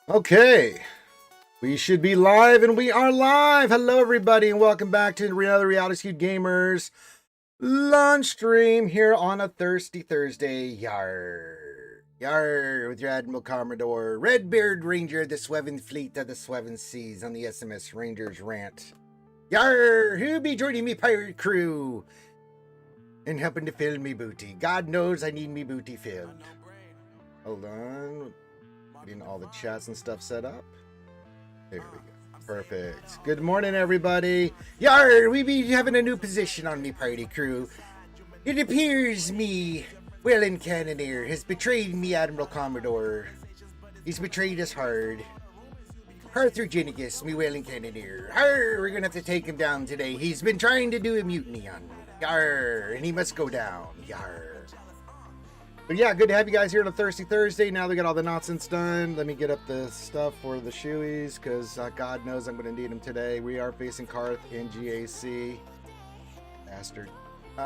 Okay, we should be live, and we are live. Hello, everybody, and welcome back to another Reality Skewed Gamers lunch stream here on a Thirsty Thursday. Yarrrr, yarrrr, with your Admiral Commodore, Redbeard Ranger of the Sweven Fleet of the Sweven Seas on the SMS Rangers Rant. Yarrrr, who be joining me pirate crew and helping to fill me booty. God knows I need me booty filled. Hold on. Getting all the chats and stuff set up. There we go. Perfect. Good morning, everybody. Yarrrr, we be having a new position on me party crew. It appears me, Whalen Cannoneer, has betrayed me, Admiral Commodore. He's betrayed us hard. Carthaginigus, me Whalen Cannoneer. Yarrrr, we're gonna have to take him down today. He's been trying to do a mutiny on me. Yarrrr, and he must go down. Yarrrr. But yeah, good to have you guys here on a Thirsty Thursday. Now they got all the nonsense done. Let me get up the stuff for the shoeies, because God knows I'm going to need them today. We are facing Karth in GAC. Bastard. Do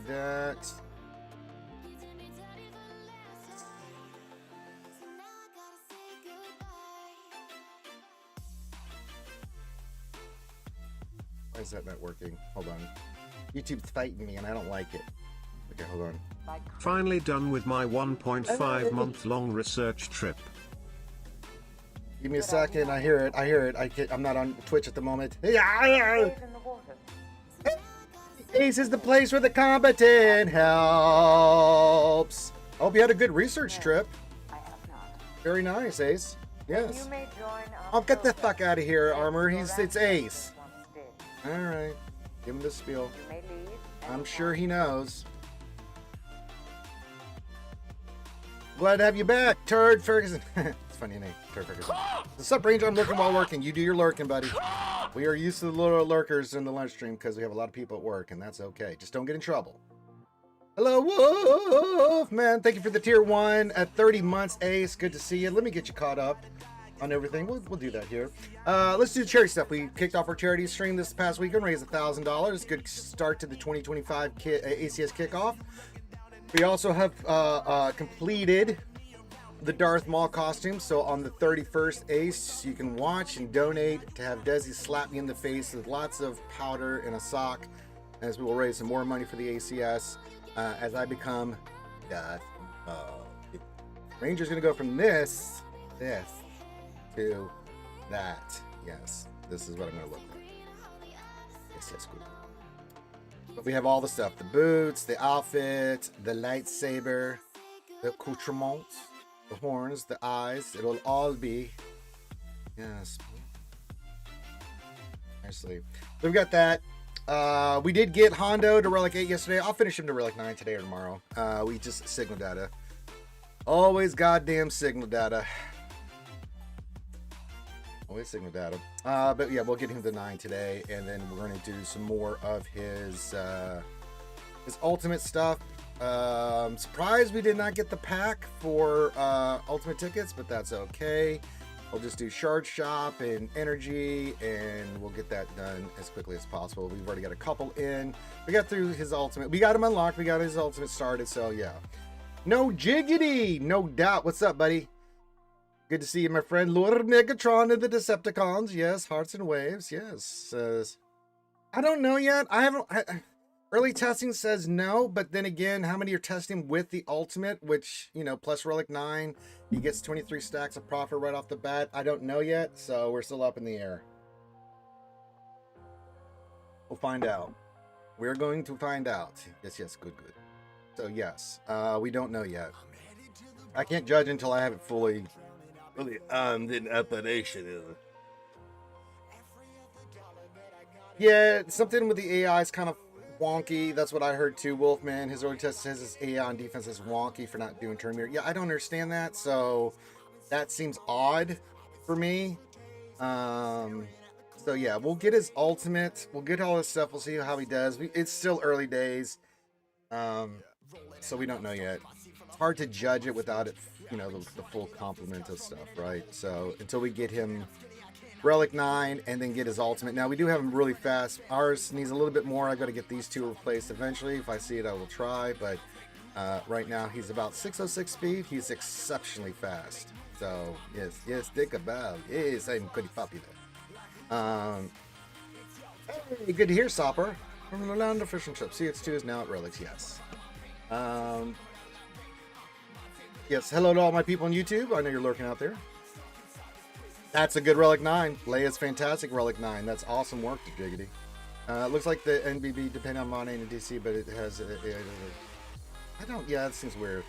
that. Why is that not working? Hold on. YouTube's fighting me and I don't like it. Okay, hold on. Finally done with my 1.5 month long research trip. Give me a second. I hear it. I'm not on Twitch at the moment. Ace is the place where the combatant helps. Hope you had a good research trip. I have not. Very nice, Ace. Yes. You may join I'll get the fuck out of here, Armor. It's Ace. once did. Alright. Give him the spiel. You may leave. I'm sure he knows. Glad to have you back, Turd Ferguson. It's a funny name, Turd Ferguson. What's up, Ranger? I'm lurking while working. You do your lurking, buddy. We are used to the little lurkers in the lunch stream because we have a lot of people at work, and that's okay. Just don't get in trouble. Hello, Wolf, man. Thank you for the tier 1 at 30 months, Ace. Good to see you. Let me get you caught up on everything. We'll do that here. Let's do the charity stuff. We kicked off our charity stream this past weekend, raised $1,000. Good start to the 2025 ACS kickoff. We also have completed the Darth Maul costume. So on the 31st, Ace, you can watch and donate to have Desi slap me in the face with lots of powder and a sock, as we will raise some more money for the ACS as I become Darth Maul. Ranger's gonna go from this to that. Yes, this is what I'm gonna look like. Yes, cool. But we have all the stuff: the boots, the outfit, the lightsaber, the accoutrement, the horns, the eyes. It will all be, yes. Nicely. So we've got that. We did get Hondo to Relic 8 yesterday. I'll finish him to Relic 9 today or tomorrow. We just signal data. Always goddamn signal data. Always signal data. But yeah, we'll get him to 9 today, and then we're going to do some more of his ultimate stuff. Surprised we did not get the pack for ultimate tickets, but that's okay. We'll just do shard shop and energy, and we'll get that done as quickly as possible. We've already got a couple in. We got through his ultimate. We got him unlocked. We got his ultimate started, so yeah. No jiggity, no doubt. What's up, buddy? Good to see you, my friend. Lord Megatron of the Decepticons. Yes, hearts and waves. Yes. I don't know yet. Early testing says no, but then again, how many are testing with the ultimate, which, you know, plus Relic 9, he gets 23 stacks of profit right off the bat. I don't know yet, so we're still up in the air. We'll find out. We're going to find out. Yes, good. So yes, we don't know yet. I can't judge until I have it fully in operation. Yeah, something with the AI is kind of wonky. That's what I heard too, Wolfman. His early test says his AI on defense is wonky for not doing turn mirror. Yeah, I don't understand that, so that seems odd for me. So yeah, we'll get his ultimate. We'll get all this stuff. We'll see how he does. It's still early days, so we don't know yet. It's hard to judge it without it, you know, the full complement of stuff, right? So until we get him Relic 9, and then get his ultimate. Now, we do have him really fast. Ours needs a little bit more. I got to get these two replaced eventually. If I see it, I will try, but right now he's about 606 speed. He's exceptionally fast. So, yes, think about it. Yes, I'm pretty popular. Hey, good to hear, Sopper. From the land of fish and chips. CX2 is now at Relics, yes. Yes, hello to all my people on YouTube. I know you're lurking out there. That's a good Relic 9. Leia's fantastic Relic 9. That's awesome work, Jiggity. Looks like the NBB depend on Monte and DC, but it has... I don't... Yeah, that seems weird.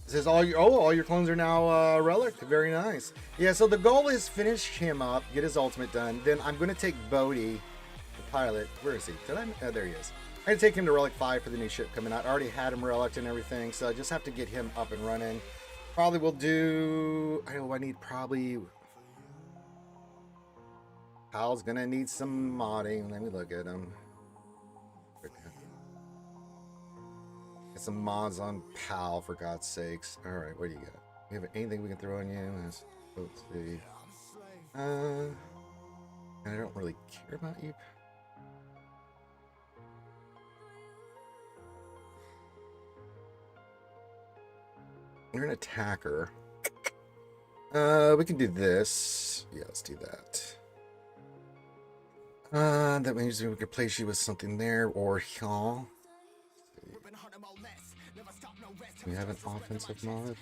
It says all your clones are now Relic. Very nice. Yeah, so the goal is finish him up, get his ultimate done. Then I'm going to take Bodhi, the pilot. Where is he? There he is. I'm going to take him to Relic 5 for the new ship coming out. I already had him Relic and everything, so I just have to get him up and running. Probably will do... I need probably... Pal's going to need some modding. Let me look at him. Get some mods on Pal, for God's sakes. Alright, what do you got? You have anything we can throw on you? Let's see. I don't really care about you. You're an attacker. We can do this. Yeah, let's do that. That means we could place you with something there, or here. Do we have an offensive mod?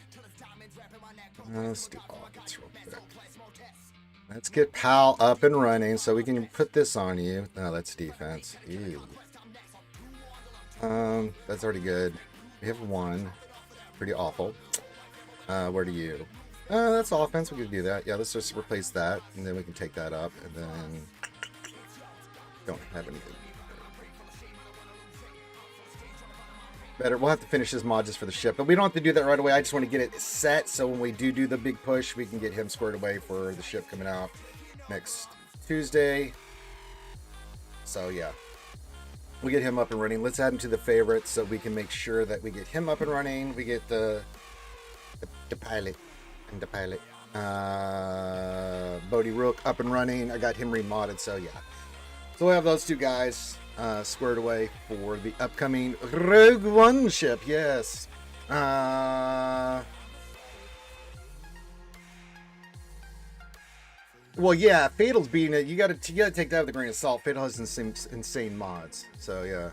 Let's do offense real quick. Let's get Pal up and running so we can put this on you. No, that's defense. Ew. That's already good. We have one. Pretty awful. Where do you? That's offense. We can do that. Yeah, let's just replace that, and then we can take that up, and then don't have anything. Better. We'll have to finish his mod just for the ship, but we don't have to do that right away. I just want to get it set so when we do the big push, we can get him squared away for the ship coming out next Tuesday. So yeah, we'll get him up and running. Let's add him to the favorites so we can make sure that we get him up and running. We get the pilot and the pilot. Bodhi Rook up and running. I got him remodded, so yeah. So we'll have those two guys squared away for the upcoming Rogue One ship. Yes. Well, yeah, Fatal's beating it. You gotta take that with a grain of salt. Fatal has insane mods. So yeah.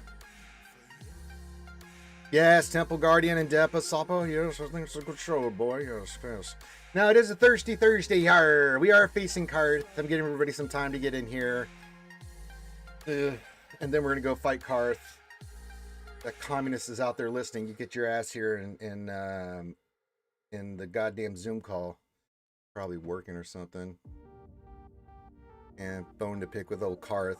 Yes, Temple Guardian and Depa Sapo. Yes, I think it's a good show, boy. Yes. Now it is a Thirsty Thursday. Yarrrr. We are facing Karth. I'm giving everybody some time to get in here. And then we're gonna go fight Karth. That communist is out there listening. You get your ass here in the goddamn Zoom call. Probably working or something. And bone to pick with old Karth.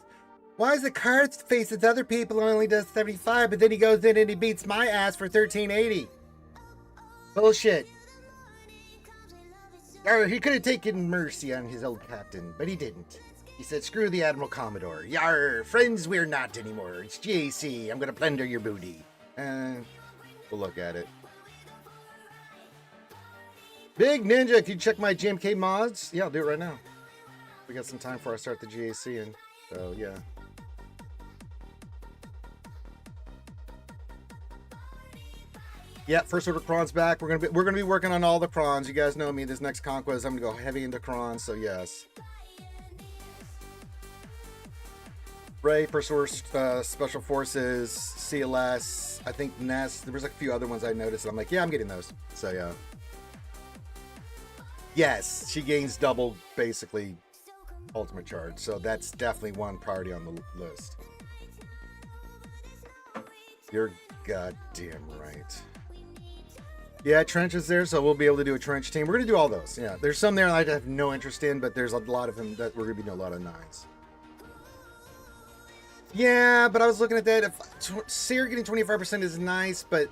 Why is the Karth faces other people and only does 75, but then he goes in and he beats my ass for 1380? Bullshit. He could have taken mercy on his old captain, but he didn't. He said, screw the Admiral Commodore. Yarrrr, friends we're not anymore. It's GAC. I'm going to plunder your booty. We'll look at it. Big Ninja, can you check my GMK mods? Yeah, I'll do it right now. We got some time before I start the GAC, and so yeah. Yeah, First Order Kron's back. We're gonna be working on all the Krons. You guys know me. This next conquest, I'm gonna go heavy into Kron. So yes. Ray, First Order Special Forces, CLS, I think Nest. There was like a few other ones I noticed. I'm like, yeah, I'm getting those. So yeah. Yes, she gains double basically ultimate charge. So that's definitely one priority on the list. You're goddamn right. Yeah, Trench is there, so we'll be able to do a Trench team. We're going to do all those. Yeah, there's some there I have no interest in, but there's a lot of them that we're going to be doing a lot of 9s. Yeah, but I was looking at that. If Seer getting 25% is nice, but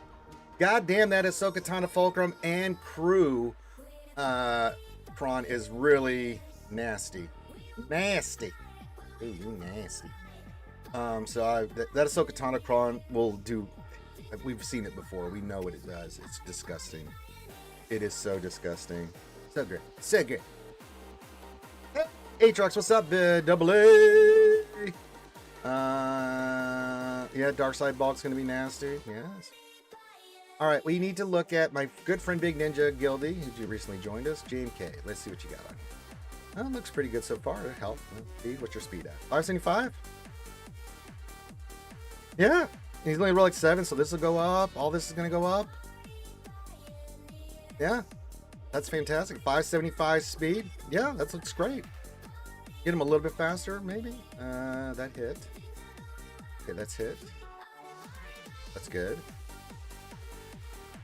goddamn, that Ahsoka Tano Fulcrum and crew prawn is really nasty. Nasty. Ooh, you nasty. So that Ahsoka Tano prawn will do. We've seen it before. We know what it does. It's disgusting. It is so disgusting. So great. So great. Aatrox, what's up, double A? Yeah, Dark Side Bulk's gonna be nasty. Yes. All right, we need to look at my good friend Big Ninja Gildy, who recently joined us. JMK, let's see what you got on. Oh, looks pretty good so far. Health, speed. What's your speed at? 575. Yeah, he's only relic 7, so this will go up. All this is gonna go up. Yeah, that's fantastic. 575 speed. Yeah, that looks great. Get him a little bit faster, maybe. That hit. Okay, that's hit. That's good.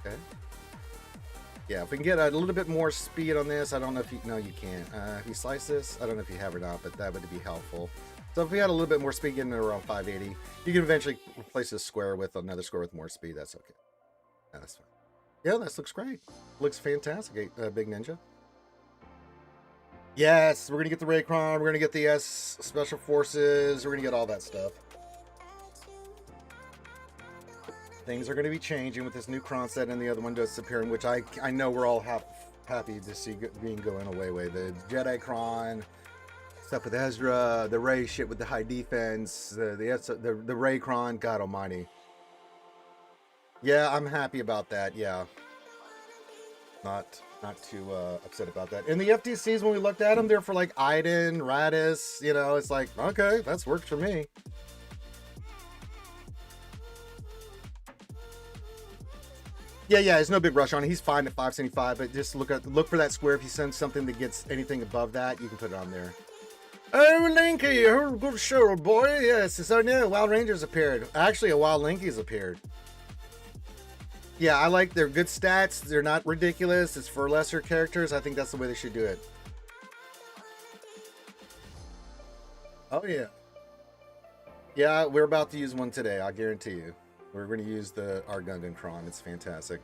Okay. Yeah, if we can get a little bit more speed on this, I don't know if you... No, you can't. If you slice this, I don't know if you have or not, but that would be helpful. So if we had a little bit more speed, getting around 580, you can eventually replace this square with another square with more speed. That's okay. Yeah, that's fine. Yeah, this looks great. Looks fantastic, Big Ninja. Yes, we're going to get the Raycron. We're going to get the S Special Forces. We're going to get all that stuff. Things are going to be changing with this new Kron set and the other one disappearing, which I know we're all happy to see being going away. The Jedi Kron, stuff with Ezra, the Ray shit with the high defense, the Raycron, God almighty. Yeah, I'm happy about that, yeah. Not too upset about that. And the FTCs, when we looked at them, they're for like Iden, Radis, you know, it's like, okay, that's worked for me. Yeah, there's no big rush on it. He's fine at 575, but just look for that square. If you send something that gets anything above that, you can put it on there. Oh, Linky, good show, boy. Yes, so no, Wild Rangers appeared. Actually, a Wild Linky's appeared. Yeah, I like their good stats. They're not ridiculous. It's for lesser characters. I think that's the way they should do it. Oh, yeah. Yeah, we're about to use one today. I guarantee you. We're going to use our Gundam Kron. It's fantastic.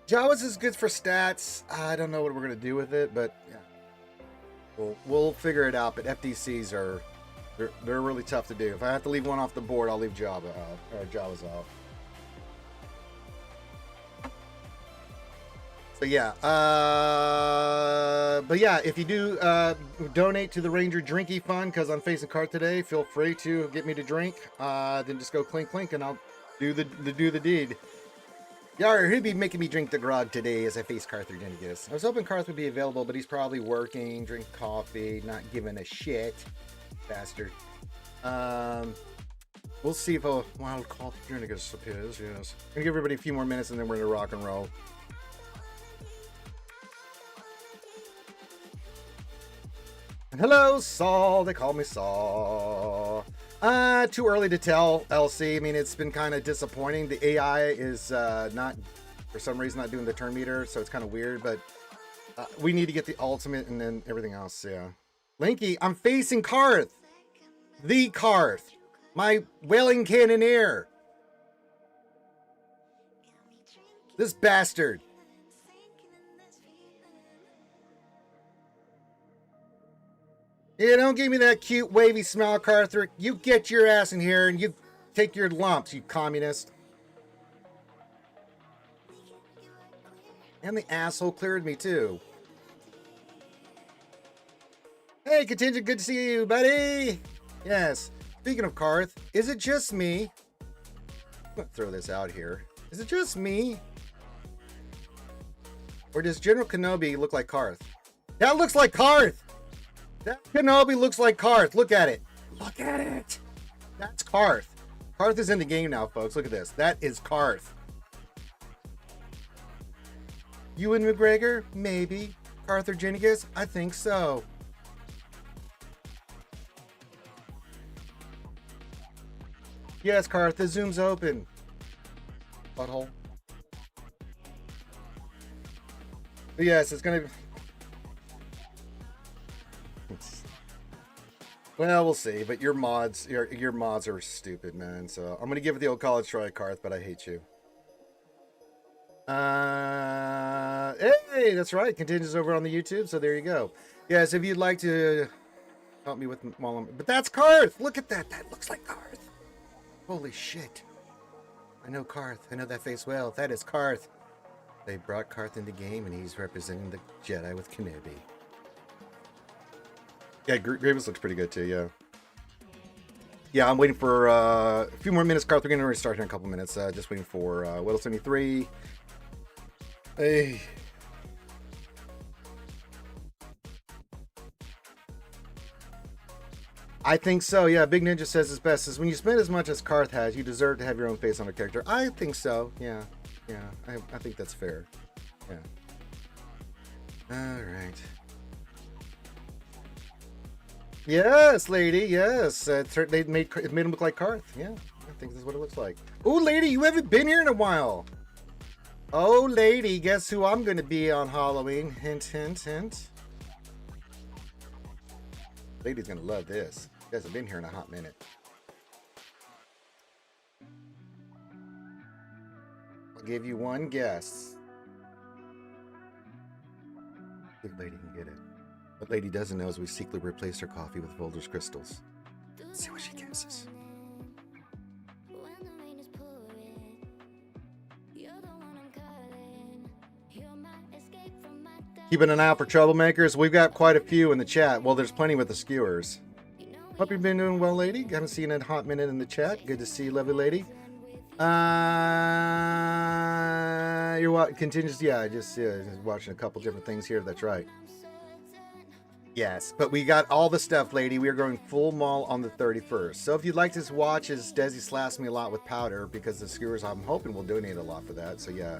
Jawas is good for stats. I don't know what we're going to do with it, but yeah. We'll figure it out. But FDCs they're really tough to do. If I have to leave one off the board, I'll leave Jawas out. So yeah, but yeah, if you do donate to the Ranger Drinky Fund, because I'm facing card today, feel free to get me to drink. Then just go clink clink, and I'll do the deed. Yarrrr, he'd be making me drink the grog today as I face Carther Denigus. I was hoping Carth would be available, but he's probably working, drinking coffee, not giving a shit, bastard. We'll see if a wild Carther Denigus appears. Yes, I'm gonna give everybody a few more minutes, and then we're gonna rock and roll. Hello, Saul. They call me Saul. Too early to tell, LC. I mean, it's been kind of disappointing. The AI is not, for some reason, not doing the turn meter, so it's kind of weird, but we need to get the ultimate and then everything else, yeah. Linky, I'm facing Carth. The Carth. My Wailing Cannoneer. This bastard. Yeah, don't give me that cute wavy smile, Carther. You get your ass in here and you take your lumps, you communist. And the asshole cleared me too. Hey, Contingent, good to see you, buddy. Yes. Speaking of Carth, is it just me? I'm gonna throw this out here. Is it just me? Or does General Kenobi look like Carth? That looks like Carth! That Kenobi looks like Carth. Look at it. Look at it. That's Carth. Carth is in the game now, folks. Look at this. That is Carth. Ewan McGregor? Maybe. Carther Jenigus? I think so. Yes, Carth. The zoom's open. Butthole. But yes, it's going to... Well, we'll see, but your mods are stupid, man. So I'm gonna give it the old college try, Carth, but I hate you. Hey, that's right. Continues over on the YouTube, so there you go. Yes, if you'd like to help me with while I'm, but that's Carth. Look at that. That looks like Carth. Holy shit! I know Carth. I know that face well. That is Carth. They brought Carth into the game, and he's representing the Jedi with Kenobi. Yeah, Grievous looks pretty good too, yeah. Yeah, I'm waiting for a few more minutes, Carth. We're going to restart here in a couple minutes. Just waiting for Whittle 73. Hey. I think so, yeah. Big Ninja says his best is when you spend as much as Carth has, you deserve to have your own face on a character. I think so, yeah. Yeah, I think that's fair. Yeah. All right. Yes, lady, yes. It made him look like Carth. Yeah, I think this is what it looks like. Oh, lady, you haven't been here in a while. Oh, lady, guess who I'm going to be on Halloween? Hint, hint, hint. Lady's going to love this. You guys have been here in a hot minute. I'll give you one guess. Good lady can get it. What lady doesn't know is we secretly replaced her coffee with Volder's crystals. Let's see what she guesses. Keeping an eye out for troublemakers. We've got quite a few in the chat. Well, there's plenty with the skewers. Hope you've been doing well, lady. Haven't seen a hot minute in the chat. Good to see you, lovely lady. You're what? Continues? Yeah, just watching a couple different things here. That's right. Yes, but we got all the stuff, lady. We are going full mall on the 31st. So if you'd like to watch as Desi slaps me a lot with powder, because the skewers, I'm hoping will donate a lot for that. So yeah.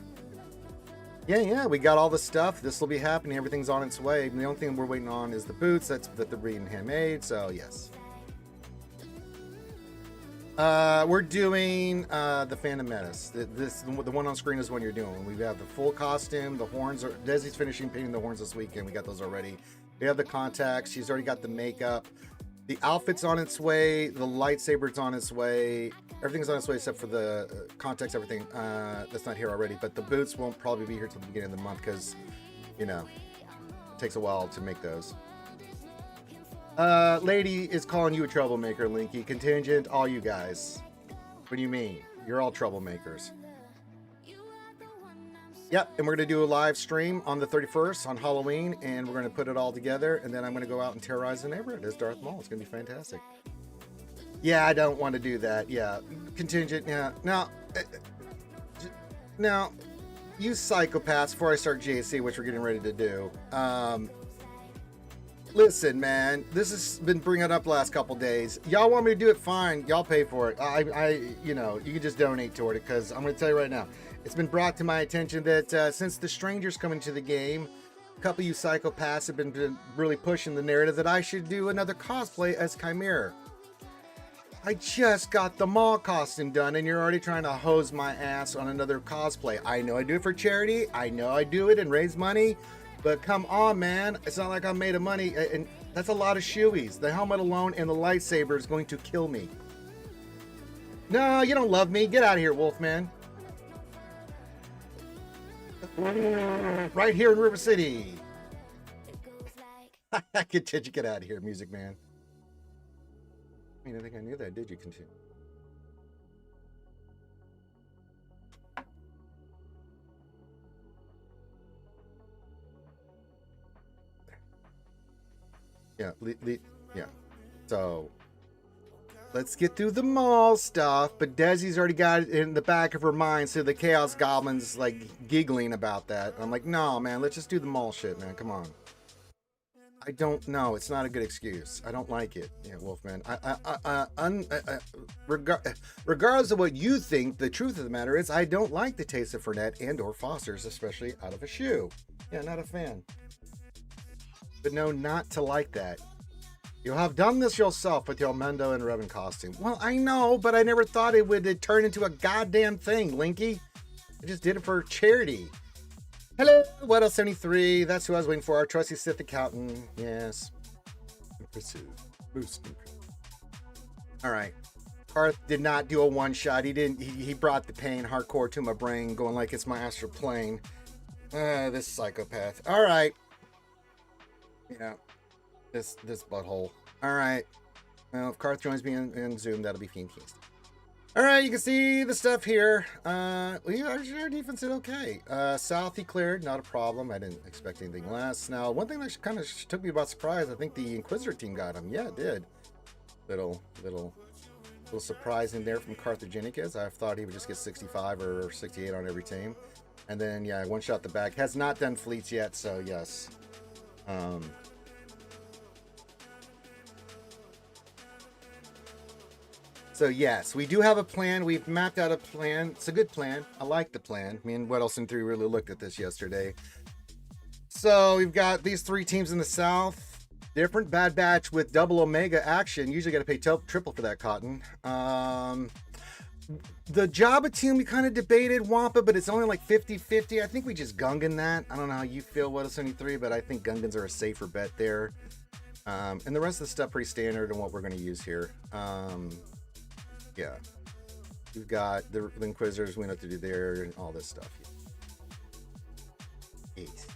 Yeah, we got all the stuff. This will be happening. Everything's on its way. And the only thing we're waiting on is the boots. That's that they're being handmade. So yes. We're doing the Phantom Menace. The one on screen is one you're doing. We have the full costume. The horns are Desi's finishing painting the horns this weekend. We got those already. We have the contacts. She's already got the makeup. The outfit's on its way. The lightsaber's on its way. Everything's on its way except for the contacts, everything. That's not here already. But the boots won't probably be here till the beginning of the month because, you know, it takes a while to make those. Lady is calling you a troublemaker, Linky. Contingent, all you guys. What do you mean? You're all troublemakers. Yep, and we're going to do a live stream on the 31st on Halloween, and we're going to put it all together, and then I'm going to go out and terrorize the neighborhood as Darth Maul. It's going to be fantastic. Yeah, I don't want to do that. Yeah, contingent. Yeah. Now, you psychopaths, before I start GAC, which we're getting ready to do, listen, man, this has been bringing up the last couple days. Y'all want me to do it? Fine. Y'all pay for it. You know, you can just donate toward it, because I'm going to tell you right now, it's been brought to my attention that since the strangers coming to the game, a couple of you psychopaths have been really pushing the narrative that I should do another cosplay as Chimera. I just got the mall costume done, and you're already trying to hose my ass on another cosplay. I know I do it for charity. I know I do it and raise money. But come on, man. It's not like I'm made of money. And that's a lot of shoeies. The helmet alone and the lightsaber is going to kill me. No, you don't love me. Get out of here, Wolfman. Right here in River City. Get out of here, Music Man. I mean, I think I knew that. Did you continue? Yeah, yeah. So let's get through the mall stuff. But Desi's already got it in the back of her mind, so the Chaos Goblin's like giggling about that. I'm like, no, man, let's just do the mall shit, man. Come on. I don't know. It's not a good excuse. I don't like it. Yeah, Wolfman. Regardless of what you think, the truth of the matter is I don't like the taste of Fernet and or Foster's, especially out of a shoe. Yeah, not a fan. But no, not to like that. You'll have done this yourself with your Mendo and Revan costume. Well, I know, but I never thought it would turn into a goddamn thing, Linky. I just did it for charity. Hello, What Else 73. That's who I was waiting for. Our trusty Sith accountant. Yes. All right. Carth did not do a one-shot. He brought the pain hardcore to my brain, going like it's my astral plane. This psychopath. All right. Yeah. This butthole. All right. Well, if Carth joins me in Zoom, that'll be fantastic. All right, you can see the stuff here. Our defense did okay. South he cleared, not a problem. I didn't expect anything less. Now, one thing that kind of took me by surprise, I think the Inquisitor team got him. Yeah, it did. Little surprise in there from Carthagenicus. I thought he would just get 65 or 68 on every team. And then, yeah, one shot the back. Has not done fleets yet, so yes. So yes, we do have a plan. We've mapped out a plan. It's a good plan. I like the plan. Me and Weddleson 3 really looked at this yesterday. So we've got these 3 teams in the south. Different Bad Batch with double Omega action. Usually got to pay triple for that, Cotton. The Jabba team, we kind of debated Wampa, but it's only like 50-50. I think we just Gungan that. I don't know how you feel, Weddleson 3, but I think Gungans are a safer bet there. And the rest of the stuff pretty standard on what we're going to use here. Yeah, we've got the Inquisitors, we know what to do there, and all this stuff. Eight.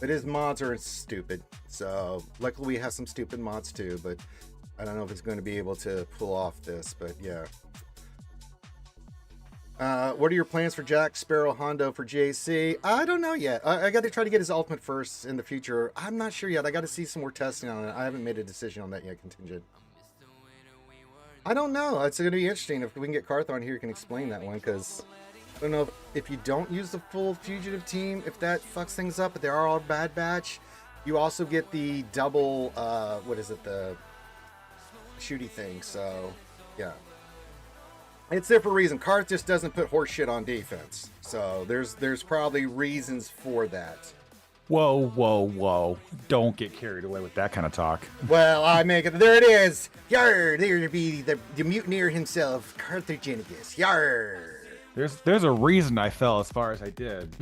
But his mods are stupid, so luckily we have some stupid mods too, but I don't know if it's going to be able to pull off this, but yeah. What are your plans for Jack Sparrow Hondo for JC? I don't know yet. I got to try to get his ultimate first in the future. I'm not sure yet. I got to see some more testing on it. I haven't made a decision on that yet, Contingent. I don't know. It's going to be interesting. If we can get Carth on here, you can explain that one, because I don't know if you don't use the full fugitive team, if that fucks things up, but they are all Bad Batch. You also get the double, what is it, the shooty thing, so yeah. It's there for a reason. Carth just doesn't put horse shit on defense, so there's probably reasons for that. Whoa. Don't get carried away with that kind of talk. Well, I make it. There it is. Yarrrr. There be the mutineer himself, Carthagenicus. Yarrrr. There's a reason I fell as far as I did.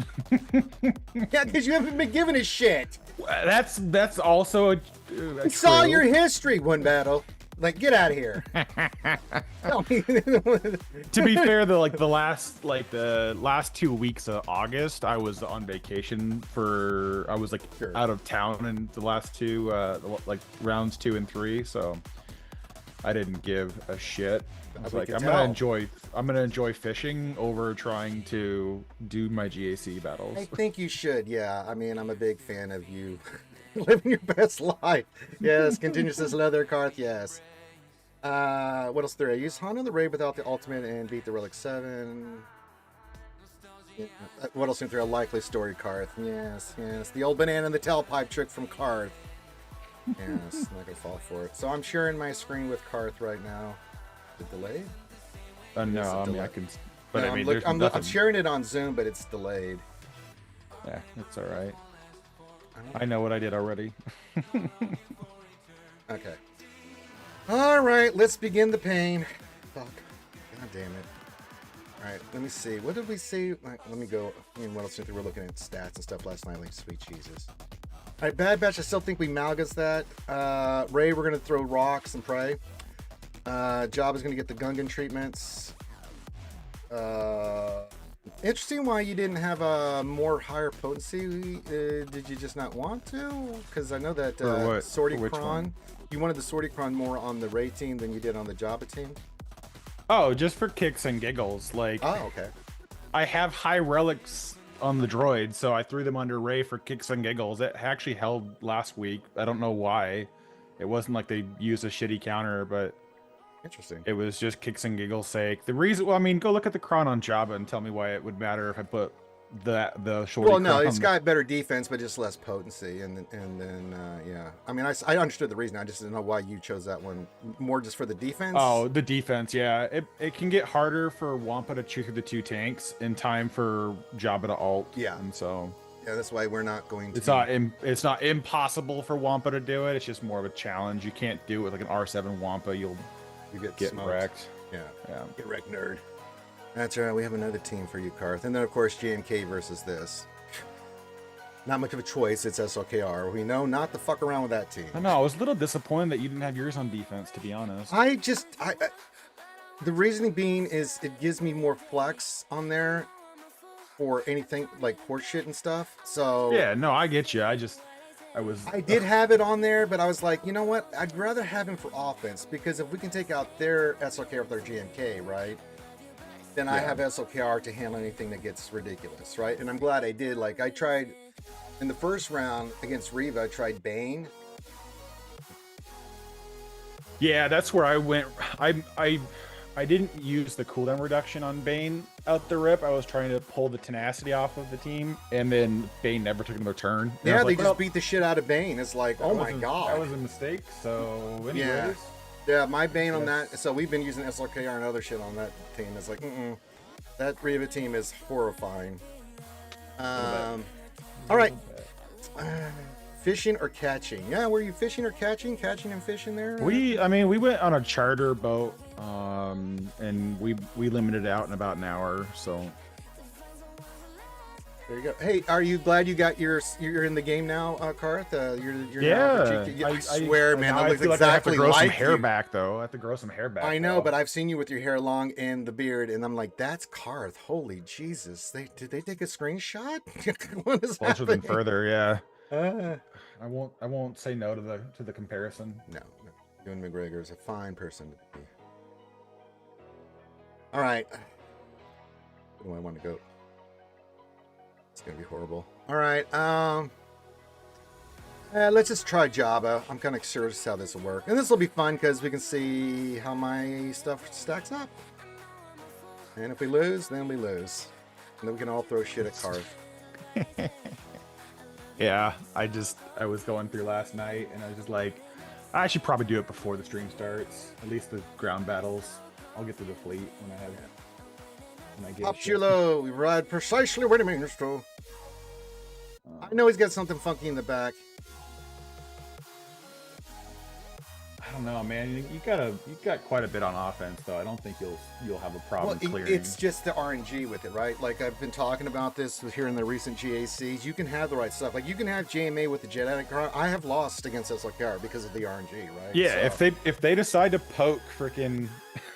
Yeah, because you haven't been given a shit. That's also a I saw your history one battle. Like, get out of here. To be fair, the last 2 weeks of August, I was on vacation I was out of town in the last two rounds 2 and 3, so I didn't give a shit. I was like, I'm gonna enjoy fishing over trying to do my GAC battles. I think you should, yeah. I mean, I'm a big fan of you living your best life. Yes, continuous as leather, Carth, yes. What else there? I used Hondo the Raid without the ultimate and beat the Relic 7. Yeah. What else is there? A likely story, Carth. Yes. The old banana and the tailpipe trick from Carth. Yes, I'm not gonna fall for it. So I'm sharing my screen with Carth right now. The delay? No, I mean I can. But no, I mean, I'm sharing it on Zoom, but it's delayed. Yeah, it's all right. I know what I did already. Okay. All right, let's begin the pain. Fuck. God damn it. All right, let me see. What did we see? Let me go. I mean, what else? We were looking at stats and stuff last night. Like, sweet Jesus. All right, Bad Batch. I still think we Malgus that. Ray, we're gonna throw rocks and pray. Job is gonna get the Gungan treatments. Interesting why you didn't have a more higher potency. Did you just not want to? Because I know that Sorticron, you wanted the Sorticron more on the Ray team than you did on the Jabba team. Oh, just for kicks and giggles. Like, oh, okay. I have high relics on the droid, so I threw them under Ray for kicks and giggles. It actually held last week. I don't know why. It wasn't like they used a shitty counter, but interesting. It was just kicks and giggles sake. The reason, well, I mean, go look at the Kron on Jabba and tell me why it would matter if I put the shorty. Well, no, it's got better defense, but just less potency, and then yeah. I mean, I understood the reason. I just didn't know why you chose that one more just for the defense. Oh, the defense, yeah. It can get harder for Wampa to chew through the 2 tanks in time for Jabba to ult. Yeah, and so yeah, that's why we're not going to. It's not impossible for Wampa to do it. It's just more of a challenge. You can't do it with like an R7 Wampa. You get wrecked. Yeah. Get wrecked, nerd. That's right. We have another team for you, Carth. And then, of course, JMK versus this. Not much of a choice. It's SLKR. We know not to fuck around with that team. I know. I was a little disappointed that you didn't have yours on defense, to be honest. The reasoning being is it gives me more flex on there for anything like horse shit and stuff. So yeah, no, I get you. I did have it on there, but I was like, you know what? I'd rather have him for offense because if we can take out their SLK with their GMK, right? Then I have SLKR to handle anything that gets ridiculous, right? And I'm glad I did. Like I tried in the first round against Reva, I tried Bane. Yeah, that's where I went. I didn't use the cooldown reduction on Bane out the rip. I was trying to pull the tenacity off of the team, and then Bane never took another turn. And Yeah, they like, just beat the shit out of Bane. It's like, oh my god, that was a mistake. So, anyways, yeah, my Bane on that. So we've been using SLKR and other shit on that team. It's like, that Reva team is horrifying. All right. Fishing or catching? Yeah, were you fishing or catching? Catching and fishing there? we went on a charter boat, and we limited it out in about an hour. So there you go. Hey, are you glad you got you're in the game now, Karth? You're yeah. I swear, man, that looks exactly exactly I have to grow some like hair you. back though. I have to grow some hair back. I know, though. but I've seen you with your hair long and the beard, and I'm like, that's Karth. Holy Jesus! Did they take a screenshot? What is Closer happening? than further, yeah. I won't say no to the comparison. No. Ewan McGregor is a fine person to be. All right. Where do I want to go? It's gonna be horrible. All right. Let's just try Java. I'm kind of curious how this will work, and this will be fun because we can see how my stuff stacks up. And if we lose, then we lose, and then we can all throw shit at Karth. Yeah, I was going through last night, and I was just like, I should probably do it before the stream starts. At least the ground battles. I'll get to the fleet when I get. Populo, we ride precisely where the means to. I know he's got something funky in the back. I don't know, man. You got quite a bit on offense, though. I don't think you'll have a problem clearing. It's just the RNG with it, right? Like I've been talking about this here in the recent GACs. You can have the right stuff. Like you can have JMA with the Jetic car. I have lost against SLKR because of the RNG, right? Yeah, so, if they decide to poke freaking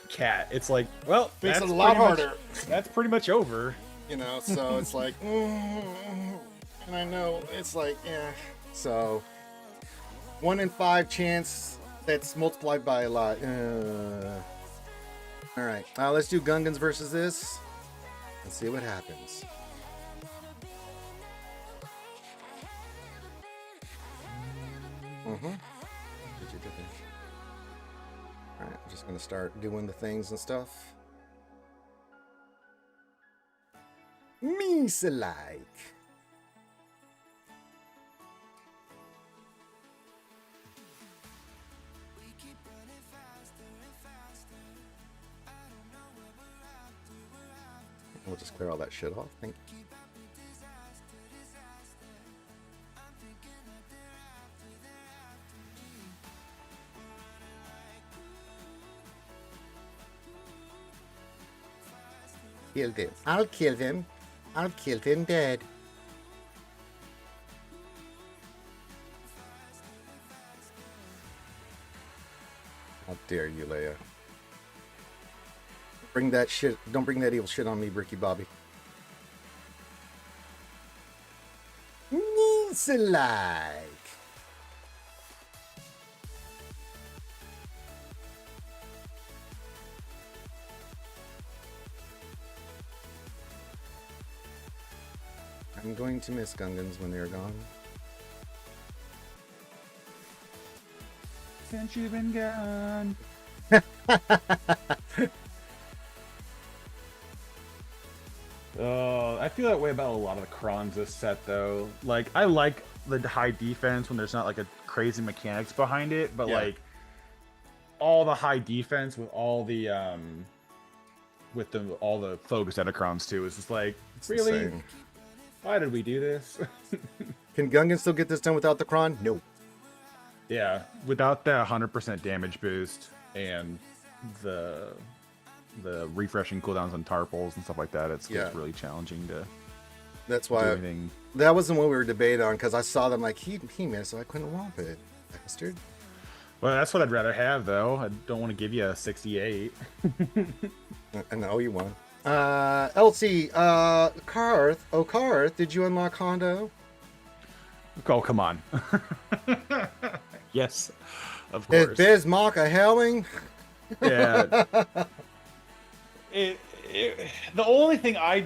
Cat, it's like, well, makes that's it a lot pretty much- harder. That's pretty much over. You know, so it's like, and I know it's like, yeah. So 1 in 5 chance. That's multiplied by a lot. All right, let's do Gungans versus this. Let's see what happens. All right, I'm just gonna start doing the things and stuff. Meese-like. We'll just clear all that shit off. Thank you. Killed him. I'll kill him. I'll kill him dead. How dare you, Leia. Bring that shit. Don't bring that evil shit on me, Ricky Bobby. Meese-like. I'm going to miss Gungans when they're gone. Since you've been gone. Oh, I feel that way about a lot of the crons this set, though. Like, I like the high defense when there's not like a crazy mechanics behind it, but like all the high defense with all the all the focus Etacrons too is just like, It's really? insane. Why did we do this? Can Gungan still get this done without the Kron? No. Yeah, without the 100% damage boost and the refreshing cooldowns on tarpals and stuff like that, it's really challenging to That's do why anything. that wasn't what we were debating on, because I saw them like he missed, so I couldn't womp it. Bastard. Well, that's what I'd rather have, though. I don't want to give you a 68. I know you won. Elsie, Karth, did you unlock Hondo? Oh, come on. Yes, of Is course. Bismarck a Hellwing? Yeah. The only thing I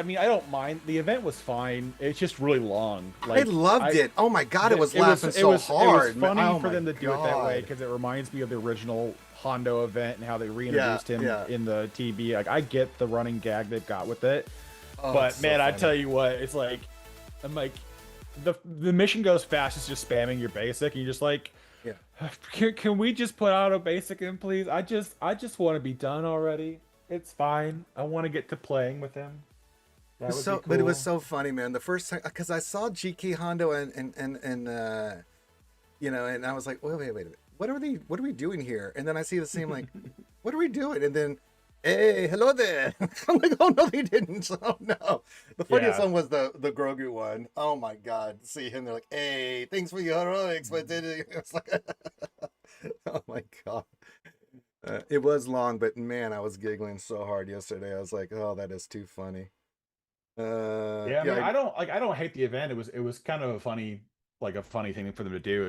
mean, I don't mind. The event was fine. It's just really long. I loved it. Oh my god, it was it laughing so it hard. was funny Oh for my them to do it that way God. because it reminds me of the original Hondo event and how they reintroduced him yeah. in the TB. Like, I get the running gag they've got with it, Oh, but it's so man, I funny. tell you what, it's like, I'm like, the mission goes fast. It's just spamming your basic, and you're just like, Yeah. can we just put out a basic in, please? I just want to be done already. It's fine. I want to get to playing with him. That would be cool. But it was so funny, man. The first time, because I saw GK Hondo and you know, and I was like, wait a minute, what are we doing here? And then I see the same, like, what are we doing? And then, hey, hello there. I'm like, oh no, they didn't. Oh no. The funniest one was the Grogu one. Oh my god, see him, they're like, hey, thanks for your heroics, but then it was like, oh my god. It was long, but man, I was giggling so hard yesterday. I was like, oh, that is too funny. Yeah, I mean, I don't hate the event. It was kind of a funny thing for them to do.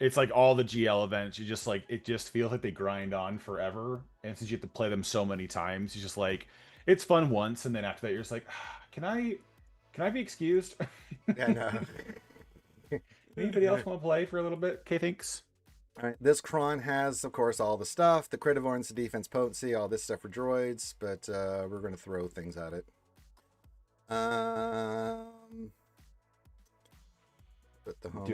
It's like all the GL events. You just like, it just feels like they grind on forever. And since you have to play them so many times, you just like, it's fun once, and then after that, you're just like, can I be excused? Yeah, no. Anybody else want to play for a little bit? Okay, thanks. All right, this cron has, of course, all the stuff, the crit avoidance, the defense potency, all this stuff for droids, but we're going to throw things at it. Put the homes.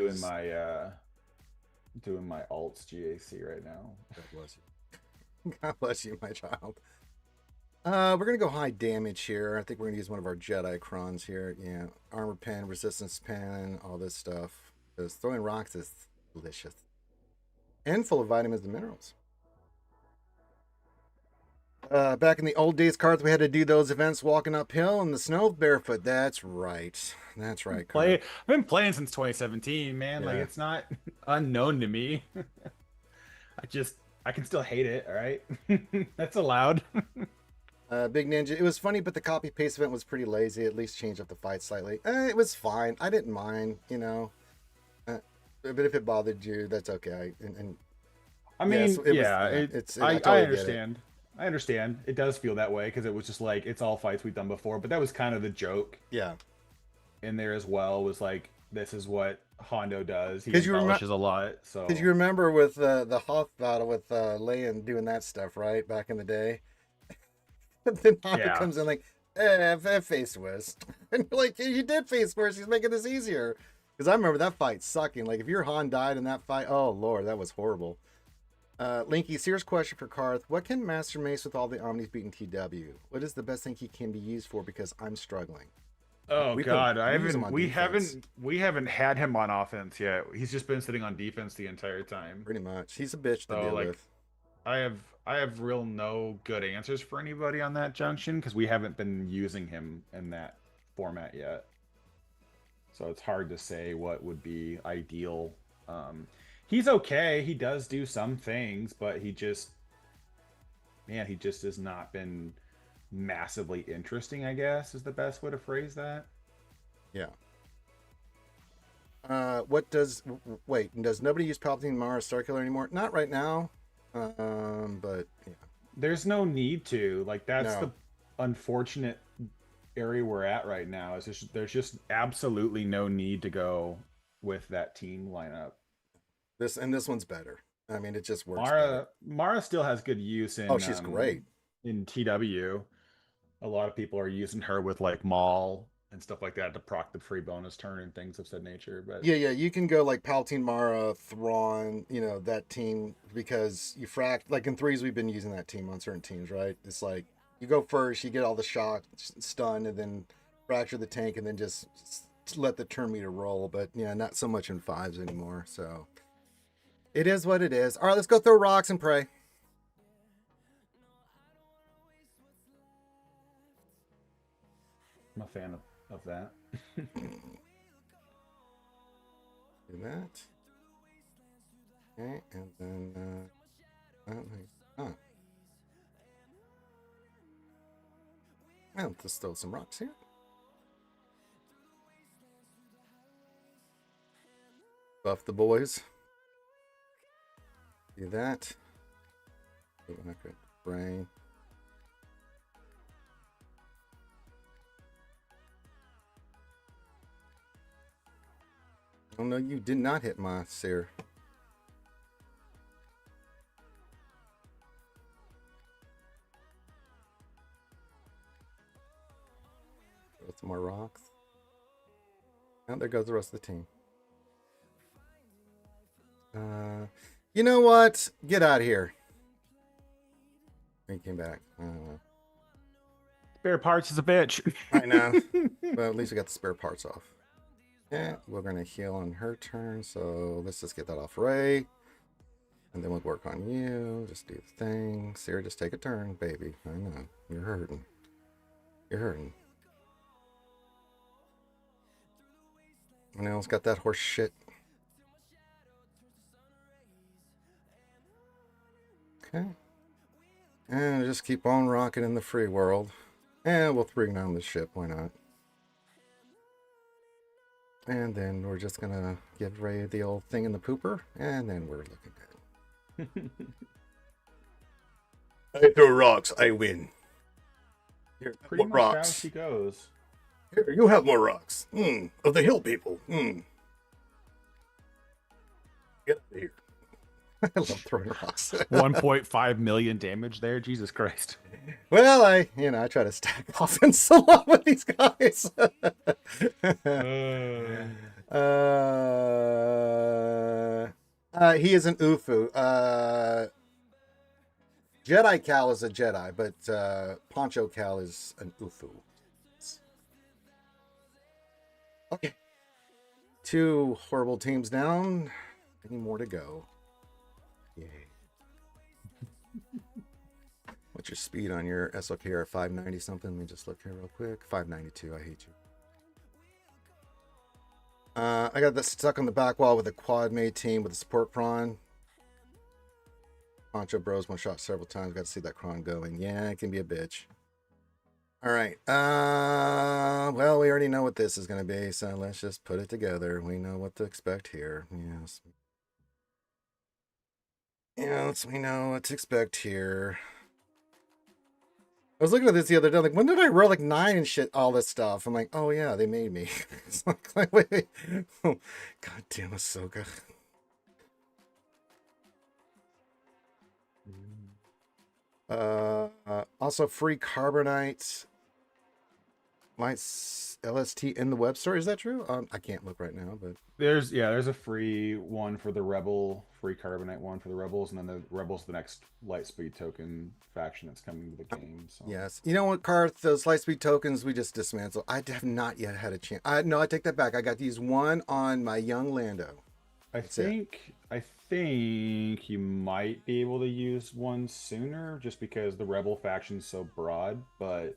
Doing my alts GAC right now. God bless you. God bless you, my child. We're going to go high damage here. I think we're going to use one of our Jedi crons here. Yeah, armor pen, resistance pen, all this stuff. Because throwing rocks is delicious. And full of vitamins and minerals. Back in the old days, cards, we had to do those events walking uphill in the snow barefoot. That's right. That's right. I've been playing since 2017, man. Yeah. Like, it's not unknown to me. I can still hate it, all right? That's allowed. Big Ninja, it was funny, but the copy paste event was pretty lazy. At least changed up the fight slightly. It was fine. I didn't mind, you know. But if it bothered you, that's okay. I mean, yes, I totally understand. I understand. It does feel that way because it was just like, it's all fights we've done before. But that was kind of the joke. Yeah. In there as well, was like, this is what Hondo does. He 'Cause you embellishes a lot. So because you remember with the Hoth battle with Leia doing that stuff, right, back in the day. Then Hondo comes in like, face worse, and you're like, you did face worse. He's making this easier. Because I remember that fight sucking. Like, if your Han died in that fight, oh lord, that was horrible. Linky, serious question for Karth. What can Master Mace with all the Omnis beat in TW? What is the best thing he can be used for? Because I'm struggling. Oh god, we haven't had him on offense yet. He's just been sitting on defense the entire time. Pretty much. He's a bitch to deal with. I have real no good answers for anybody on that junction because we haven't been using him in that format yet. So it's hard to say what would be ideal. He's okay. He does do some things, but he just has not been massively interesting, I guess, is the best way to phrase that. Yeah. Does nobody use Palpatine Mara Starkiller anymore? Not right now. But yeah. There's no need to. Like, that's the unfortunate area we're at right now. There's just absolutely no need to go with that team lineup. This one's better. I mean, it just works. Mara still has good use in. Oh, she's great in TW. A lot of people are using her with like Maul and stuff like that to proc the free bonus turn and things of said nature. But yeah, you can go like Palpatine, Mara, Thrawn, you know, that team, because you fract, like in threes we've been using that team on certain teams, right? It's like you go first, you get all the shock, stun, and then fracture the tank, and then just let the turn meter roll. But yeah, not so much in fives anymore. So it is what it is. All right, let's go throw rocks and pray. I'm a fan of that. Do that. Okay, and then I'll just throw some rocks here. Buff the boys. Do that. Brain. Oh no, you did not hit my Seer. With some more rocks. And there goes the rest of the team. You know what? Get out of here. He came back. I don't know. Spare parts is a bitch. I know. Well, at least we got the spare parts off. Yeah, we're gonna heal on her turn, so let's just get that off Ray. And then we'll work on you. Just do the thing. Sarah, just take a turn, baby. I know. You're hurting. You're hurting. Anyone else got that horse shit? Okay. And just keep on rocking in the free world. And we'll bring down the ship, why not? And then we're just gonna give Ray the old thing in the pooper, and then we're looking good. I throw rocks, I win. Here, Pretty more much how rocks. she goes. Here, you have more rocks. Of the hill people. Get out of here. I love throwing rocks. 1.5 million damage there. Jesus Christ. Well, I try to stack offense a lot with these guys. He is an Ufu. Jedi Cal is a Jedi, but Poncho Cal is an Ufu. Okay. 2 horrible teams down. Any more to go? Yay. What's your speed on your SOKR? 590 something? Let me just look here real quick. 592. I hate you. I got this stuck on the back wall with a quad mate team with a support prawn. Poncho Bros one shot several times. Got to see that cron going. Yeah, it can be a bitch. All right. Well, we already know what this is going to be, so let's just put it together. We know what to expect here. Yes. Yes, we know what to expect here. I was looking at this the other day. Like, when did I roll like 9 and shit? All this stuff. I'm like, oh yeah, they made me. It's like wait. Oh, God damn, Ahsoka. Also free carbonite lights LST in the web store. Is that true? I can't look right now, but There's a free one for the Rebel, free Carbonite one for the Rebels, and then the Rebels the next Lightspeed token faction that's coming to the game. So. yes. You know what, Karth? Those Lightspeed tokens we just dismantled. I have not yet had a chance. No, I take that back. I got these one on my young Lando. I think you might be able to use one sooner, just because the Rebel faction's so broad, but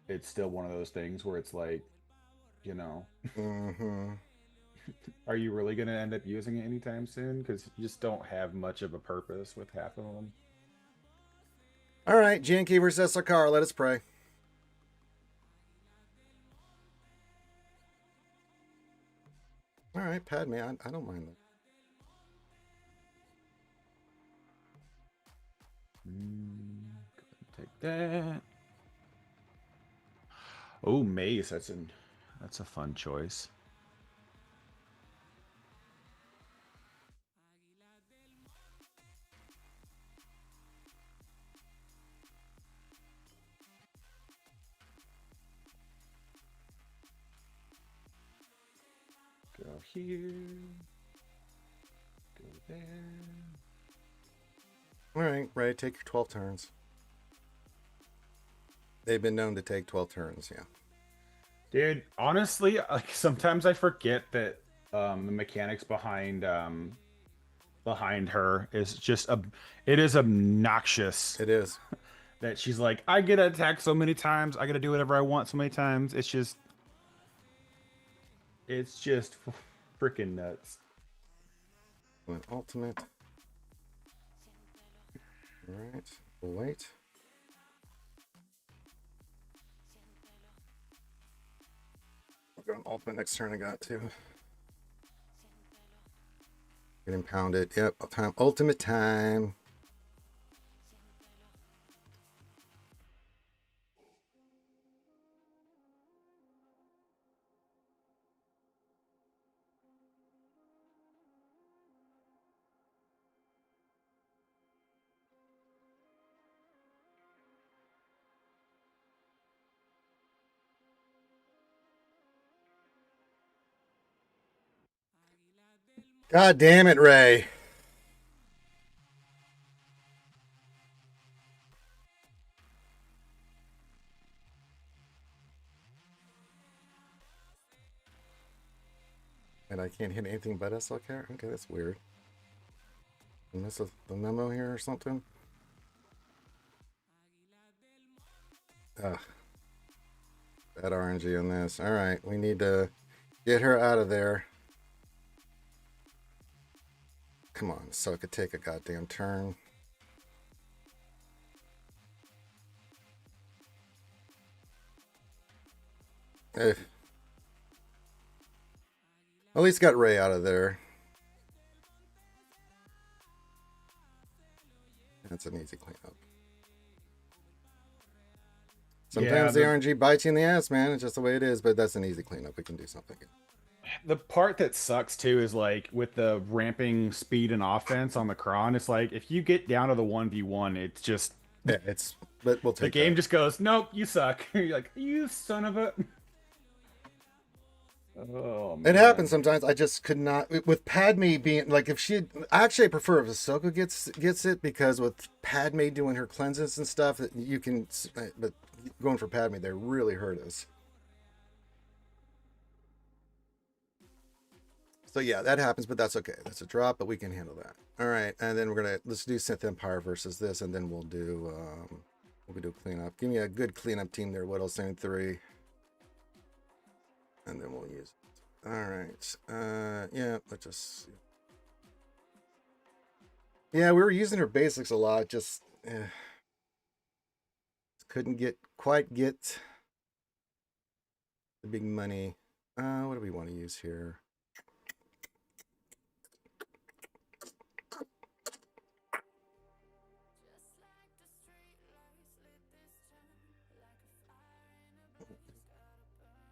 it's still one of those things where it's like, are you really going to end up using it anytime soon? Because you just don't have much of a purpose with half of them. All right, Janky versus Sakar. Let us pray. All right, Padme. I don't mind that. Take that. Oh, Mace. That's a fun choice. Go here. Go there. All right, Ray, take your 12 turns. They've been known to take 12 turns, yeah. Dude, honestly, like sometimes I forget that the mechanics behind her is just it is obnoxious. It is. That she's like, I get attacked so many times, I gotta do whatever I want so many times. It's just freaking nuts. An ultimate. All right, we'll wait. I'll go an ultimate next turn. I got to. Get impounded. Yep, time. Ultimate time. God damn it, Ray. And I can't hit anything but SLK? Okay, that's weird. I miss the memo here or something? Ugh. Bad RNG on this. Alright, we need to get her out of there. Come on, so it could take a goddamn turn. At least got Ray out of there. That's an easy cleanup. Sometimes the RNG bites you in the ass, man. It's just the way it is, but that's an easy cleanup. We can do something. The part that sucks too is like with the ramping speed and offense on the cron, it's like if you get down to the 1v1, it's just yeah, but we'll take the game that. just goes, nope, you suck. You're like, you son of a. Oh man. It happens sometimes. I just could not with Padme being like if she actually I prefer if Ahsoka gets it because with Padme doing her cleanses and stuff that you can, but going for Padme they really hurt us. So yeah, that happens, but that's okay. That's a drop, but we can handle that. All right, and then let's do Sith Empire versus this, and then we'll do cleanup. Give me a good cleanup team there, Whittle 3. And then we'll use it. All right. Yeah, let's just. Yeah, we were using her basics a lot. Just couldn't quite get the big money. What do we want to use here?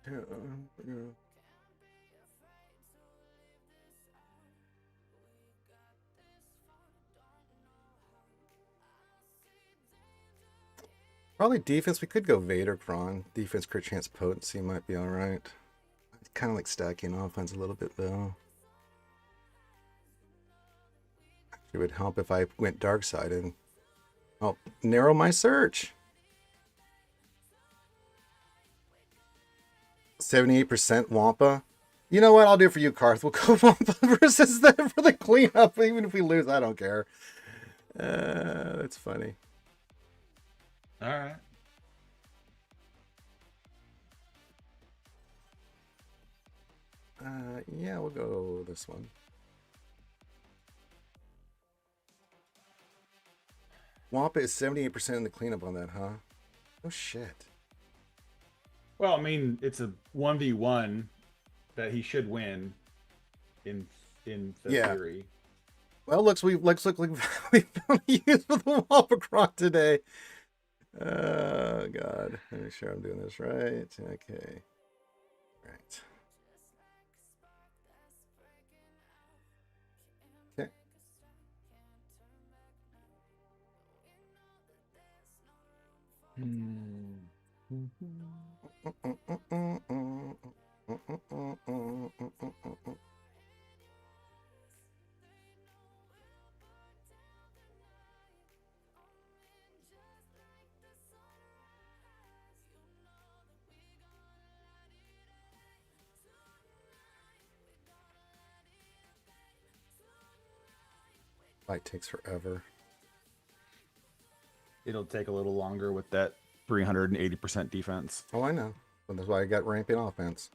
Yeah. Probably defense. We could go Vader Kron. Defense crit chance potency might be all right. Kind of like stacking offense a little bit though. It would help if I went dark side and narrow my search. 78% Wampa. You know what? I'll do it for you, Karth. We'll go Wampa versus them for the cleanup. Even if we lose, I don't care. That's funny. All right. Yeah, we'll go this one. Wampa is 78% in the cleanup on that, huh? Oh shit. Well, I mean, it's a 1v1 that he should win in theory. Well, looks like we found a use for the Wampa today. Oh god. Let me make sure I'm doing this right. Okay. Right. Okay. Fight takes forever. It'll take a little longer with that 380% defense. Oh, I know. But that's why I got ramping offense.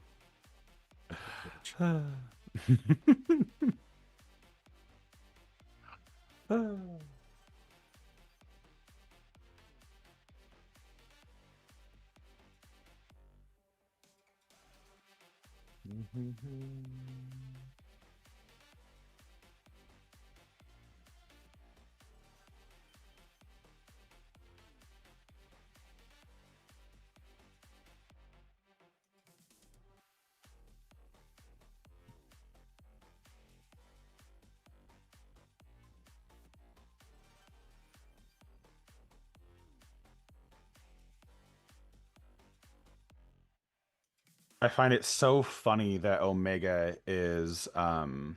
I find it so funny that Omega is has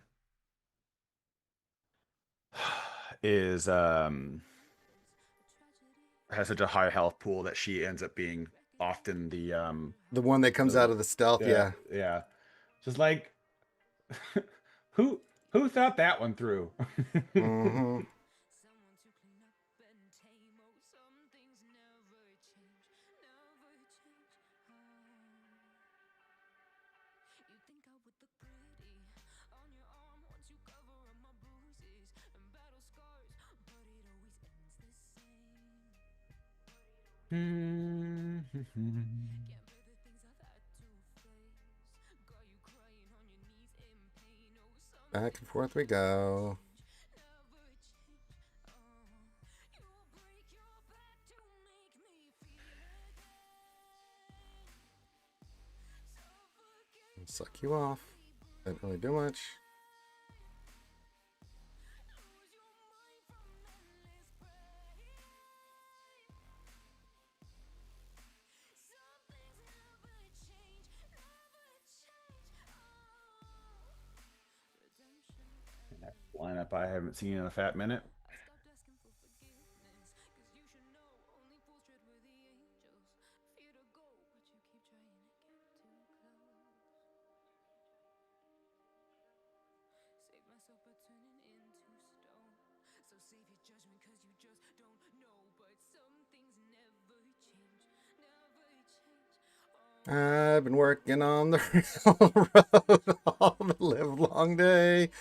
such a high health pool that she ends up being often The one that comes the out of the stealth, yeah, yeah. yeah. Just like who who thought that one through? Mm-hmm. Back and forth we go. Suck you off. Didn't really do much. That lineup I haven't seen in a fat minute. I've been working on the railroad all the live long day.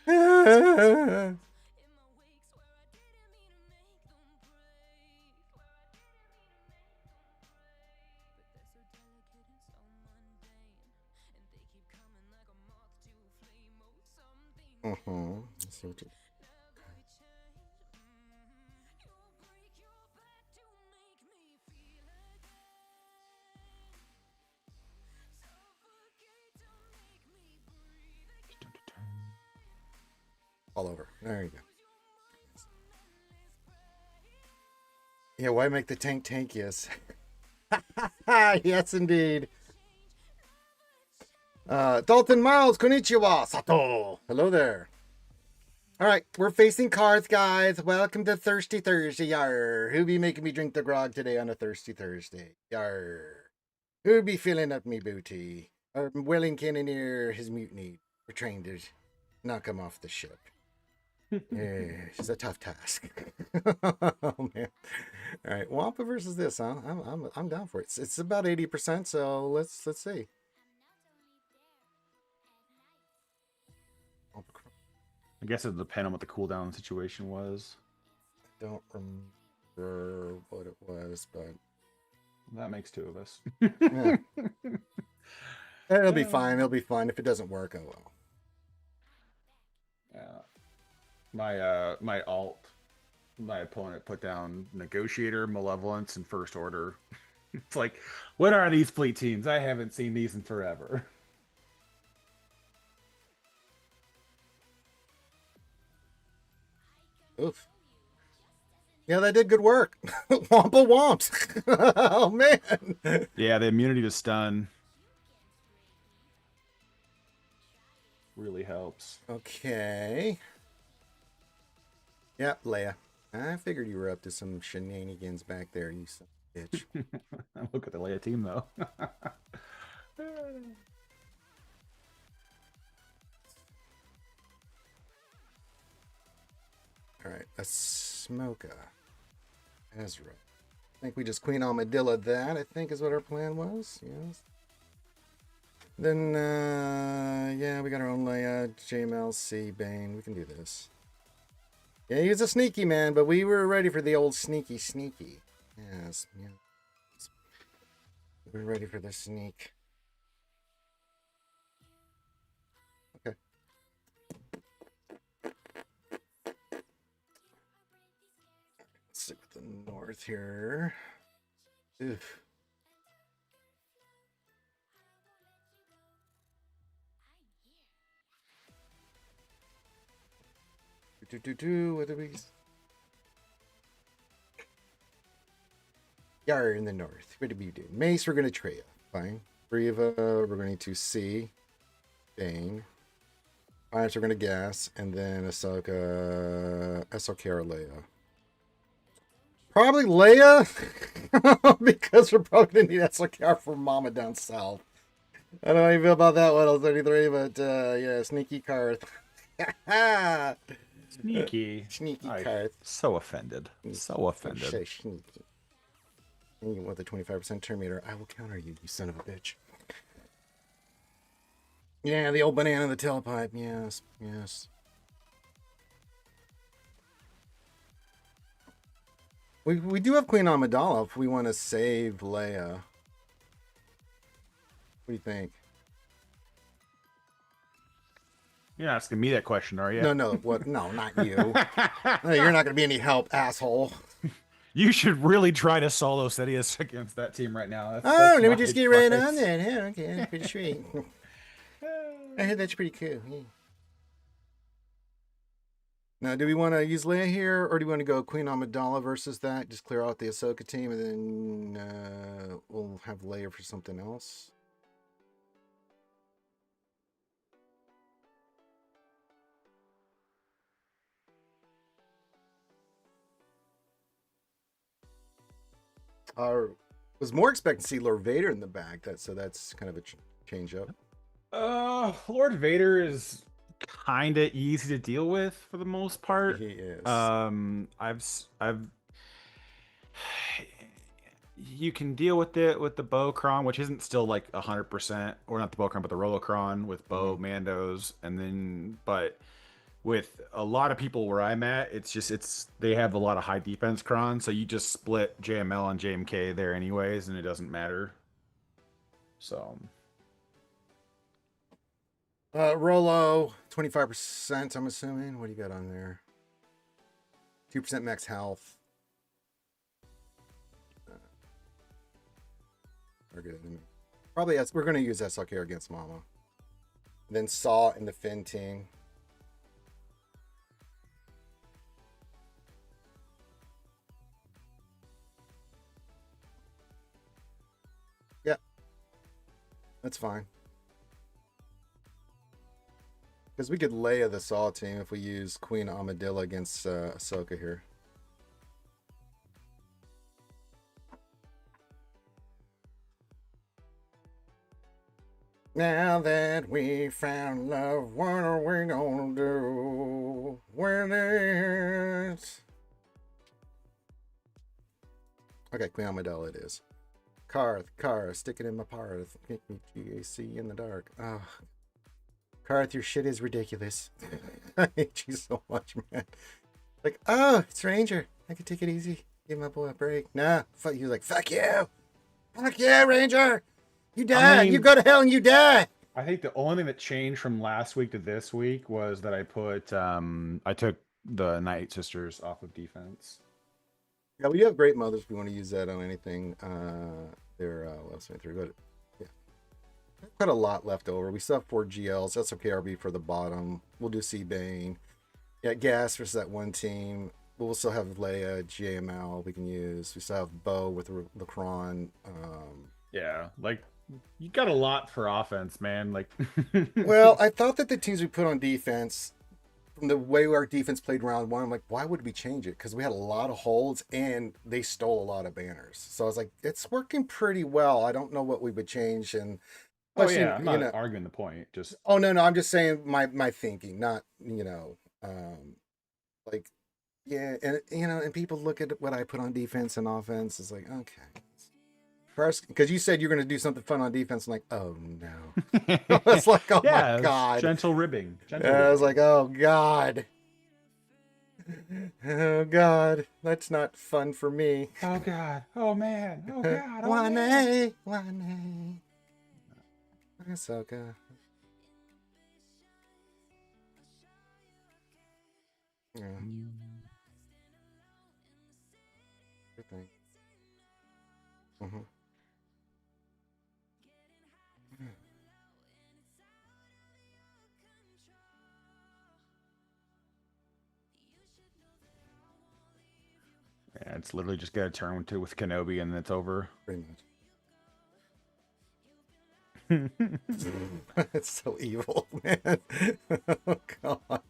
Let's see what you... All over. There you go. Yeah, why make the tank tankiest? Yes, indeed. Dalton Miles, konnichiwa, Sato. Hello there. All right, we're facing cards, guys. Welcome to Thirsty Thursday. Yarrrr. Who be making me drink the grog today on a Thirsty Thursday? Yarrrr. Who be filling up me booty? Or willing Cannoneer his mutiny. We're trying to knock him off the ship. It's a tough task. Oh man! All right, Wampa versus this, huh? I'm down for it. It's about 80%, so let's see. I guess it would depend on what the cooldown situation was. I don't remember what it was, but that makes two of us. Yeah. It'll be fine. It'll be fine. If it doesn't work, oh well. Yeah. My opponent put down Negotiator, Malevolence, and First Order. It's like, what are these fleet teams? I haven't seen these in forever. Oof. Yeah, they did good work. Wampa womps. Oh man. Yeah, the immunity to stun really helps. Okay. Yep, Leia. I figured you were up to some shenanigans back there, you son of a bitch. Look at the Leia team, though. All right, a Smoka. Ezra. I think we just Queen Armadillo that, I think is what our plan was. Yes. Then, yeah, we got our own Leia, JMLC, Bane. We can do this. Yeah, he's a sneaky man, but we were ready for the old sneaky. Yes, yeah. We're ready for the sneak. Okay. Let's stick with the north here. Oof. What do we... Yarrrr in the north. What do we do? Mace, we're going to trade. Fine. Riva, we're going to C. Bane. Alliance, we're going to gas. And then Ahsoka, SLK or Leia. Probably Leia. Because we're probably going to need SLK for Mama down south. I don't know how you feel about that one, L33, but yeah, sneaky card. Sneaky. Sneaky card. So offended. So offended. So sneaky. And you want the 25% turn meter. I will counter you, you son of a bitch. Yeah, the old banana in the tailpipe. Yes, yes. We do have Queen Amidala if we want to save Leia. What do you think? You're not asking me that question, are you? No, what? No, not you. No, you're not going to be any help, asshole. You should really try to solo Sidious against that team right now. Let me just get right on that. Yeah, okay, that's pretty sweet. I heard that's pretty cool. Yeah. Now, do we want to use Leia here, or do we want to go Queen Amidala versus that? Just clear out the Ahsoka team, and then we'll have Leia for something else. Was more expecting to see Lord Vader in the back. So that's kind of a change up. Lord Vader is kind of easy to deal with for the most part. He is. You can deal with it with the Bo-Kron, which isn't still like 100%, or not the Bo-Kron, but the Rolocron with Bo Mandos, and then but with a lot of people where I'm at, they have a lot of high defense cron, so you just split JML and JMK there anyways, and it doesn't matter. So Rolo, 25%, I'm assuming. What do you got on there? 2% max health. We're good. Probably we're going to use SLK against Mama. Then Saw in the Finn team. Yeah. That's fine. Because we could Leia the Saw team if we use Queen Amidala against Ahsoka here. Now that we found love, what are we gonna do with it? Okay, Queen Amidala it is. Karth, stick it in my parth. Make me GAC in the dark. Oh. Karth, your shit is ridiculous. I hate you so much, man. Like, oh, it's Ranger. I can take it easy. Give my boy a break. Nah, fuck you. Like, fuck you. Fuck yeah, Ranger. You die. You go to hell and you die. I think the only thing that changed from last week to this week was that I took the Night Sisters off of defense. Yeah, we have great mothers. If we want to use that on anything. What else went through? But yeah, got a lot left over. We still have 4 GLs. That's okay. RB for the bottom. We'll do C-Bane. Yeah, Gas versus that one team. We'll still have Leia, GML we can use. We still have Bo with the Kron. Yeah, like you got a lot for offense, man. Like, well, I thought that the teams we put on defense, from the way our defense played round one, I'm like, why would we change it? Because we had a lot of holds and they stole a lot of banners. So I was like, it's working pretty well. I don't know what we would change. And oh yeah, I'm not arguing the point. Just no, I'm just saying my thinking, not like yeah, and and people look at what I put on defense and offense. It's like okay. First, because you said you're going to do something fun on defense. I'm like, oh no. I was like, oh my God. Gentle ribbing. I was like, oh God. Oh God. That's not fun for me. Oh God. Oh man. Oh God. Oh, Wane. Ahsoka. Yeah. Good thing. Mm-hmm. Yeah, it's literally just got to turn with Kenobi and it's over. Pretty much. It's so evil, man. Oh, God.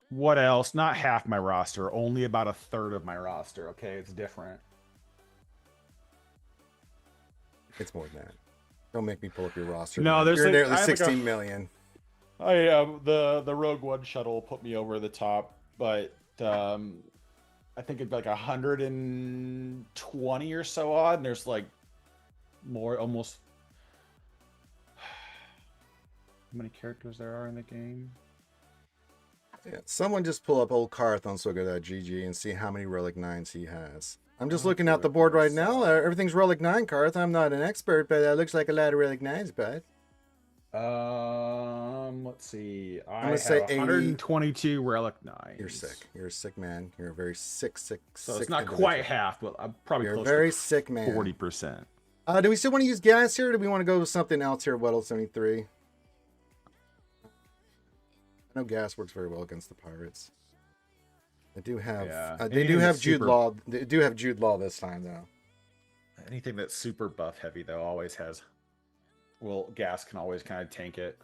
What else? Not half my roster, only about a third of my roster. Okay, it's different. It's more than that. Don't make me pull up your roster. No, man. there's You're like, nearly I have like 16 million. I the Rogue One shuttle put me over the top, but I think it's like 120 or so odd, and there's like more almost. How many characters there are in the game? Yeah, someone just pull up old Karth on Swgoh.gg and see how many Relic 9s he has. I'm just looking at the board right now. Everything's Relic 9, Karth. I'm not an expert, but that looks like a lot of Relic 9s, bud. Let's see. I'm I gonna have say 80. 122 Relic 9s. You're sick. You're a sick man. You're a very sick, So sick it's not individual. quite half, but I'm probably You're a close very to sick man. 40%. Do we still want to use gas here, or do we want to go with something else here, Weddle 73? I know gas works very well against the pirates. They do have they do have Jude Law. They do have Jude Law this time though. Anything that's super buff heavy though always has. Well, gas can always kind of tank it.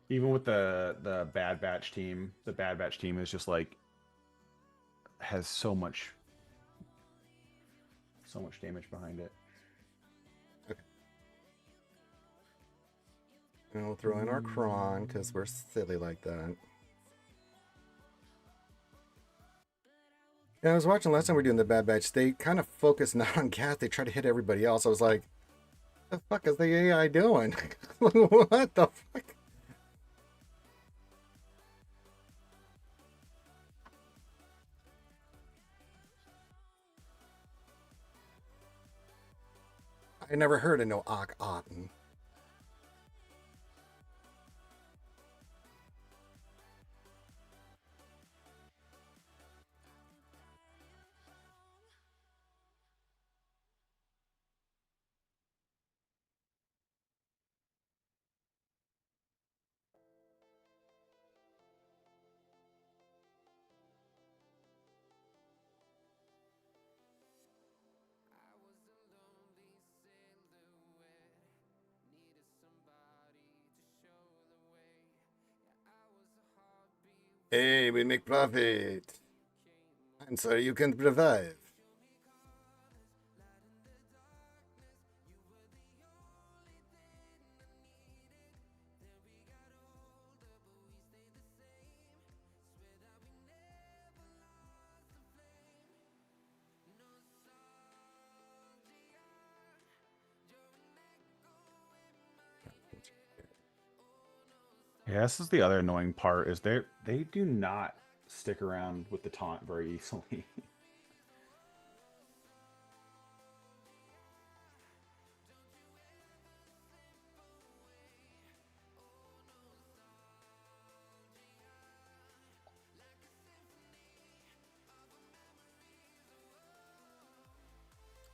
Even with the Bad Batch team, the Bad Batch team is just like has so much damage behind it. Okay. And we'll throw in our Kron because we're silly like that. Yeah, I was watching last time we were doing the Bad Batch. They kind of focused not on gas. They try to hit everybody else. I was like, what the fuck is the AI doing? What the fuck? I never heard of no Akhenaten. Hey, we make profit. I'm sorry you can't revive. Yeah, this is the other annoying part is they do not stick around with the taunt very easily.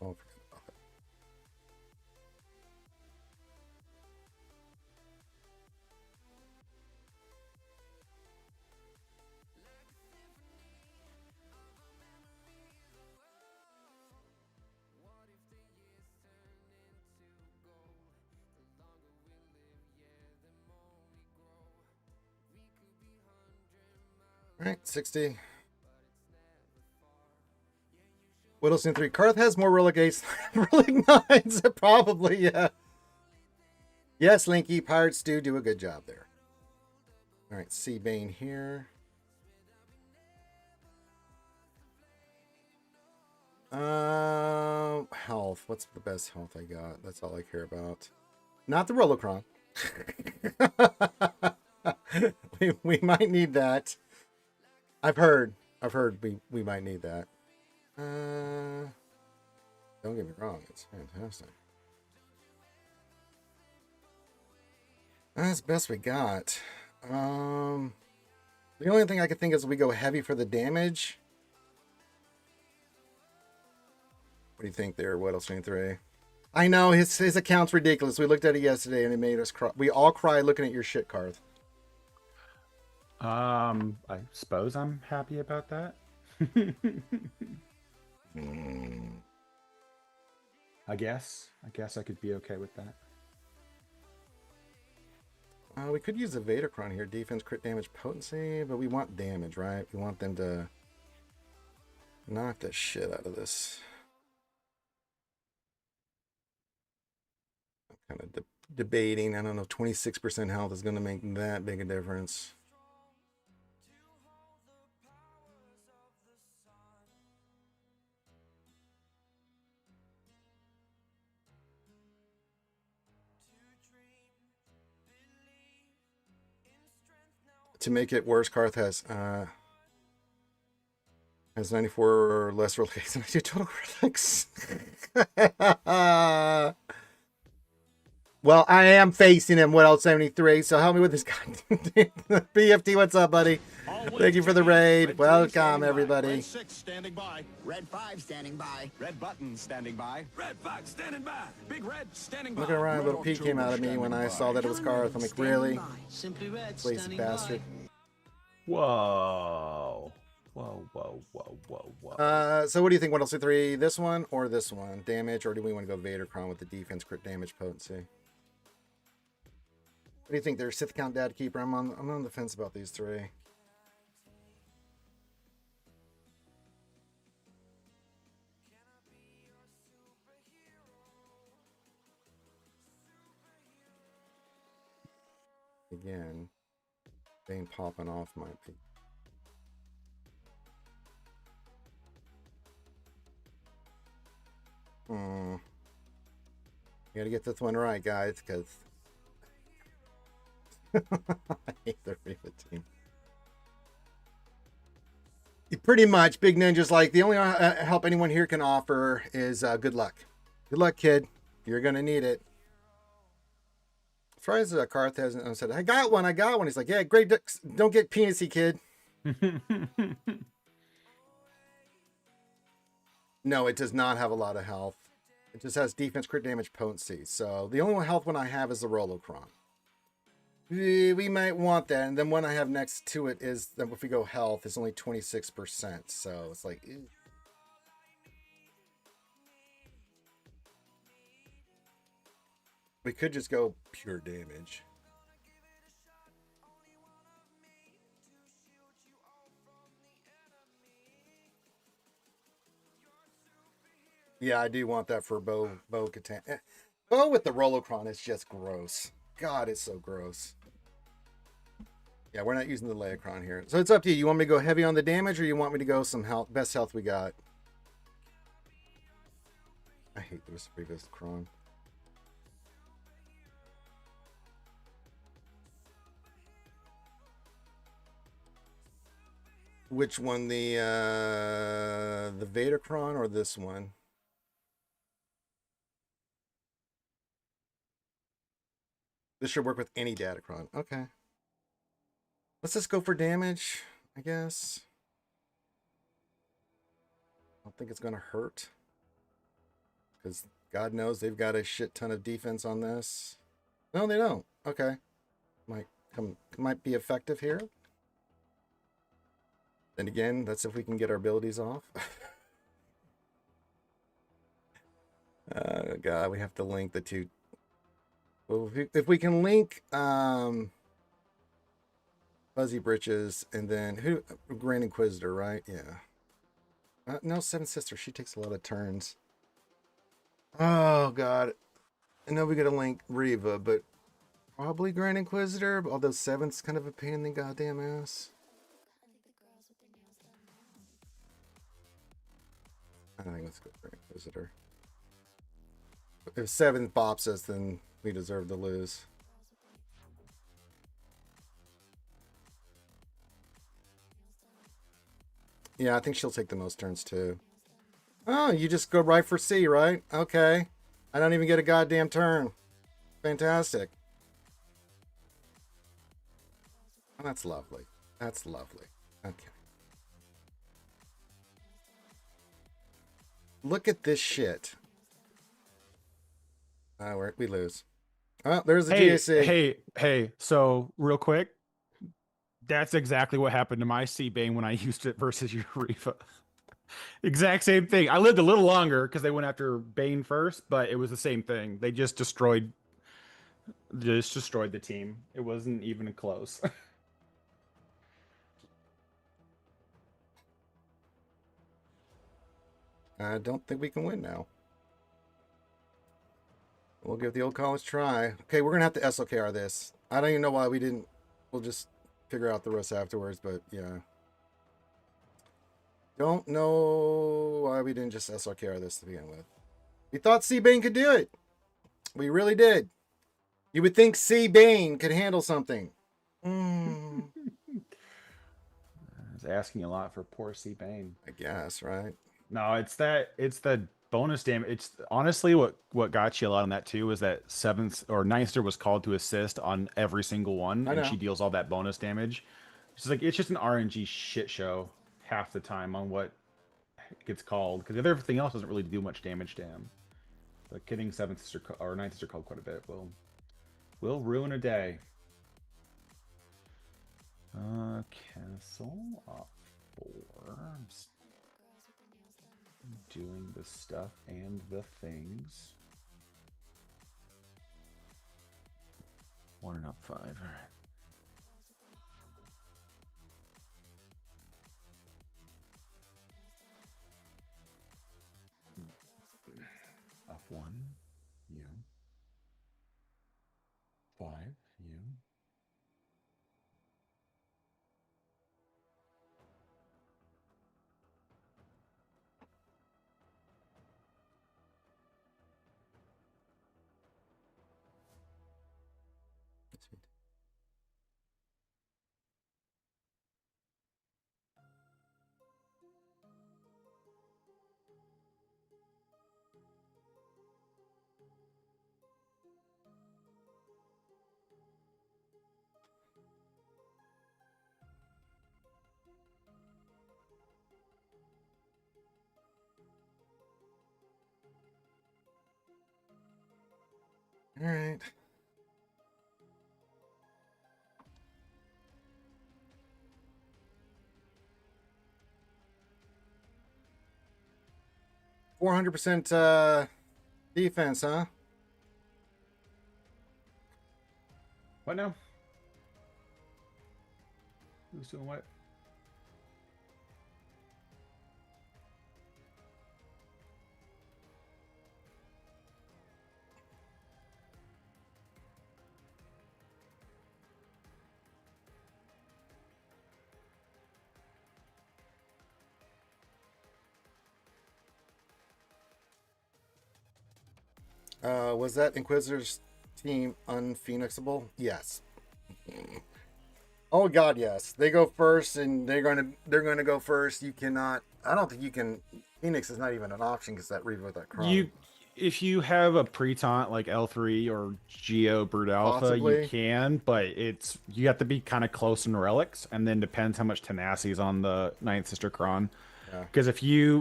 Oh, all right, 60. Whittleston 3. Karth has more Relic 8s. Relic 9s, probably, yeah. Yes, Linky, Pirates do a good job there. All right, Seabane here. Health. What's the best health I got? That's all I care about. Not the Rolocron. we might need that. I've heard we might need that. Don't get me wrong, it's fantastic. That's the best we got. The only thing I could think is we go heavy for the damage. What do you think there, Whittlestone 3? I know, his account's ridiculous. We looked at it yesterday and it made us cry. We all cried looking at your shit, Karth. I suppose I'm happy about that. I guess I could be okay with that. We could use the Vadercron here. Defense, crit damage, potency, but we want damage, right? We want them to knock the shit out of this. I'm kind of debating. I don't know, 26% health is going to make that big a difference. To make it worse, Karth has 94 less relics than I do total relics. Well, I am facing him. What else? 73. So help me with this guy. BFT, what's up, buddy? Thank you for the raid. Welcome, everybody. Red 6 standing by. Red 5 standing by. Red button standing by. Red 5 standing by. Big red standing by. Looking around, a little pee came out of me when I saw that it was Karth. I'm like, really? Simply red Lazy standing bastard. Whoa. Whoa. So what do you think? 103, this one or this one? Damage, or do we want to go Vadercron with the defense, crit damage, potency? What do you think there, Sith Count Dad Keeper? I'm on the fence about these three. Again, Bane popping off might be. You gotta get this one right, guys, because I hate the Riva team. Pretty much, Big Ninja's like, the only help anyone here can offer is good luck. Good luck, kid. You're gonna need it. As far as Karth hasn't said, I got one. He's like, yeah, great. Don't get penisy, kid. No, it does not have a lot of health. It just has defense, crit damage, potency. So the only health one I have is the Rolocron. We might want that. And then one I have next to it is, that if we go health, it's only 26%. So it's like, ew. We could just go pure damage. Yeah, I do want that for Bo Katan. Bo with the Rolocron is just gross. God, it's so gross. Yeah, we're not using the Leocron here. So it's up to you. You want me to go heavy on the damage, or you want me to go some health, best health we got? I hate this Revis Cron. Which one, the Vadercron or this one? This should work with any Datacron. Okay. Let's just go for damage, I guess. I don't think it's going to hurt. Because God knows they've got a shit ton of defense on this. No, they don't. Okay. Might be effective here. Then again, that's if we can get our abilities off. God, we have to link the two. Well, if we can link Fuzzy Britches and then Grand Inquisitor, right? Yeah. No, Seven Sister. She takes a lot of turns. Oh God. I know we got to link Riva, but probably Grand Inquisitor. Although Seven's kind of a pain in the goddamn ass. I think let's go Grand Inquisitor. If Seven bops us, then we deserve to lose. Yeah, I think she'll take the most turns too. Oh, you just go right for C, right? Okay. I don't even get a goddamn turn. Fantastic. Oh, that's lovely. That's lovely. Okay. Look at this shit. We lose. Oh, there's the GAC. Hey. So real quick, that's exactly what happened to my C-Bane when I used it versus your Riva. Exact same thing. I lived a little longer because they went after Bane first, but it was the same thing. They just destroyed Just destroyed the team. It wasn't even close. I don't think we can win now. We'll give the old college try. Okay, we're gonna have to SOKR this. I don't even know why we didn't. We'll just figure out the rest afterwards, but yeah. Don't know why we didn't just SOKR this to begin with. We thought C-Bane could do it. We really did. You would think C-Bane could handle something. I was asking a lot for poor C-Bane. I guess, right? No, it's the bonus damage. It's honestly what got you a lot on that too is that seventh or ninth was called to assist on every single one, I know. and she deals all that bonus damage. It's just an RNG shit show half the time on what gets called because everything else doesn't really do much damage to him. But getting seventh sister or ninth sister called quite a bit will ruin a day. Castle off 4. I'm doing the stuff and the things. 1 and up 5. All right. Off 1, you. 5, you. All right. %, defense, huh? What now? Who's doing what? Was that Inquisitor's team unphoenixable? Yes. Oh God, yes. They go first, and they're gonna go first. You cannot. I don't think you can. Phoenix is not even an option because that read with that Chrome. If you have a pre-taunt like L3 or Geo Brood Alpha, Possibly. you can, but you have to be kind of close in relics, and then depends how much tenacity is on the Ninth Sister Kron. Yeah. Because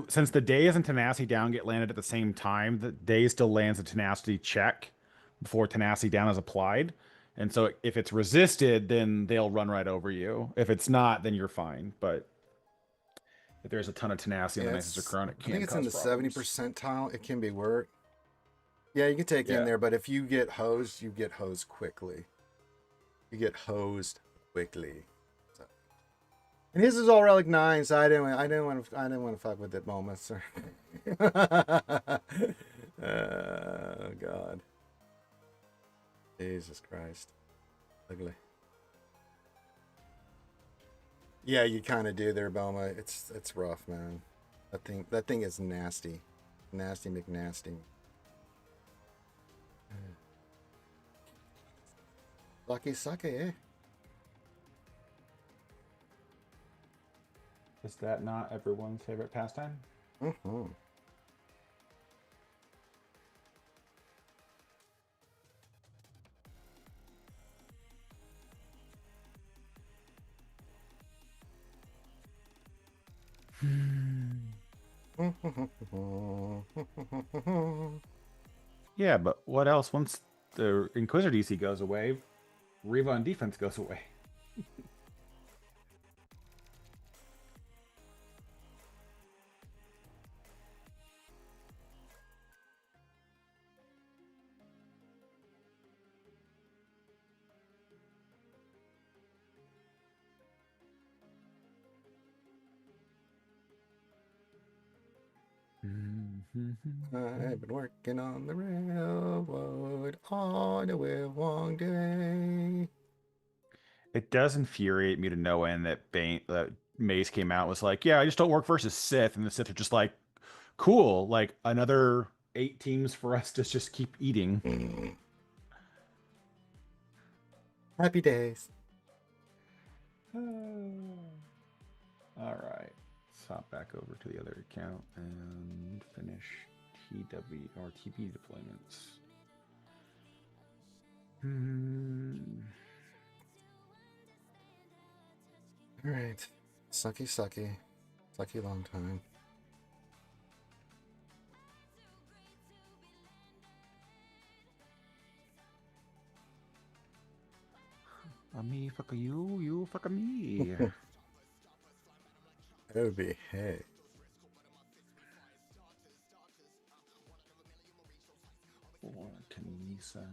since the days and tenacity down get landed at the same time, the day still lands a tenacity check before tenacity down is applied. And so if it's resisted, then they'll run right over you. If it's not, then you're fine. But if there's a ton of tenacity on the Ninth Sister Kron, it I can think it's cause in the problems. 70 percentile. It can be worked. Yeah, you can take in there, but if you get hosed, you get hosed quickly. You get hosed quickly. So. And his is all relic 9, so I didn't want to fuck with it moments. Sir. Oh God. Jesus Christ. Ugly. Yeah, you kind of do there, Belma. It's rough, man. That thing is nasty. Nasty McNasty. Lucky sake, eh? Is that not everyone's favorite pastime? Mm-hmm. Yeah, but what else? Once the Inquisitor DC goes away, Riva on defense goes away. I've been working on the railroad on a long day. It does infuriate me to no end that that Mace came out and was like, yeah, I just don't work versus Sith, and the Sith are just like, cool, like another 8 teams for us to just keep eating. Happy days. All right, let's hop back over to the other account and finish TW or TP deployments. All right. Sucky, sucky. Sucky long time. Me fuck you, you fuck me. Oh, behave. Or Kanisa.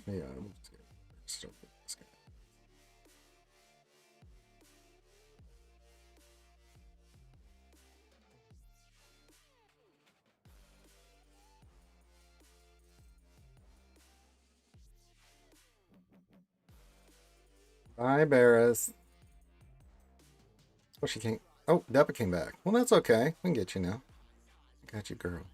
Yeah, I'm just gonna start with this guy. Bye, Barris. Oh, she can't. Oh, Deppa came back. Well, that's okay. We can get you now. I got you, girl.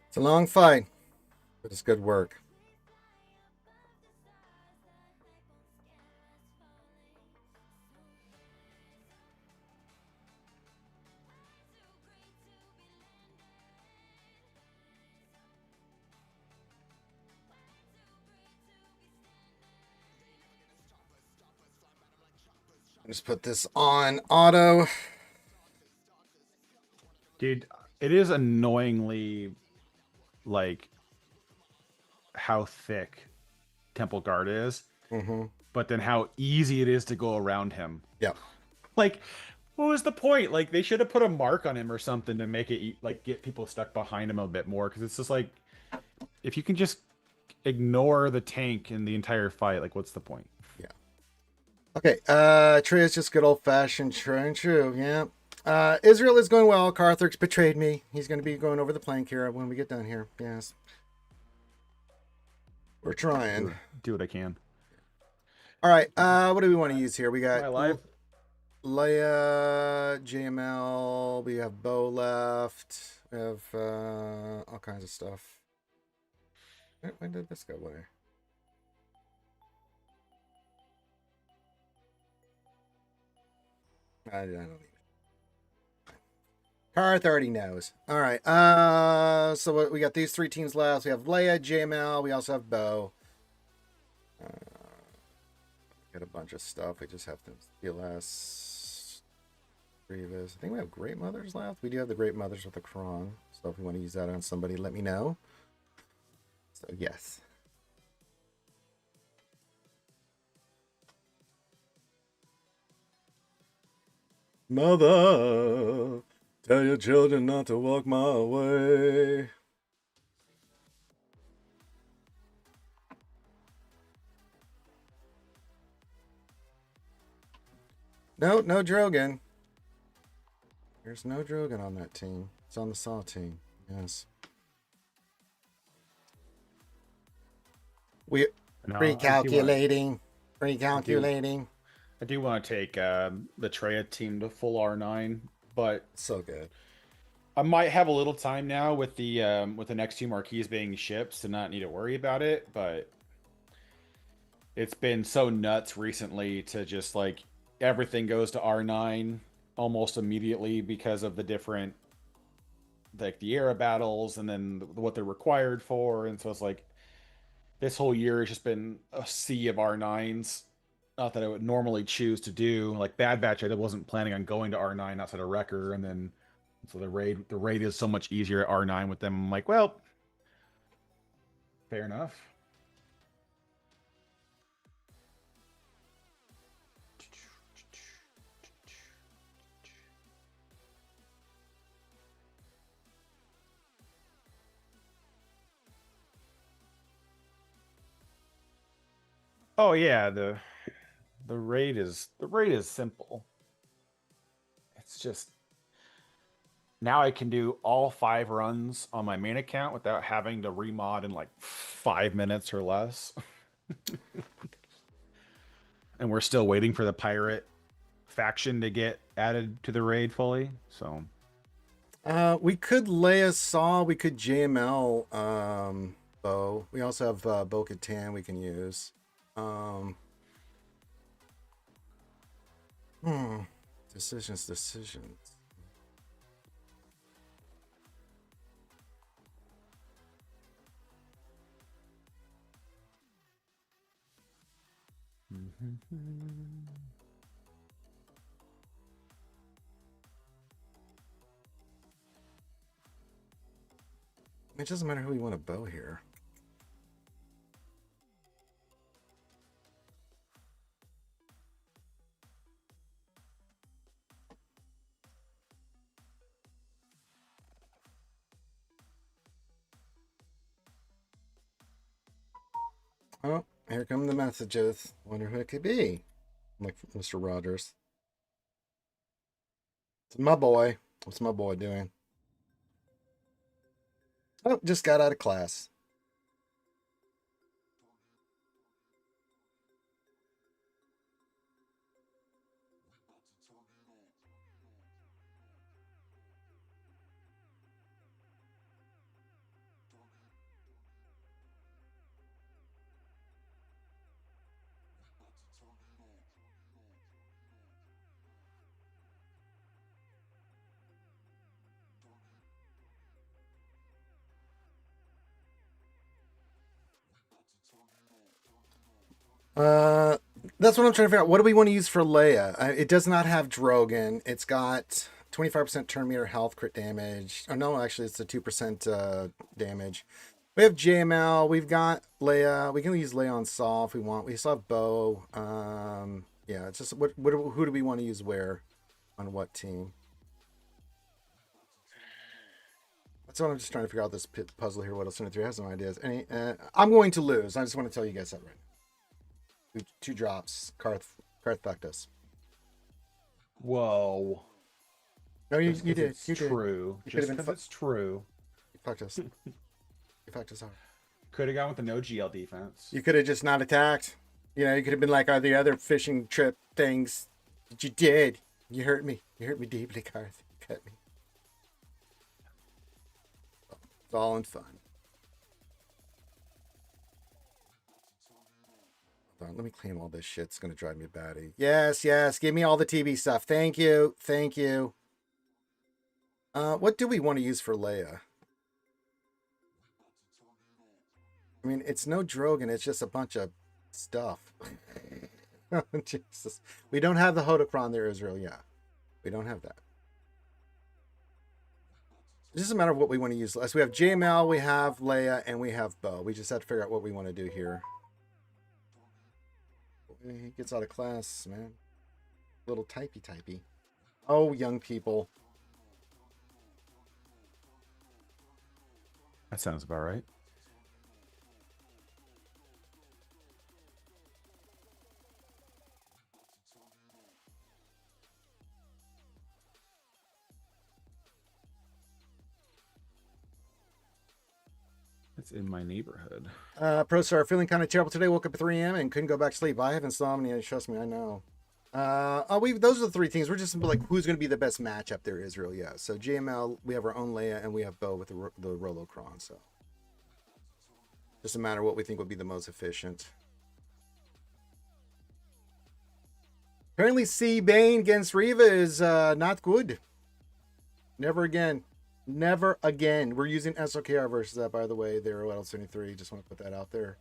It's a long fight, but it's good work. Just put this on auto. Dude, it is annoyingly like how thick Temple Guard is, but then how easy it is to go around him. Yeah. Like, what was the point? Like, they should have put a mark on him or something to make it like get people stuck behind him a bit more. Because it's just like, if you can just ignore the tank in the entire fight, like, what's the point? Yeah. Okay. Trey is just good old fashioned true and true. Yeah. Israel is going well. Carthur's betrayed me. He's going to be going over the plank here when we get done here. Yes. We're trying. Do what I can. All right. What do we want to use here? We got Am I live? Leia, JML. We have Bo left. We have all kinds of stuff. When did this go away? I don't even. Karth already knows. All right. So we got these 3 teams left. We have Leia, JML. We also have Bo. Got a bunch of stuff. We just have to PLS, Grievous. I think we have Great Mothers left. We do have the Great Mothers with the Kron. So if you want to use that on somebody, let me know. So yes. Mother, tell your children not to walk my way. No Drogon. There's no Drogon on that team. It's on the Saw team. Yes. We recalculating. I do want to take the Treya team to full R9, but So good. I might have a little time now with the next 2 marquees being ships to not need to worry about it, but it's been so nuts recently to just like everything goes to R9 almost immediately because of the different like the era battles and then what they're required for. And so it's like this whole year has just been a sea of R9s. Not that I would normally choose to do. Like Bad Batch, I wasn't planning on going to R9 outside of Wrecker, and then so the raid is so much easier at R9 with them. I'm like, well, fair enough. Oh yeah, the raid is simple. It's just now I can do all 5 runs on my main account without having to remod in like 5 minutes or less. And we're still waiting for the pirate faction to get added to the raid fully. So We could Leia Saw. We could JML Bo. We also have Bo Katan we can use. Decisions. It doesn't matter who you want to bow here. Oh, here come the messages. Wonder who it could be. Like Mr. Rogers. It's my boy. What's my boy doing? Oh, just got out of class. That's what I'm trying to figure out. What do we want to use for Leia? It does not have Drogon. It's got 25% turn meter health crit damage. Oh no, actually it's a 2% damage. We have JML. We've got Leia. We can use Leia on Saw if we want. We still have Bo. Yeah, it's just who do we want to use where on what team? That's what I'm just trying to figure out this puzzle here. What else in it? I have some ideas. I'm going to lose. I just want to tell you guys that right now. Two drops. Karth fucked us. whoa. No, you Just did. 'cause You it's did. true. You Just could've been because it's true. You fucked us. You fucked us hard. Could have gone with the no GL defense. You could have just not attacked. You know, you could have been like the other fishing trip things. But you did. You hurt me. You hurt me deeply, Karth. You cut me. It's all in fun. Hold on, let me clean all this shit. It's gonna drive me batty. Yes, yes. Give me all the TV stuff. Thank you. Thank you. What do we want to use for Leia? I mean, it's no Drogon. It's just a bunch of stuff. Jesus. We don't have the Hodocron there, Israel. Yeah. We don't have that. It's just a matter of what we want to use. So we have JML, we have Leia, and we have Bo. We just have to figure out what we want to do here. He gets out of class, man. Little typey. Oh, young people. That sounds about right. It's in my neighborhood. ProStar, feeling kind of terrible today. Woke up at 3 a.m. and couldn't go back to sleep. I have insomnia. Trust me, I know. Those are the three things. We're just like, who's going to be the best matchup there, Israel? Yeah. So JML, we have our own Leia, and we have Bo with the Rolocron. So just a matter of what we think would be the most efficient. Apparently, C Bane against Reva is not good. Never again. Never again. We're using SOKR versus that, by the way. They're OL73. Just want to put that out there.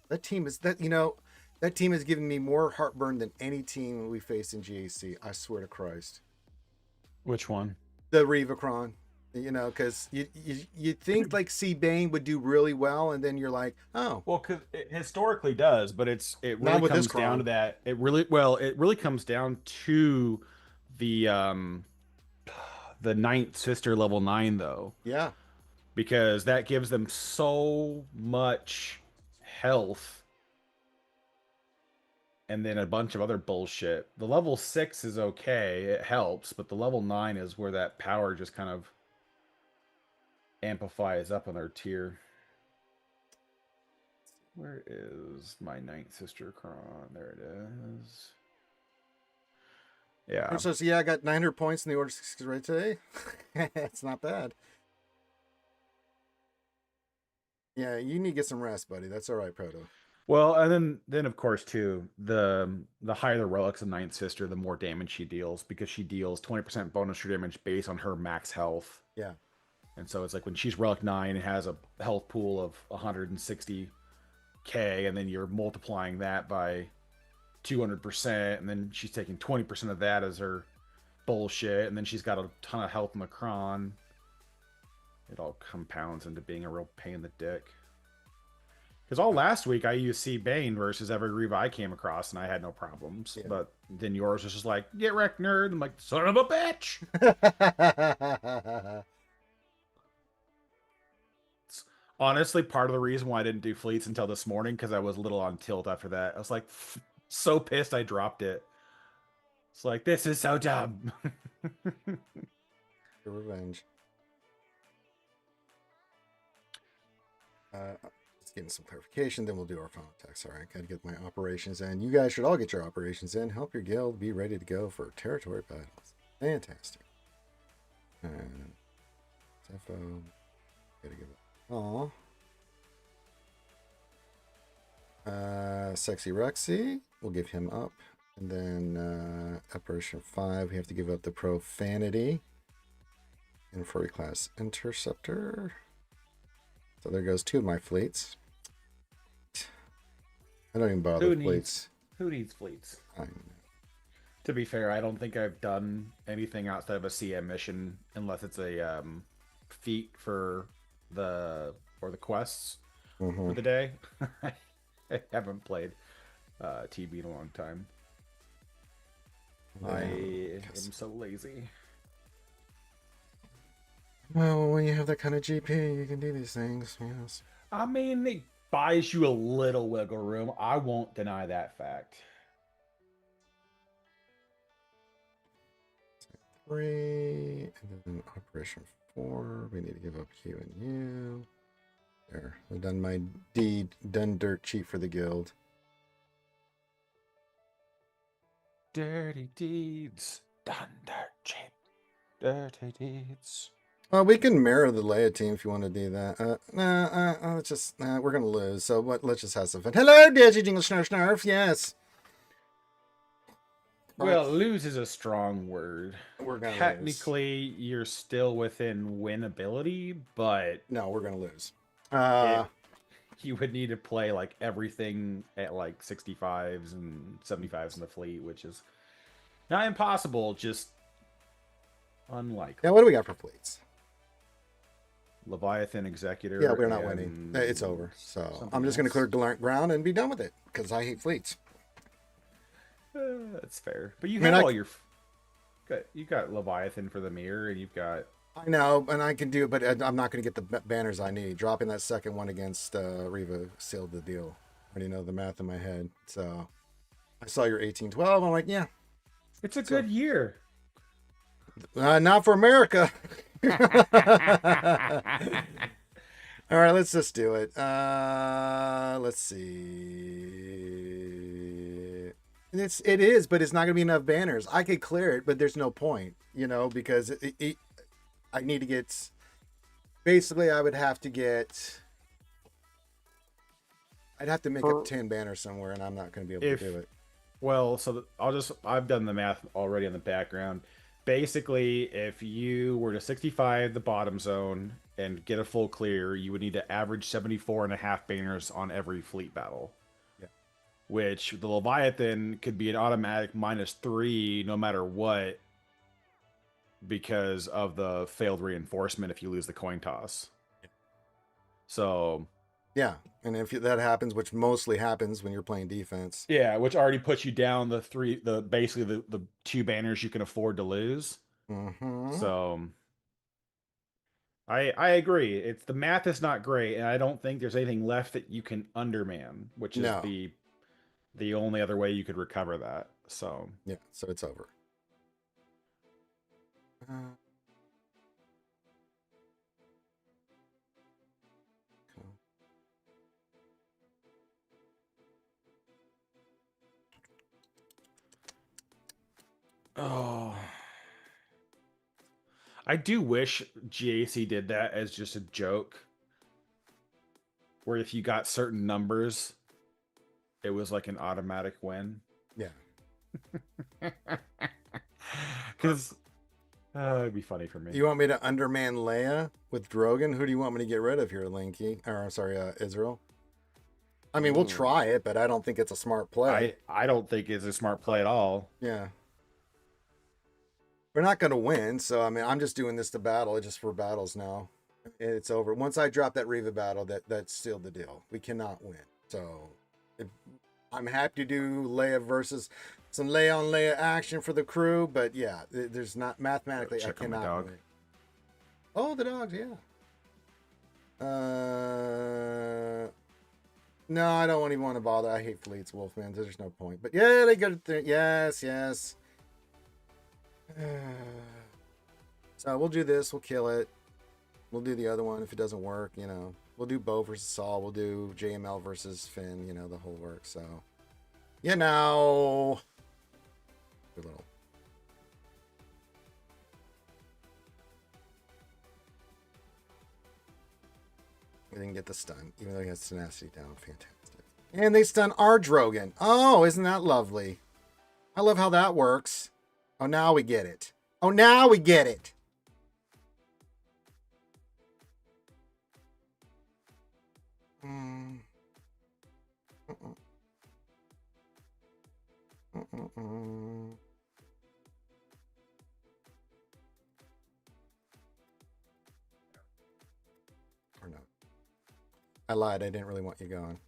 That team is that team has given me more heartburn than any team we faced in GAC. I swear to Christ. Which one? The Revacron. Because you think like C Bane would do really well, and then you're like, oh, Well, because it historically does, but it Not really with this comes down Cron. to that. It really comes down to the ninth sister level 9 though, yeah, because that gives them so much health, and then a bunch of other bullshit. The level 6 is okay, it helps, but the level 9 is where that power just kind of amplifies up on their tier. Where is my ninth sister Kron? There it is. Yeah. So yeah, I got 900 points in the Order 6 right today. It's not bad. Yeah, you need to get some rest, buddy. That's all right, Proto. Well, and then of course too, the higher the relics of ninth sister, the more damage she deals, because she deals 20% bonus true damage based on her max health. Yeah. And so it's like when she's relic 9, it has a health pool of 160k, and then you're multiplying that by 200%, and then she's taking 20% of that as her bullshit, and then she's got a ton of health in the cron. It all compounds into being a real pain in the dick. Because all last week I used C Bane versus every Reva I came across, and I had no problems. Yeah. But then yours was just like, get wrecked, nerd. I'm like, son of a bitch. It's honestly part of the reason why I didn't do fleets until this morning, because I was a little on tilt after that. I was like, so pissed I dropped it. It's like, this is so dumb. Revenge. Let's get some clarification, then we'll do our final text. All right, gotta get my operations in. You guys should all get your operations in. Help your guild be ready to go for territory battles. Fantastic. Zepho. Gotta give it. Aw. Sexy Rexy. We'll give him up. And then Operation 5, we have to give up the Profanity. And Furry Class Interceptor. So there goes 2 of my fleets. I don't even bother with fleets. Who needs fleets? I know. To be fair, I don't think I've done anything outside of a CM mission, unless it's a feat for the quests for the day. I haven't played TB in a long time. I am so lazy. Well, when you have that kind of GP, you can do these things. Yes. I mean, it buys you a little wiggle room. I won't deny that fact. 3, and then Operation 4. We need to give up Q and U. There. I've done my deed. Done dirt cheap for the guild. Dirty deeds. Done dirt cheap. Dirty deeds. Well, we can mirror the Leia team if you want to do that. Let's just, we're going to lose. So let's just have some fun. Hello, Digi Jingle Snarf Snarf. Yes. Well, lose is a strong word. We're going to Technically, you're still within winnability, but... No, we're going to lose. You would need to play like everything at like 65s and 75s in the fleet, which is not impossible, just unlikely. Yeah, what do we got for fleets? Leviathan Executor. Yeah, we're not winning. It's over. So I'm just going to clear ground and be done with it, because I hate fleets. That's fair. But you have all your... You got Leviathan for the mirror, and you've got... I know, and I can do it, but I'm not going to get the banners I need. Dropping that second one against Reva sealed the deal. I already know the math in my head. So I saw your 1812. I'm like, yeah. It's a good year. Not for America. All right, let's just do it. Let's see. It is, but it's not going to be enough banners. I could clear it, but there's no point, because I need to get. Basically, I would have to get. I'd have to make up 10 banners somewhere, and I'm not going to be able to do it. Well, so I've done the math already in the background. basically, if you were to 65 the bottom zone and get a full clear, you would need to average 74.5 banners on every fleet battle. Yeah. Which the Leviathan could be an automatic -3 no matter what because of the failed reinforcement if you lose the coin toss. So Yeah, and if that happens, which mostly happens when you're playing defense. yeah, which already puts you down basically the 2 banners you can afford to lose. Mm-hmm. So I agree. It's the math is not great, and I don't think there's anything left that you can underman, which is No. the only other way you could recover that. So Yeah, so it's over. Cool. oh, I do wish GAC did that as just a joke, where if you got certain numbers, it was like an automatic win. Yeah. Because it'd be funny for me. You want me to underman Leia with Drogon? Who do you want me to get rid of here, Linky? Or I'm sorry, Israel. I mean, we'll try it, but I don't think it's a smart play. I don't think it's a smart play at all. Yeah. We're not going to win, so I mean, I'm just doing this to battle. It's just for battles now. It's over. Once I drop that Reva battle, that's sealed the deal. We cannot win. So I'm happy to do Leia versus some Leia on Leia action for the crew, but yeah, there's not mathematically I Check on my cannot dog. win. Oh, the dogs, yeah. No, I don't even want to bother. I hate fleets, Wolfman. There's no point. But yeah, they got it. Yes, yes. So we'll do this. We'll kill it. We'll do the other one if it doesn't work. You know, we'll do Bo versus Saul. We'll do JML versus Finn. You know, the whole work. So, you know, good little. We didn't get the stun, even though he has tenacity down. Fantastic. And they stun our Drogon. Oh, isn't that lovely? I love how that works. Oh, now we get it. Oh, now we get it. Or no. I lied. I didn't really want you going.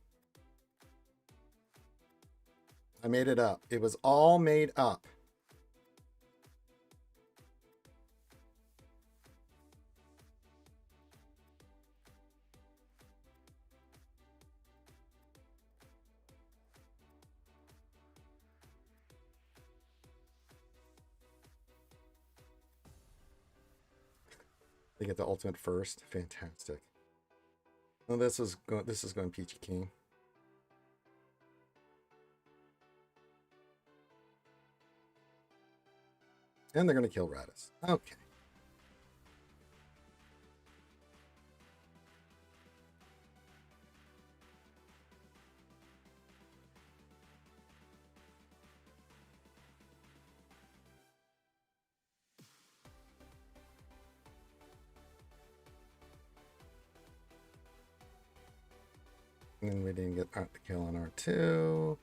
I made it up. It was all made up. They get the ultimate first. Fantastic. Well, this is going peachy keen. And they're going to kill Radis. Okay. And we didn't get the kill on R2.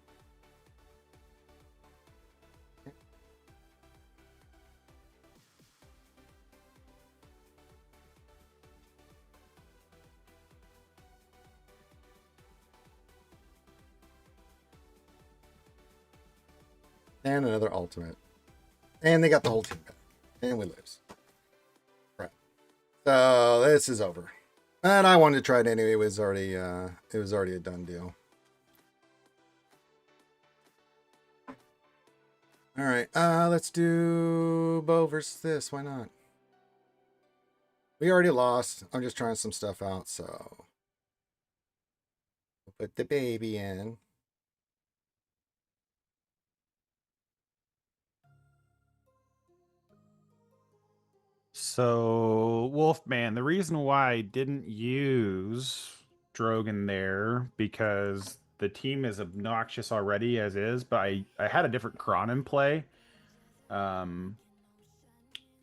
And another ultimate. And they got the whole team back. And we lose. Right. So this is over. And I wanted to try it anyway. It was already a done deal. All right. Let's do Bo versus this. Why not? We already lost. I'm just trying some stuff out, so we'll put the baby in. So, Wolfman, the reason why I didn't use Drogon there because the team is obnoxious already as is, but I had a different Kron in play.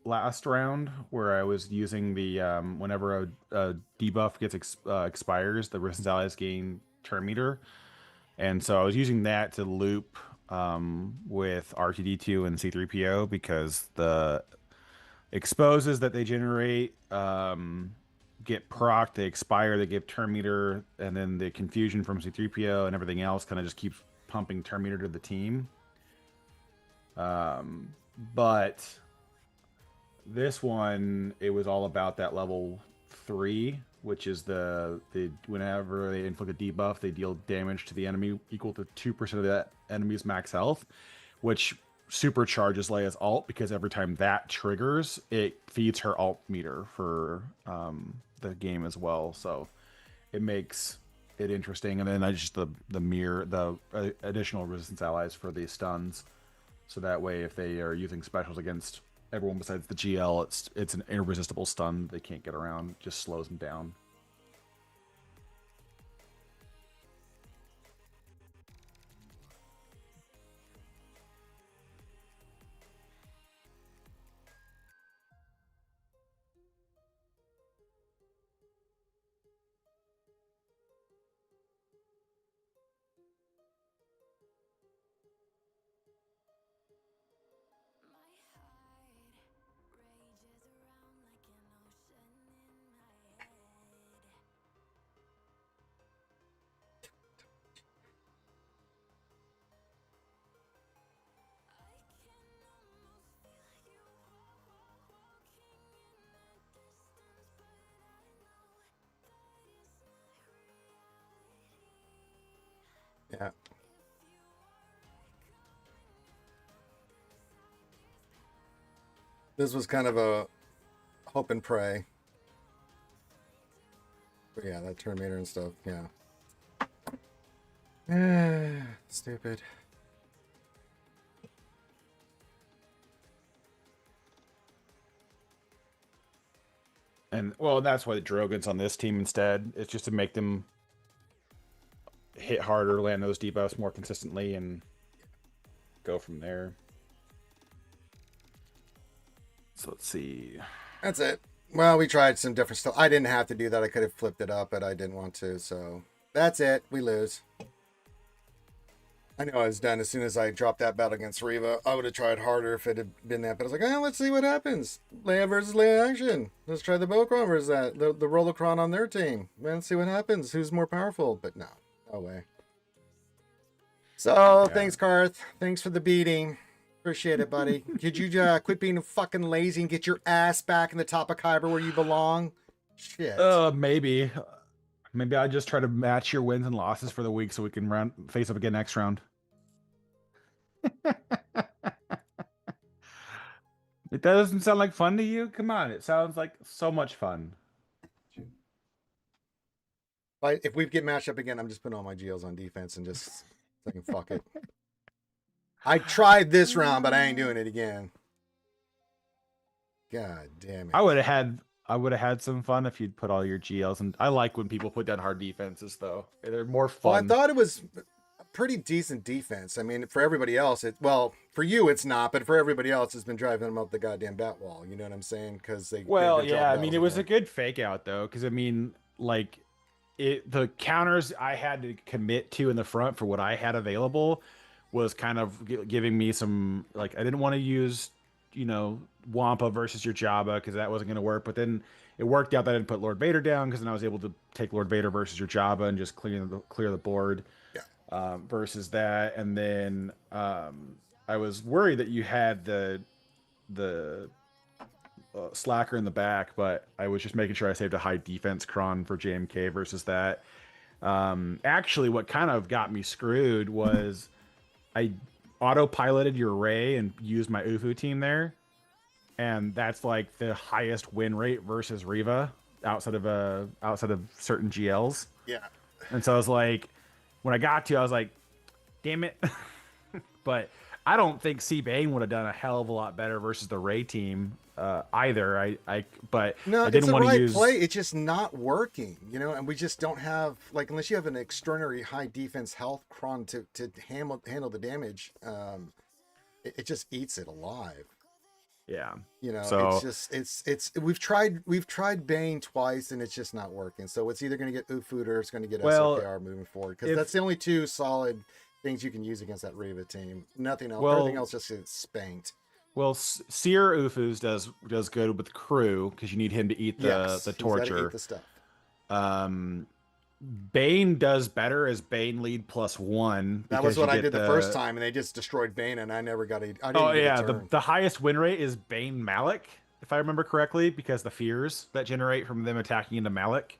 last round where I was using the whenever a debuff expires, the resistance allies gain turn meter, and so I was using that to loop with R2D2 and C3PO because the exposes that they generate get proc, they expire, they give turn meter, and then the confusion from C3PO and everything else kind of just keeps pumping turn meter to the team. But this one, it was all about that level 3, which is the whenever they inflict a debuff, they deal damage to the enemy equal to 2% of that enemy's max health, which supercharges Leia's alt because every time that triggers, it feeds her alt meter for the game as well. So it makes it interesting. And then I just the additional resistance allies for the stuns. So that way, if they are using specials against everyone besides the GL, it's an irresistible stun they can't get around. Just slows them down. Yeah. This was kind of a hope and pray. But yeah, that Terminator and stuff, yeah. Stupid. And well, that's why the Drogon's on this team instead. It's just to make them hit harder, land those debuffs more consistently, and go from there. So let's see. That's it. Well, we tried some different stuff. I didn't have to do that. I could have flipped it up, but I didn't want to. So that's it. We lose. I know I was done as soon as I dropped that battle against Riva. I would have tried harder if it had been that. But I was like, let's see what happens. Leia versus Leia action. Let's try the Bocron versus that. The Rolocron on their team. Let's see what happens. Who's more powerful? But no. No way. So, yeah. Thanks, Karth. Thanks for the beating. Appreciate it, buddy. Could you quit being fucking lazy and get your ass back in the top of Kyber where you belong? Shit. Maybe. Maybe I just try to match your wins and losses for the week so we can face up again next round. It doesn't sound like fun to you? Come on, it sounds like so much fun. If we get matched up again, I'm just putting all my GLs on defense and just fucking fuck it. I tried this round, but I ain't doing it again. God damn it. I would have had some fun if you'd put all your GLs, and I like when people put down hard defenses though. They're more fun. Well, I thought it was a pretty decent defense. I mean, for everybody else, for you it's not, but for everybody else, it's been driving them up the goddamn bat wall. You know what I'm saying? Because they. Well, yeah. I mean, it was a good fake out though, because I mean, like, the counters I had to commit to in the front for what I had available was kind of giving me some, like, I didn't want to use, Wampa versus your Jabba because that wasn't going to work. But then it worked out that I didn't put Lord Vader down because then I was able to take Lord Vader versus your Jabba and just clear the board. Yeah. Versus that, and then I was worried that you had the slacker in the back, but I was just making sure I saved a high defense cron for JMK versus that. Actually, what kind of got me screwed was I autopiloted your Rey and used my Ufu team there, and that's like the highest win rate versus Riva outside of certain GLs. Yeah. And so I was like, when I got to, I was like, damn it. But I don't think C Bane would have done a hell of a lot better versus the Rey team either. But no, I didn't want to use play. It's just not working, and we just don't have, like, unless you have an extraordinary high defense health cron to handle the damage. It just eats it alive. Yeah. You know, So it's just we've tried Bane twice and it's just not working. So it's either going to get Ufud or it's going to get Well, SOKR moving forward, because if- that's the only two solid things you can use against that Riva team. Nothing else. Well- Everything else just gets spanked. well, Seer Ufus does good with crew because you need him to eat the Yes, the he's gotta torture. eat the stuff. Bane does better as Bane lead +1. That was because what you I get did the first time, and they just destroyed Bane, and I never got a. I didn't Oh get yeah, a turn. the highest win rate is Bane Malik, if I remember correctly, because the fears that generate from them attacking into Malik,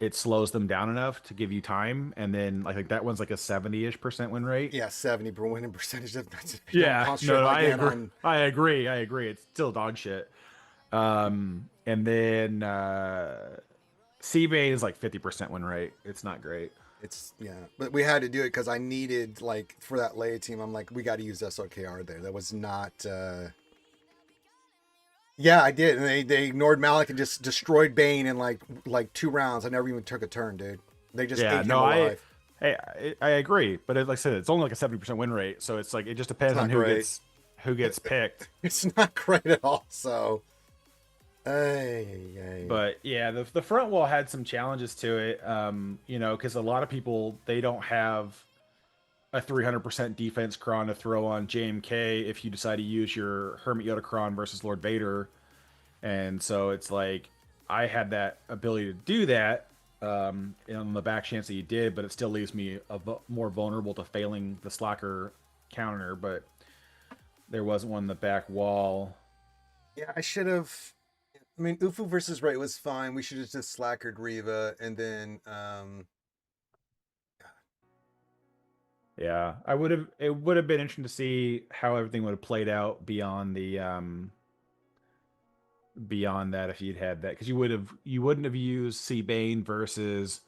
it slows them down enough to give you time, and then I think that one's like a 70-ish% win rate. Yeah, 70 per winning percentage. That's Yeah, no, I agree. On, I agree. It's still dog shit. And then Seabane is like 50% win rate. It's not great. it's but we had to do it because I needed, like, for that Leia team. I'm like, we got to use SOKR there. That was not. Yeah, I did, and they ignored Malik and just destroyed Bane in like 2 rounds. I never even took a turn, dude. They just ate him alive. I agree, but like I said, it's only like a 70% win rate, so it's like it just depends on who gets picked. It's not great at all. So, but yeah, the front wall had some challenges to it, you know, because a lot of people, they don't have a 300% defense cron to throw on JMK if you decide to use your Hermit Yoda cron versus Lord Vader, and so it's like I had that ability to do that. On the back chance that you did, but it still leaves me more vulnerable to failing the slacker counter. But there wasn't one in the back wall. Yeah, I should have. I mean, Ufu versus Ray was fine. We should have just slackered Riva, and then Yeah, I would have. It would have been interesting to see how everything would have played out beyond the beyond that if you'd had that, because you wouldn't have used Seabane versus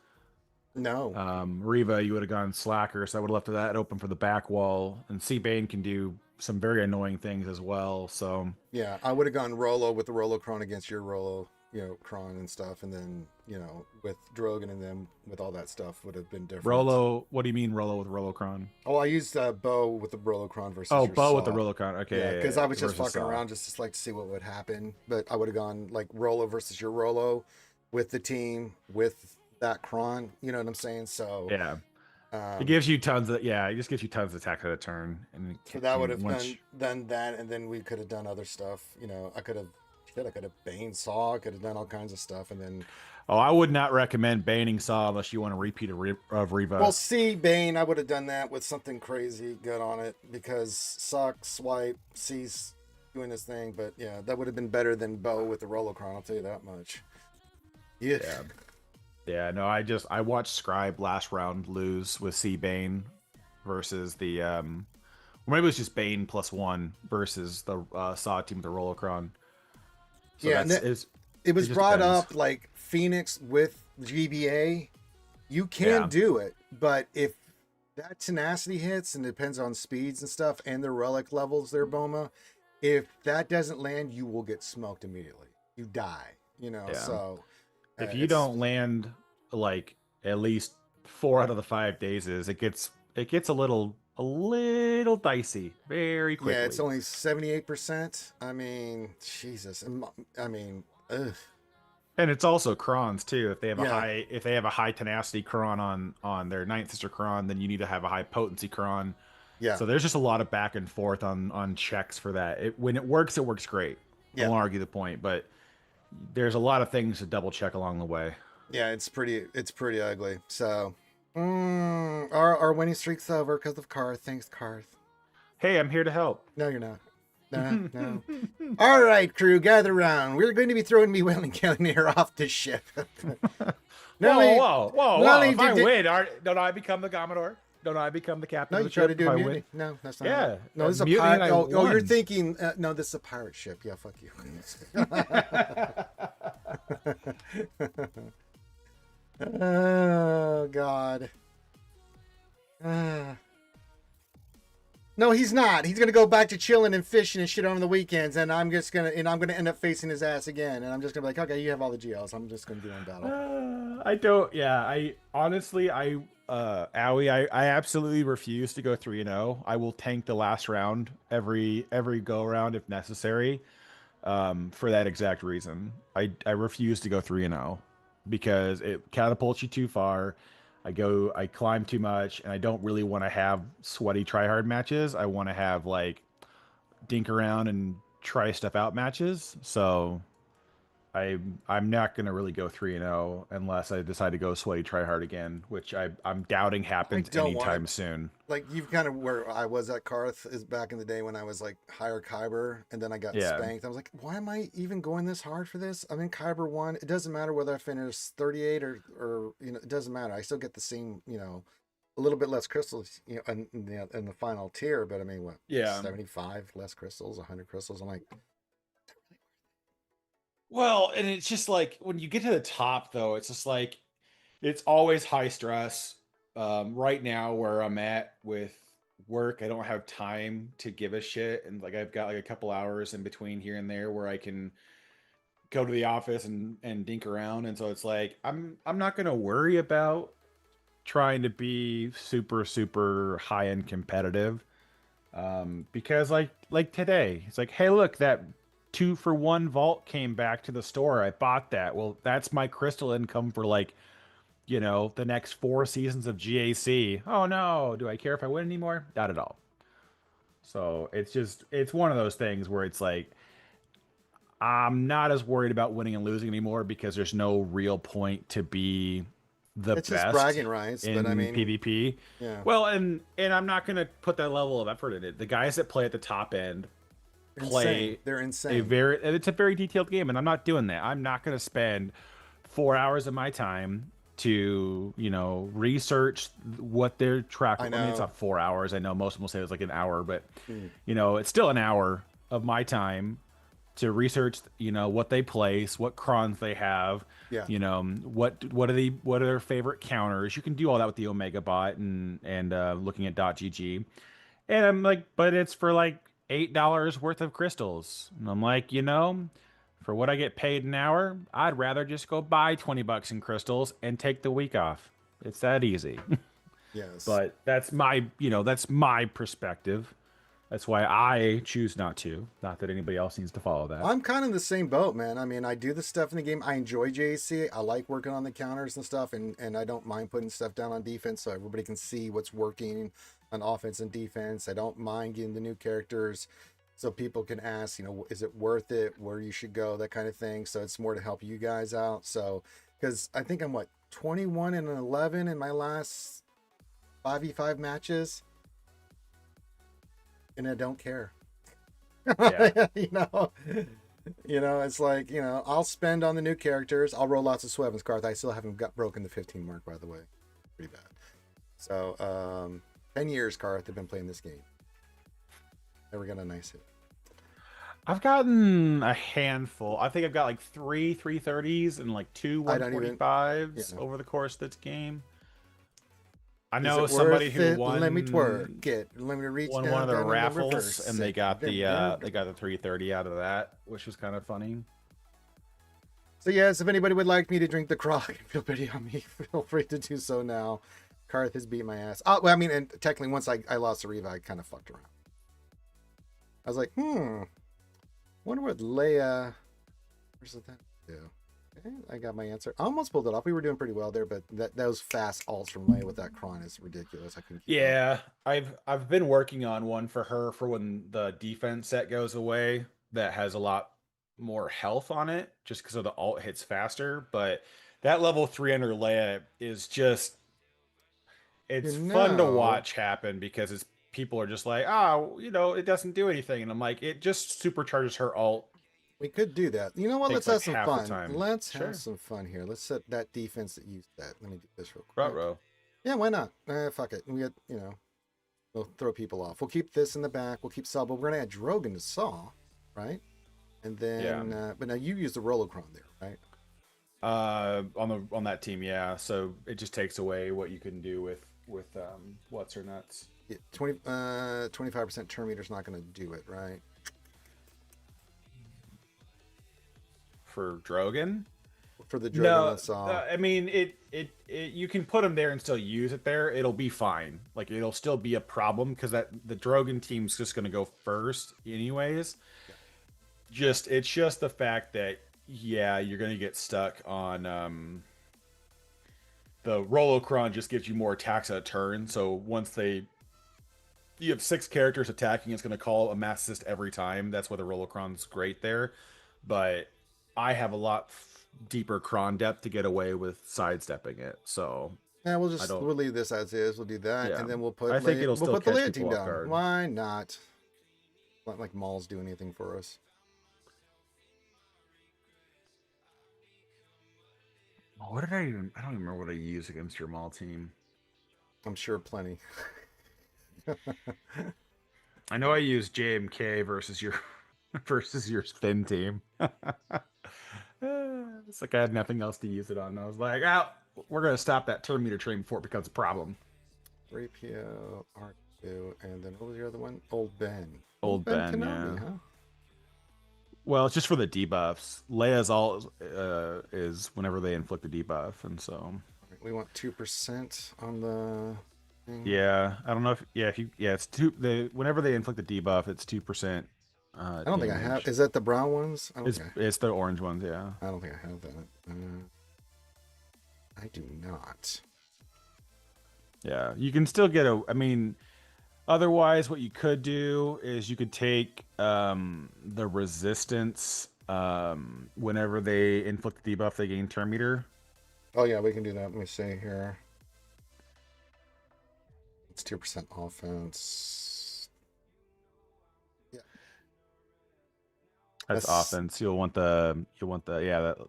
Riva. You would have gone slacker, so I would have left that open for the back wall, and Seabane can do some very annoying things as well. So yeah, I would have gone Rolo with the Rolo Cron against your Rolo, Cron and stuff, and then with Drogon and them with all that stuff would have been different. Rolo, what do you mean Rolo with Rolocron? Oh, I used Bo with the Rolocron versus. Oh, your Bo with Saw. the Rolocron. Okay, Yeah, because I was just versus fucking Saw. around just to see what would happen. But I would have gone like Rolo versus your Rolo with the team with that Cron. You know what I'm saying? So Yeah. It gives you tons of it just gives you tons of attack at a turn. And so that would have done that, and then we could have done other stuff. I could have Bane Saw, I could have done all kinds of stuff, and then. Oh, I would not recommend banning Saw unless you want a repeat of Riva. Well, see, Bane, I would have done that with something crazy good on it, because Suck, Swipe, C's doing his thing. But yeah, that would have been better than Bo with the Rolocron, I'll tell you that much. Yeah, no, I watched Scribe last round lose with C Bane versus the or maybe it was just Bane +1 versus the Saw team with the Rolocron. So yeah, it was brought up like Phoenix with GBA. You can do it, but if that tenacity hits, and depends on speeds and stuff and their relic levels there, Boma, if that doesn't land, you will get smoked immediately. You die, so if you don't land like at least 4 out of the 5 days, it gets a little dicey very quickly. Yeah, it's only 78%. I mean, Jesus. I mean, ugh. And it's also crons too. If they have a high tenacity cron on their 9th sister cron, then you need to have a high potency cron. Yeah. So there's just a lot of back and forth on checks for that. When it works great. Yeah. I won't argue the point, but there's a lot of things to double check along the way. Yeah, it's pretty ugly. So our winning streak's over because of Karth. Thanks, Karth. Hey, I'm here to help. No, you're not. No. All right, crew, gather around. We're going to be throwing me Will and Cannoneer off the ship. Whoa. If I win, don't I become the Commodore? Don't I become the captain of the ship? No, you try to do a mutiny. No, that's not. Yeah. No, this is a pirate. Oh, you're thinking. No, this is a pirate ship. Yeah, fuck you. Oh, God. No, he's not. He's gonna go back to chilling and fishing and shit on the weekends, and I'm gonna end up facing his ass again, and I'm just gonna be like, okay, you have all the GLs. I'm just gonna do one battle. I don't. Yeah, I honestly, Owie, I absolutely refuse to go 3-0. I will tank the last round every go around if necessary. For that exact reason. I refuse to go 3-0 because it catapults you too far. I climb too much, and I don't really want to have sweaty try hard matches. I want to have like dink around and try stuff out matches. So I'm not gonna really go 3-0 unless I decide to go sweaty try hard again, which I'm doubting happens don't want anytime it. soon. Like you've kind of where I was at Karth is back in the day when I was like higher Kyber and then I got Yeah. spanked. I was like, why am I even going this hard for this? I'm in Kyber 1. It doesn't matter whether I finish 38 or it doesn't matter. I still get the same, a little bit less crystals, in the final tier, but I mean, what? Yeah. 75 less crystals, 100 crystals. I'm like, Well, and it's just like when you get to the top, though, it's just like it's always high stress. Right now, where I'm at with work, I don't have time to give a shit, and like I've got like a couple hours in between here and there where I can go to the office and dink around, and so it's like I'm not gonna worry about trying to be super high end competitive. Because like today, it's like, hey, look, that 2-for-1 vault came back to the store. I bought that. Well, that's my crystal income for like, the next 4 seasons of GAC. Oh no, do I care if I win anymore? Not at all. So it's one of those things where it's like I'm not as worried about winning and losing anymore because there's no real point to be the it's just best bragging rights, in but I mean, PvP. yeah, Well, and I'm not gonna put that level of effort in it. The guys that play at the top end play they're a insane. it's a very detailed game, and I'm not doing that. I'm not gonna spend 4 hours of my time to research what their track. I mean, it's not 4 hours. I know most of them will say it's like an hour, but it's still an hour of my time to research, what they place, what crons they have, Yeah. what are their favorite counters. You can do all that with the Omega bot and looking at .gg. And I'm like, but it's for like $8 worth of crystals. And I'm like, for what I get paid an hour, I'd rather just go buy $20 in crystals and take the week off. It's that easy. Yes. But that's my perspective. That's why I choose not to. Not that anybody else needs to follow that. I'm kind of in the same boat, man. I mean, I do the stuff in the game. I enjoy JAC. I like working on the counters and stuff, and I don't mind putting stuff down on defense so everybody can see what's working on offense and defense. I don't mind getting the new characters so people can ask, is it worth it, where you should go, that kind of thing. So it's more to help you guys out. So, because I think I'm 21 and 11 in my last 5v5 matches. And I don't care. Yeah. It's like, I'll spend on the new characters. I'll roll lots of Swevens Karth. I still haven't broken the 15 mark, by the way. Pretty bad. So, 10 years, Karth, I've been playing this game. Never got a nice hit. I've gotten a handful. I think I've got like 3 330s and like 2 145s over the course of this game. I know somebody who won. Let me twerk it. Let me reach won down, one of the down, raffles, and they got the 330 out of that, which was kind of funny. So yes, if anybody would like me to drink the crock and feel pity on me, feel free to do so now. Karth has beat my ass. Oh, well, I mean, and technically, once I lost Ariva, I kind of fucked around. I was like, wonder what Leia. Where's that do? Okay, I got my answer. I almost pulled it off. We were doing pretty well there, but those fast ults from Leia with that Kron is ridiculous. I couldn't. Yeah, I've been working on one for her for when the defense set goes away. That has a lot more health on it, just because of the ult hits faster. But that level 300 Leia is just. It's fun to watch happen because people are just like, it doesn't do anything. And I'm like, it just supercharges her ult. We could do that. You know what? Let's have some fun. Let's Sure. have some fun here. Let's set that defense that you set. Let me do this real quick. Ruh-roh. Yeah, why not? Fuck it. We got, we'll throw people off. We'll keep this in the back. We'll keep Saw, but we're going to add Drogon to Saw, right? And then, but now you use the Rolocron there, right? On that team, yeah. So it just takes away what you can do with what's her nuts. Yeah, 25% turn meter's not going to do it, right? For Drogon? for the Drogon No, Saw. I mean you can put them there and still use it there. It'll be fine. Like it'll still be a problem because the Drogon team's just gonna go first anyways. It's just the fact that you're gonna get stuck on the Rolocron just gives you more attacks at a turn. So once you have 6 characters attacking, it's gonna call a mass assist every time. That's why the Rolocron's great there. But I have a lot deeper cron depth to get away with sidestepping it. So Yeah, we'll leave this as is. We'll do that, Yeah. and then we'll put I think it'll we'll still put the catch Leia people team off down. guard. Why not? Not like Maul's do anything for us. What did I even? I don't even remember what I used against your Maul team. I'm sure plenty. I know I used JMK versus your spin team. It's like I had nothing else to use it on. I was like, we're gonna stop that turn meter train before it becomes a problem. 3PO, R2, and then what was the other one? Old Ben. Old Ben, Kenobi, yeah. huh? Well, it's just for the debuffs. Leia's all is whenever they inflict a debuff, and so We want 2% on the thing. yeah, I don't know if it's whenever they inflict a debuff, it's 2%. I don't think I have. Is that the brown ones? It's the orange ones, yeah. I don't think I have that. I do not. Yeah, you can still get I mean, otherwise, what you could do is you could take the resistance. Whenever they inflict a debuff, they gain turn meter. Oh yeah, we can do that. Let me see here. It's 2% offense. Yeah. That's offense. You'll want the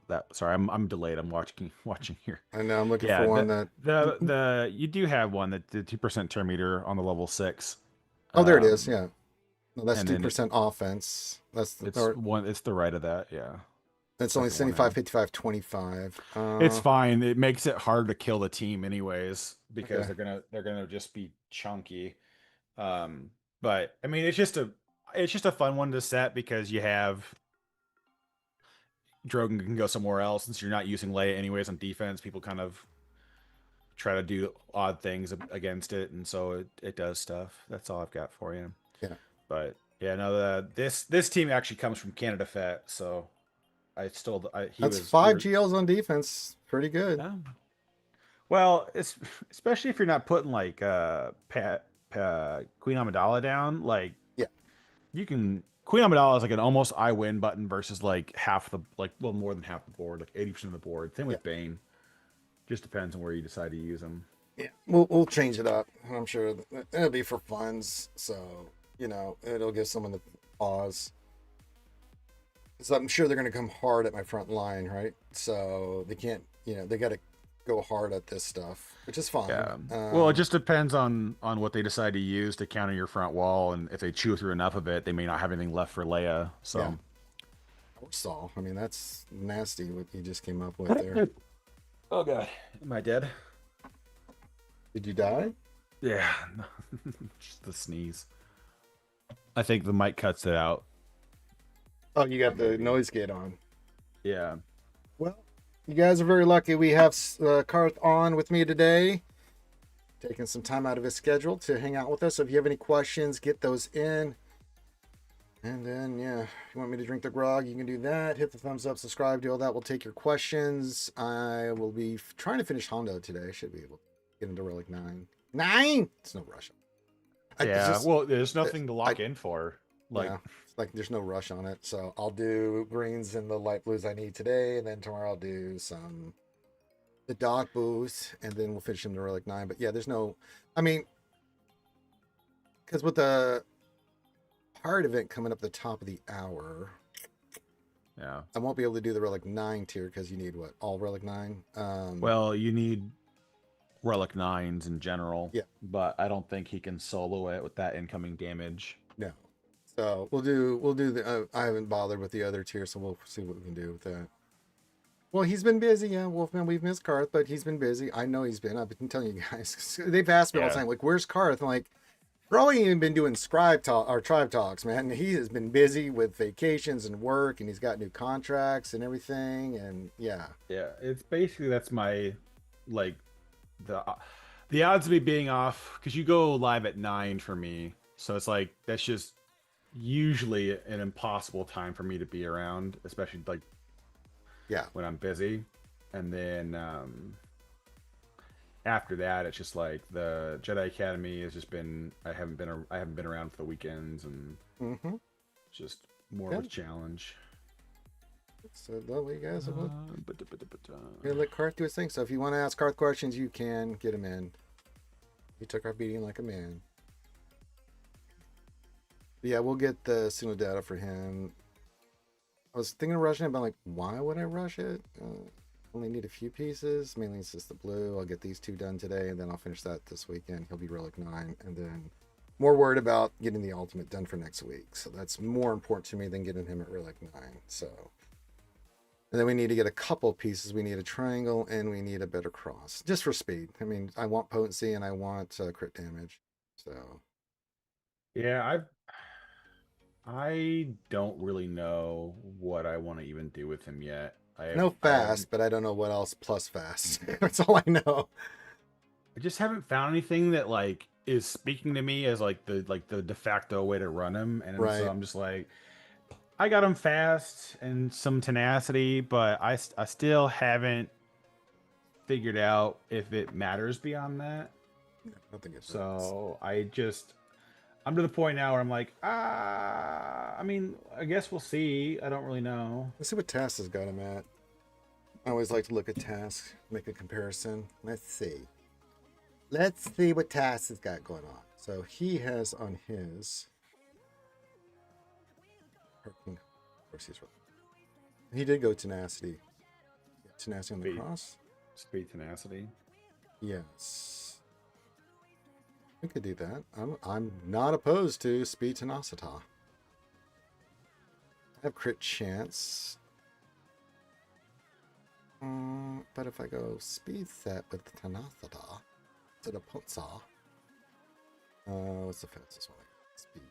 that. Sorry, I'm delayed. I'm watching here. I know. I'm looking for one that you do have one that the 2% turn meter on the level 6. Oh, there it is. Yeah. No, that's and 2% offense. That's It's the right of that. Yeah. It's only 75, 55, 25. It's fine. It makes it hard to kill the team anyways because Okay. they're gonna just be chunky. But I mean, it's just a fun one to set because you have Drogon can go somewhere else since you're not using Leia anyways on defense. People kind of try to do odd things against it, and so it does stuff. That's all I've got for you. Yeah. But yeah, no, this team actually comes from Canada Fett, so That's 5 GLs on defense. Pretty good. Yeah. Well, it's especially if you're not putting like Queen Amidala down, like you can Queen Amidala is like an almost I win button versus like more than half the board, like 80% of the board. Same with Bane. Just depends on where you decide to use them. Yeah, we'll change it up. I'm sure it'll be for funds, so it'll give someone the pause. So I'm sure they're going to come hard at my front line, right? So they can't, they got to go hard at this stuff, which is fine. Yeah. Well, it just depends on what they decide to use to counter your front wall, and if they chew through enough of it, they may not have anything left for Leia. So, or Saul. I mean, that's nasty what you just came up with there. Oh god, am I dead? Did you die? Yeah, just the sneeze. I think the mic cuts it out. Oh, you got the noise gate on. Yeah. Well, you guys are very lucky. We have Karth on with me today, taking some time out of his schedule to hang out with us. So if you have any questions, get those in. And then, if you want me to drink the grog, you can do that. Hit the thumbs up, subscribe, do all that. We'll take your questions. I will be trying to finish Hondo today. I should be able to get into Relic 9. 9! It's no rush. Well, there's nothing to lock in for. There's no rush on it. So I'll do greens and the light blues I need today. And then tomorrow I'll do the dog boost. And then we'll finish him to Relic 9. But yeah, there's no, because with the hard event coming up the top of the hour, I won't be able to do the Relic 9 tier because you need all Relic 9. Well, you need Relic 9s in general. Yeah. But I don't think he can solo it with that incoming damage. No. So we'll do the. I haven't bothered with the other tier, so we'll see what we can do with that. Well, he's been busy. Yeah, Wolfman, we've missed Karth, but he's been busy. I know he's been. I've been telling you guys. They've asked me all the time, like, "Where's Karth?" I'm like, Bro ain't even been doing scribe talk or tribe talks, man. He has been busy with vacations and work, and he's got new contracts and everything. And yeah, Yeah, it's basically that's my like the the odds of me being off because you go live at 9 for me, so it's like that's just usually an impossible time for me to be around, especially like yeah, when I'm busy. And then after that, it's just like the Jedi Academy has just been I haven't been around for the weekends, and mm-hmm. it's just more of a challenge. So lovely, guys. We're But, gonna let Karth do his thing. So if you want to ask Karth questions, you can get him in. He took our beating like a man. But yeah, we'll get the signal data for him. I was thinking of rushing it, but I'm like, why would I rush it? Only need a few pieces. Mainly it's just the blue. I'll get these 2 done today, and then I'll finish that this weekend. He'll be Relic 9, and then more worried about getting the ultimate done for next week. So that's more important to me than getting him at Relic 9. So, and then we need to get a couple pieces. We need a triangle, and we need a better cross, just for speed. I mean, I want potency, and I want crit damage. So yeah, I don't really know what I want to even do with him yet. I know fast, but I don't know what else plus fast. That's all I know. I just haven't found anything that like is speaking to me as like the de facto way to run him, and Right. so I'm just like, I got him fast and some tenacity, but I still haven't figured out if it matters beyond that. I don't think it does. So I'm to the point now where I'm like, I mean, I guess we'll see. I don't really know. Let's see what Task has got him at. I always like to look at Task, make a comparison. Let's see. Let's see what Task has got going on. So he has on his. Of course, he's right. He did go tenacity. Tenacity on the cross. Speed tenacity. Yes. We could do that. I'm not opposed to speed tenacity. I have crit chance. But if I go speed set with tenacity to the potsa, what's the fastest one? Speed.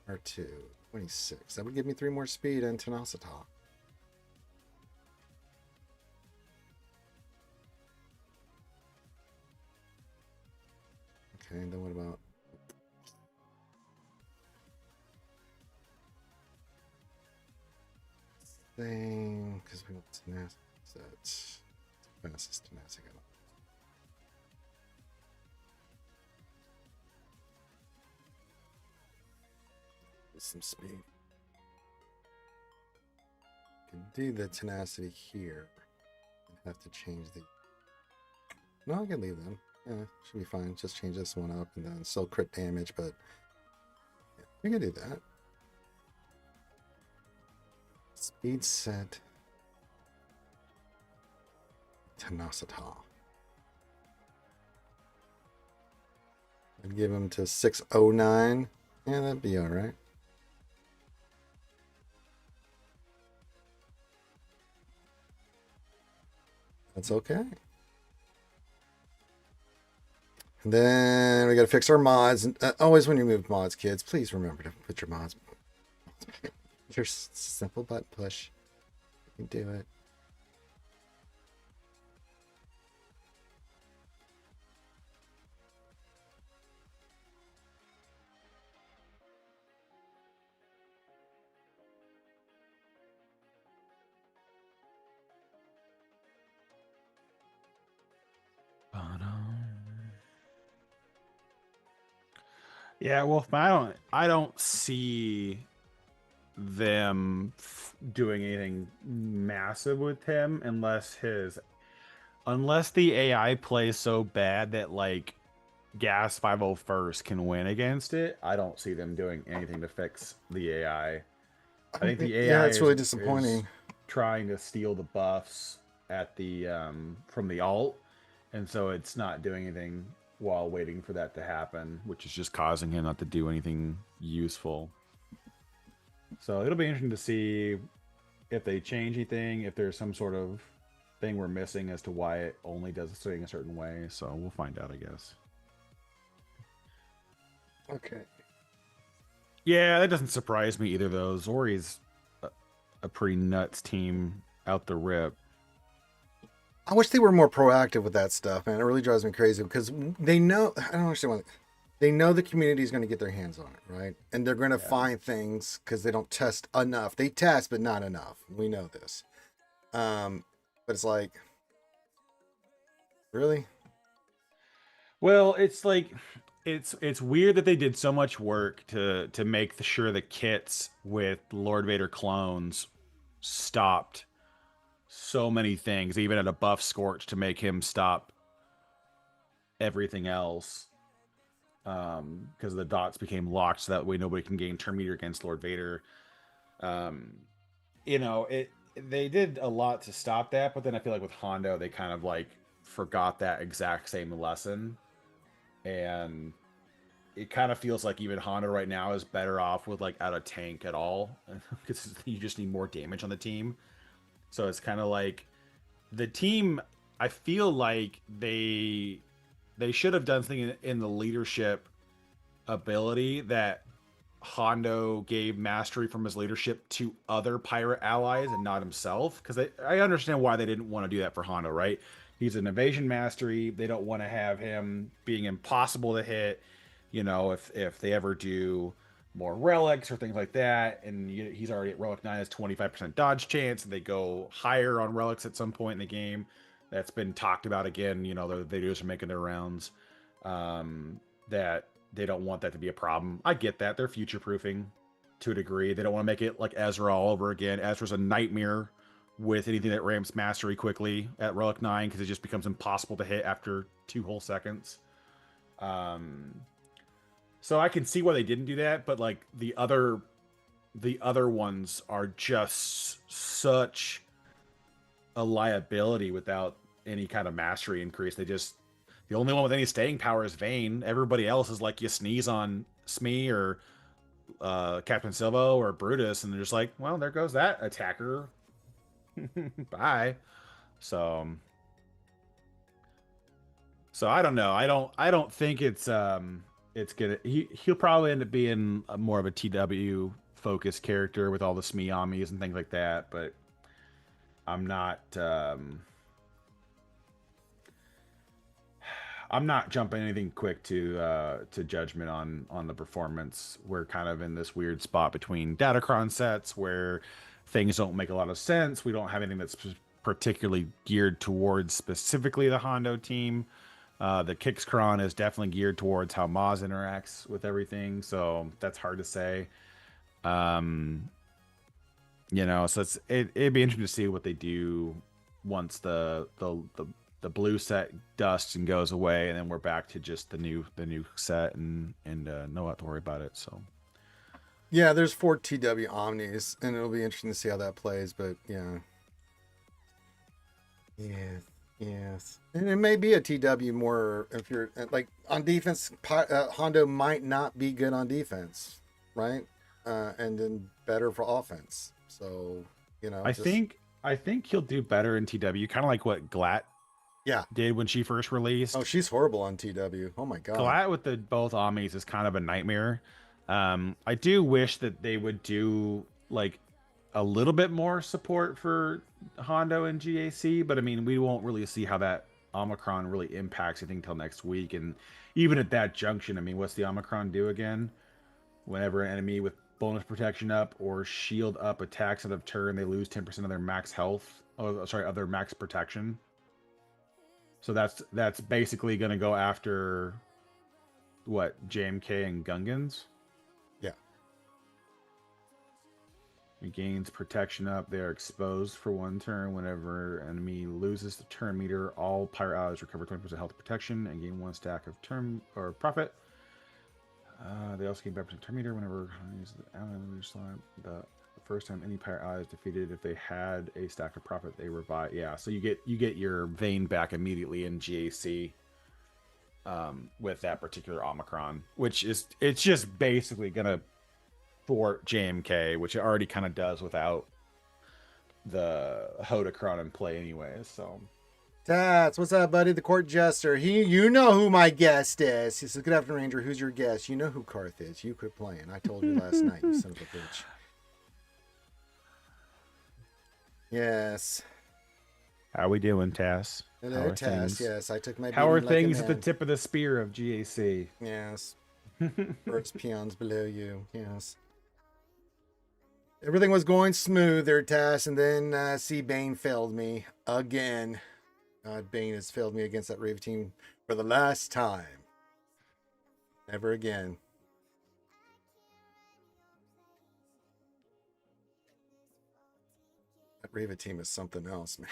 R2, 26. That would give me 3 more speed and tenacity. Okay, and then what about thing? Because we want tenacity. That's fastest tenacity. Some speed. Can do the tenacity here. Have to change the. No, I can leave them. Yeah, should be fine. Just change this one up and then still crit damage, but yeah, we can do that. Speed set. Tenacity. I'd give him to 609. Yeah, that'd be alright. That's okay. And then we got to fix our mods. And always when you move mods, kids, please remember to put your mods back. There's a simple button push. You can do it. Yeah, well, I don't see them doing anything massive with him unless the AI plays so bad that like Gas 501st can win against it. I don't see them doing anything to fix the AI. I think the AI it's really disappointing. is trying to steal the buffs at the from the alt, and so it's not doing anything while waiting for that to happen, which is just causing him not to do anything useful. So it'll be interesting to see if they change anything, if there's some sort of thing we're missing as to why it only does a thing a certain way. So we'll find out, I guess. Okay. Yeah, that doesn't surprise me either, though. Zori's a pretty nuts team out the rip. I wish they were more proactive with that stuff, man. It really drives me crazy because they know, I don't understand why. They know the community is going to get their hands on it, right? And they're going to find things because they don't test enough. They test, but not enough. We know this. But it's like, really? Well, it's like it's weird that they did so much work to make sure the kits with Lord Vader clones stopped so many things. They even had a buff Scorch to make him stop everything else. Because the dots became locked, so that way nobody can gain turn meter against Lord Vader. You know, they did a lot to stop that, but then I feel like with Hondo, they kind of like forgot that exact same lesson, and it kind of feels like even Hondo right now is better off with like out a tank at all, because you just need more damage on the team. So it's kind of like the team. I feel like they should have done something in the leadership ability that Hondo gave mastery from his leadership to other pirate allies and not himself. Because I understand why they didn't want to do that for Hondo, right? He's an evasion mastery. They don't want to have him being impossible to hit. You know, if they ever do more relics or things like that, and he's already at relic 9, has 25% dodge chance, and they go higher on relics at some point in the game. That's been talked about again. You know, the videos are making their rounds. That they don't want that to be a problem. I get that. They're future proofing to a degree. They don't want to make it like Ezra all over again. Ezra's a nightmare with anything that ramps mastery quickly at relic 9 because it just becomes impossible to hit after 2 whole seconds. So I can see why they didn't do that, but like the other ones are just such a liability without any kind of mastery increase. The only one with any staying power is Vayne. Everybody else is like you sneeze on Smee or Captain Silvo or Brutus, and they're just like, well, there goes that attacker. Bye. So I don't know. I don't think it's gonna. He'll probably end up being more of a TW focused character with all the Smee Amis and things like that. But I'm not. I'm not jumping anything quick to judgment on the performance. We're kind of in this weird spot between Datacron sets where things don't make a lot of sense. We don't have anything that's particularly geared towards specifically the Hondo team. The Kixcron is definitely geared towards how Maz interacts with everything, so that's hard to say. You know, so it'd be interesting to see what they do once the blue set dusts and goes away, and then we're back to just the new set and no have to worry about it. So Yeah, there's 4 TW Omnis, and it'll be interesting to see how that plays. But yeah, yes, and it may be a TW more if you're like on defense. Hondo might not be good on defense, right? And then better for offense. So you know, I think he'll do better in TW, kind of like what Glatt did when she first released. Oh, she's horrible on TW. Oh my god. Glatt with the both Omnis is kind of a nightmare. I do wish that they would do like a little bit more support for Hondo and GAC, but I mean, we won't really see how that Omicron really impacts anything until next week. And even at that junction, I mean, what's the Omicron do again? Whenever an enemy with bonus protection up or shield up attacks out of turn, they lose 10% of their max health. Oh, sorry, of their max protection. So that's basically going to go after what, JMK and Gungans? Yeah. It gains protection up. They are exposed for 1 turn. Whenever enemy loses the turn meter, all pirate allies recover 20% health protection and gain 1 stack of turn or profit. They also gain 5% turn meter whenever the first time any pirate ally is defeated. If they had a stack of profit, they revive. Yeah, so you get your Vayne back immediately in GAC with that particular Omicron, which is it's just basically gonna thwart JMK, which it already kind of does without the Hodocron in play, anyways. So Tats, what's up, buddy? The court jester. You know who my guest is. He says, good afternoon, Ranger. Who's your guest? You know who Karth is. You quit playing. I told you last night, you son of a bitch. Yes. How we doing, Tass? Hello, Tass. Yes, I took my How are beating like a things at the man. tip of the spear of GAC? Yes. Birds, peons below you. Yes. Everything was going smooth there, Tass, and then C. Bane failed me again. God, Bane has failed me against that Rave team for the last time. Never again. That Rave team is something else, man.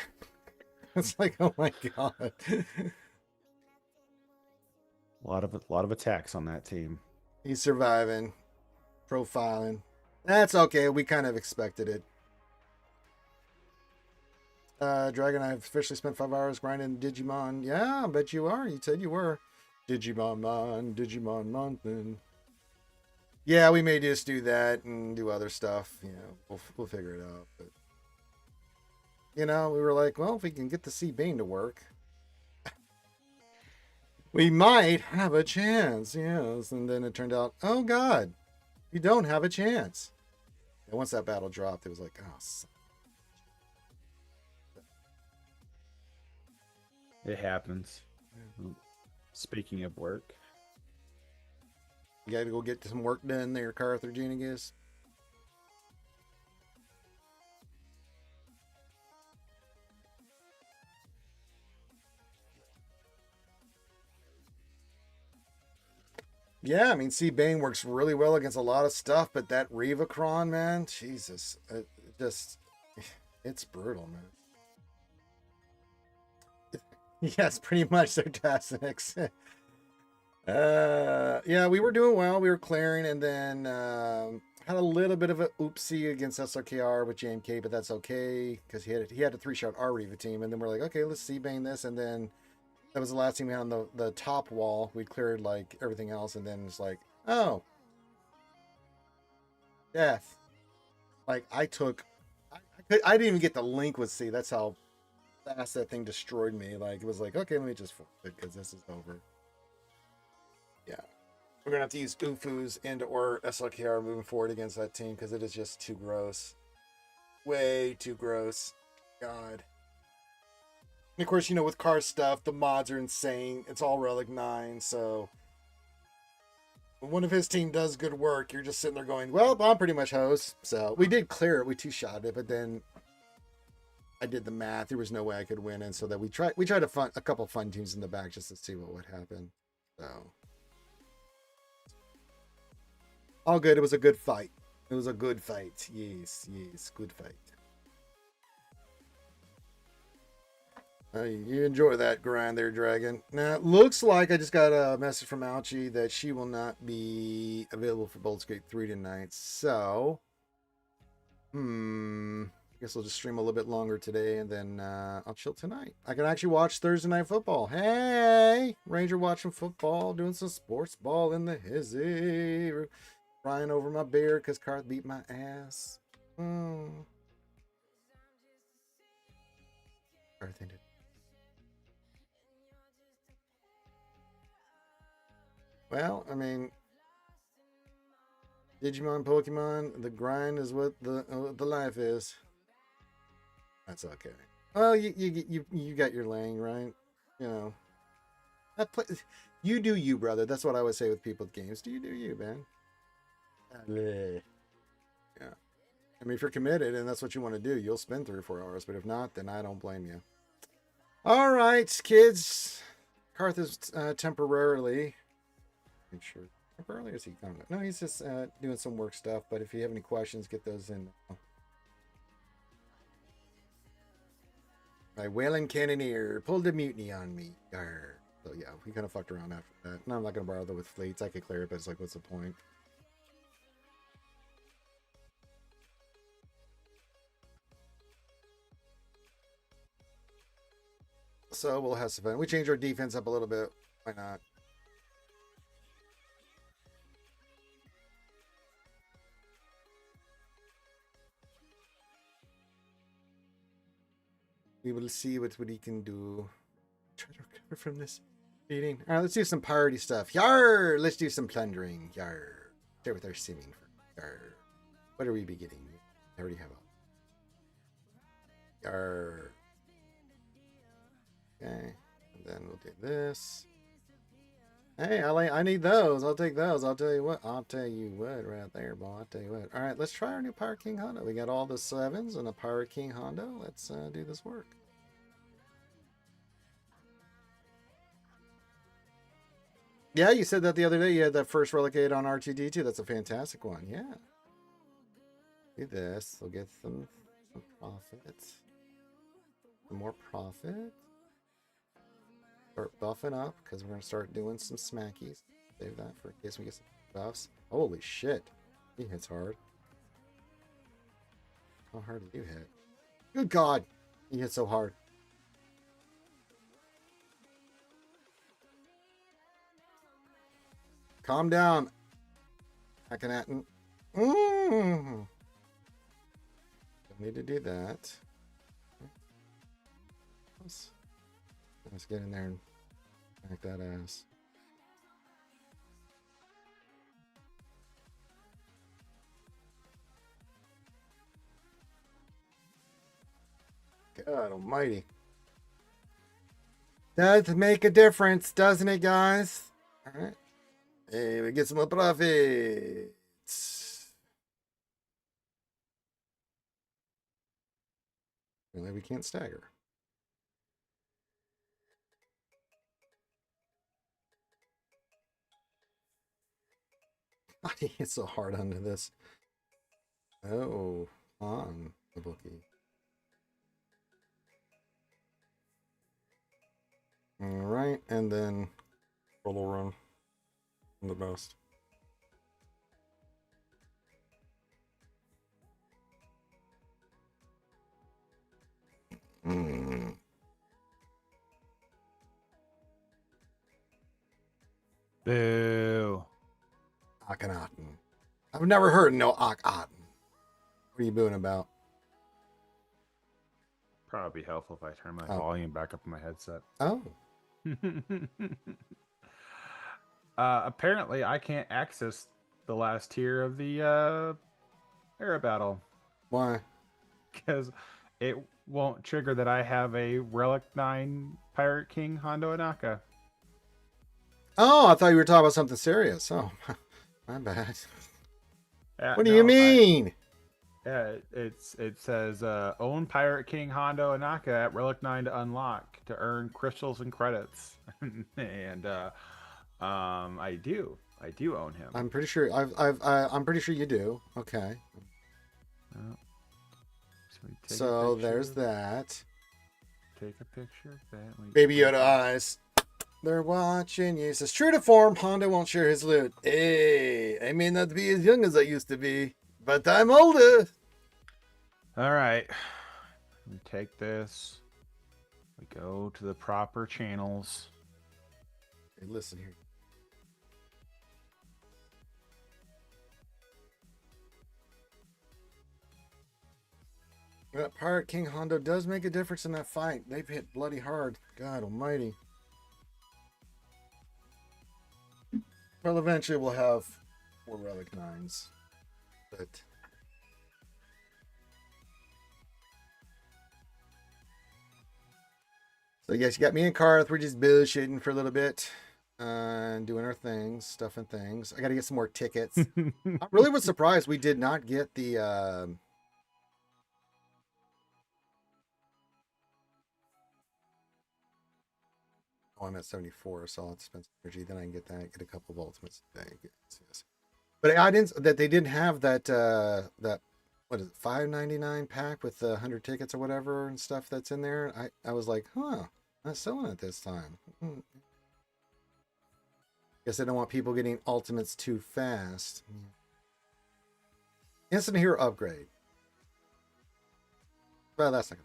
It's like, oh my god. A lot of attacks on that team. He's surviving, profiling. That's okay. We kind of expected it. Dragon, I've officially spent 5 hours grinding Digimon. Yeah, I bet you are. You said you were. Digimon Mountain. Yeah, we may just do that and do other stuff. You know, we'll figure it out. But you know, we were like, well, if we can get the C Bane to work, we might have a chance. Yes, and then it turned out, oh god, we don't have a chance. And once that battle dropped, it was like, oh. It happens. Speaking of work, You got to go get some work done there, Karth or Genigus. Yeah, I mean, C. Bane works really well against a lot of stuff, but that Revacron, man, Jesus, it's brutal, man. Yes, pretty much they're Tassinix. Yeah, we were doing well. We were clearing, and then had a little bit of a oopsie against SRKR with JMK, but that's okay because he had a 3-shot R Reva team, and then we're like, okay, let's C-Bane this, and then that was the last thing we had on the top wall. We cleared like everything else, and then it's like, oh, death. Like I didn't even get the link with C. That's how fast that thing destroyed me. Like it was like, okay, let me just forfeit because this is over. Yeah, we're gonna have to use Ufus and or SLKR moving forward against that team because it is just too gross, way too gross. God. And of course, you know, with car stuff, the mods are insane. It's all Relic 9, so when one of his team does good work, you're just sitting there going, well, I'm pretty much hosed. So we did clear it. We 2-shot it, but then I did the math. There was no way I could win, and so that we tried to fun a couple fun teams in the back just to see what would happen. So all good. It was a good fight. It was a good fight. Yes, good fight. You enjoy that grind there, Dragon. Now, it looks like I just got a message from Alchie that she will not be available for Baldur's Gate 3 tonight. So, I guess I'll just stream a little bit longer today, and then I'll chill tonight. I can actually watch Thursday Night Football. Hey, Ranger watching football, doing some sports ball in the hizzy. Crying over my beer because Karth beat my ass. Karth ended. Well, I mean, Digimon, Pokemon, the grind is what the life is. That's okay. Well, you got your lane, right? You know, you do you, brother. That's what I would say with people with games. Do you, man? Yeah. I mean, if you're committed and that's what you want to do, you'll spend 3 or 4 hours. But if not, then I don't blame you. All right, kids. Karth is temporarily. I'm sure. Temporarily, or is he gone? No, he's just doing some work stuff. But if you have any questions, get those in. My wailing Cannoneer pulled a mutiny on me. Yarrrr. So yeah, we kind of fucked around after that. No, I'm not gonna bother with fleets. I could clear it, but it's like, what's the point? So we'll have some fun. We changed our defense up a little bit. Why not? We will see what he can do. try to recover from this beating. All right, let's do some party stuff. Yarrrr! Let's do some plundering. Yarrrr. Start with our simming. Yarrrr. What are we beginning? I already have a. Yarrrr. Okay, and then we'll do this. Hey, I need those. I'll take those. I'll tell you what. I'll tell you what right there, boy. I'll tell you what. All right, let's try our new Pirate King Hondo. We got all the 7s and a Pirate King Hondo. Let's do this work. Yeah, you said that the other day. You had that first Relicade on R2D2. That's a fantastic one. Yeah. Do this. We'll get some profit. Some more profit. Start buffing up because we're going to start doing some smackies. Save that for in case we get some buffs. Holy shit. He hits hard. How hard did you hit? Good God. He hit so hard. Calm down. Akhenaten. Don't need to do that. Let's get in there and smack that ass. God almighty. Does make a difference, doesn't it, guys? All right. Hey, we get some more profits. Really, we can't stagger. God, he hit so hard onto this. Oh, on the bookie. All right, and then roll run on the best. Boo. Akhenaten. I've never heard no Akhenaten. What are you booing about? Probably be helpful if I turn my Oh. volume back up in my headset. Oh. Apparently, I can't access the last tier of the era battle Why? because it won't trigger that I have a Relic 9 Pirate King Hondo Anaka. Oh, I thought you were talking about something serious. Oh, my bad. What do No, you mean? It says own Pirate King Hondo Anaka at Relic 9 to unlock to earn crystals and credits. And I do own him. I'm pretty sure I'm pretty sure you do. Okay. So there's that. Take a picture of that. Baby Yoda eyes. They're watching you. Says true to form, Hondo won't share his loot. Hey, I may not be as young as I used to be, but I'm older. All right. We take this. We go to the proper channels. Hey, listen here. That Pirate King Hondo does make a difference in that fight. They've hit bloody hard. God almighty. Well, eventually we'll have 4 Relic 9s. But... So yes, you got me and Karth. We're just bullshitting for a little bit. And doing our things, stuffing things. I got to get some more tickets. I really was surprised we did not get the... Oh, I'm at 74, so I'll have to spend some energy. Then I can get that, get a couple of ultimates today. Yes. But I didn't that they didn't have that that what is it, $5.99 pack with the 100 tickets or whatever and stuff that's in there. I was like, huh, not selling it this time. Guess I don't want people getting ultimates too fast. Instant hero upgrade. Well, that's not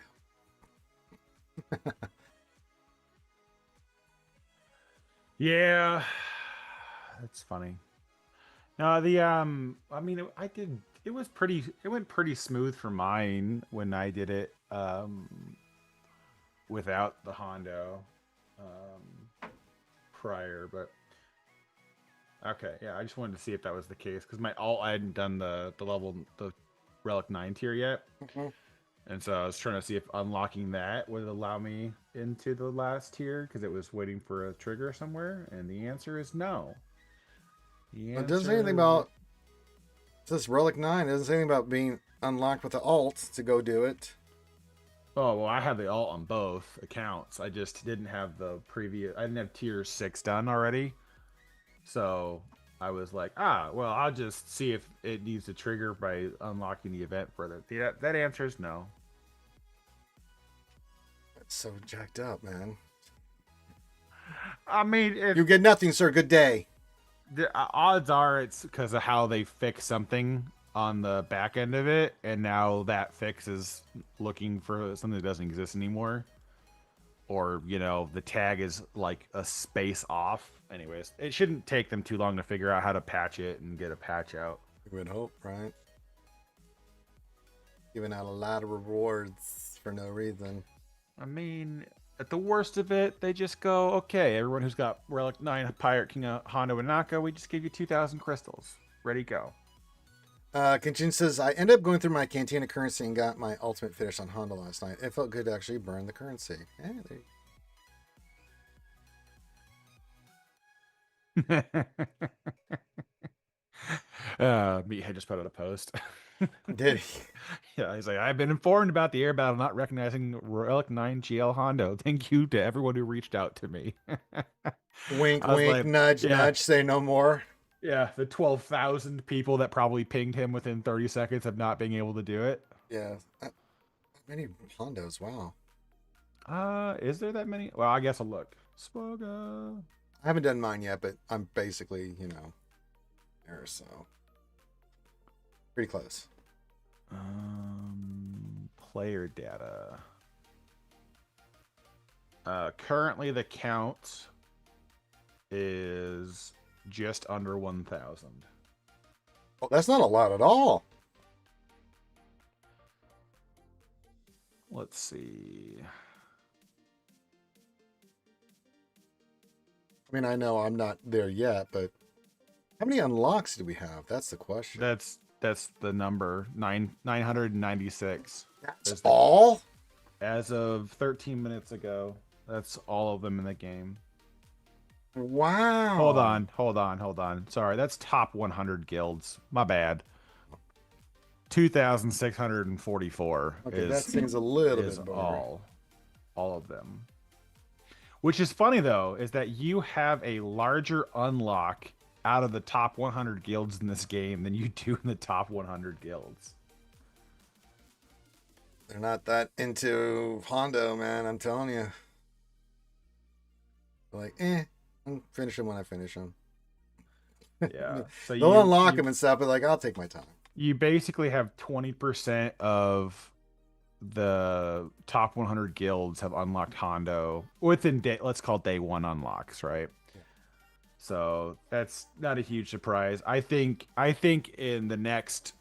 gonna help. Yeah, that's funny. No, the I mean, it went pretty smooth for mine when I did it without the Hondo. prior, but okay, yeah, I just wanted to see if that was the case because my alt I hadn't done the relic 9 tier yet, and so I was trying to see if unlocking that would allow me into the last tier because it was waiting for a trigger somewhere, and the answer is no. It doesn't say anything about this relic 9. It doesn't say anything about being unlocked with the alt to go do it. Oh, well, I have the alt on both accounts. I just didn't have the previous. I didn't have tier 6 done already. So I was like, well, I'll just see if it needs to trigger by unlocking the event further. That answer is no. That's so jacked up, man. I mean, You get nothing, sir. Good day. the odds are it's because of how they fix something on the back end of it, and now that fix is looking for something that doesn't exist anymore, or the tag is like a space off. Anyways, it shouldn't take them too long to figure out how to patch it and get a patch out. You would hope, right? Giving out a lot of rewards for no reason. I mean, at the worst of it, they just go, okay, everyone who's got Relic 9 Pirate King Hondo and Naka, we just give you 2,000 crystals. Ready, go. Kinchin says, I ended up going through my Cantina currency and got my ultimate finish on Honda last night. It felt good to actually burn the currency. Meathead just put out a post. Did he? Yeah, he's like, I've been informed about the air battle not recognizing Relic 9 GL Hondo. Thank you to everyone who reached out to me. Wink, I was wink, like, nudge, yeah. nudge, say no more. Yeah, the 12,000 people that probably pinged him within 30 seconds of not being able to do it. Yeah. Many Hondos, wow. Is there that many? Well, I guess I'll look. Swgoh. I haven't done mine yet, but I'm basically, there, so. Pretty close. Player data. Currently the count is just under 1,000. Well, that's not a lot at all. Let's see. I mean, I know I'm not there yet, but how many unlocks do we have? That's the question. That's the number 996. That's all? As of 13 minutes ago. That's all of them in the game. Wow. Hold on. Sorry, that's top 100 guilds. My bad. 2,644 Okay, that seems a little is bit boring. all of them. Which is funny though, is that you have a larger unlock out of the top 100 guilds in this game than you do in the top 100 guilds. They're not that into Hondo, man. I'm telling you. They're like, I'll finish them when I finish them. Yeah. So they'll unlock them and stuff, but like, I'll take my time. You basically have 20% of the top 100 guilds have unlocked Hondo within let's call it day one unlocks, right? Yeah. So that's not a huge surprise. I think in the next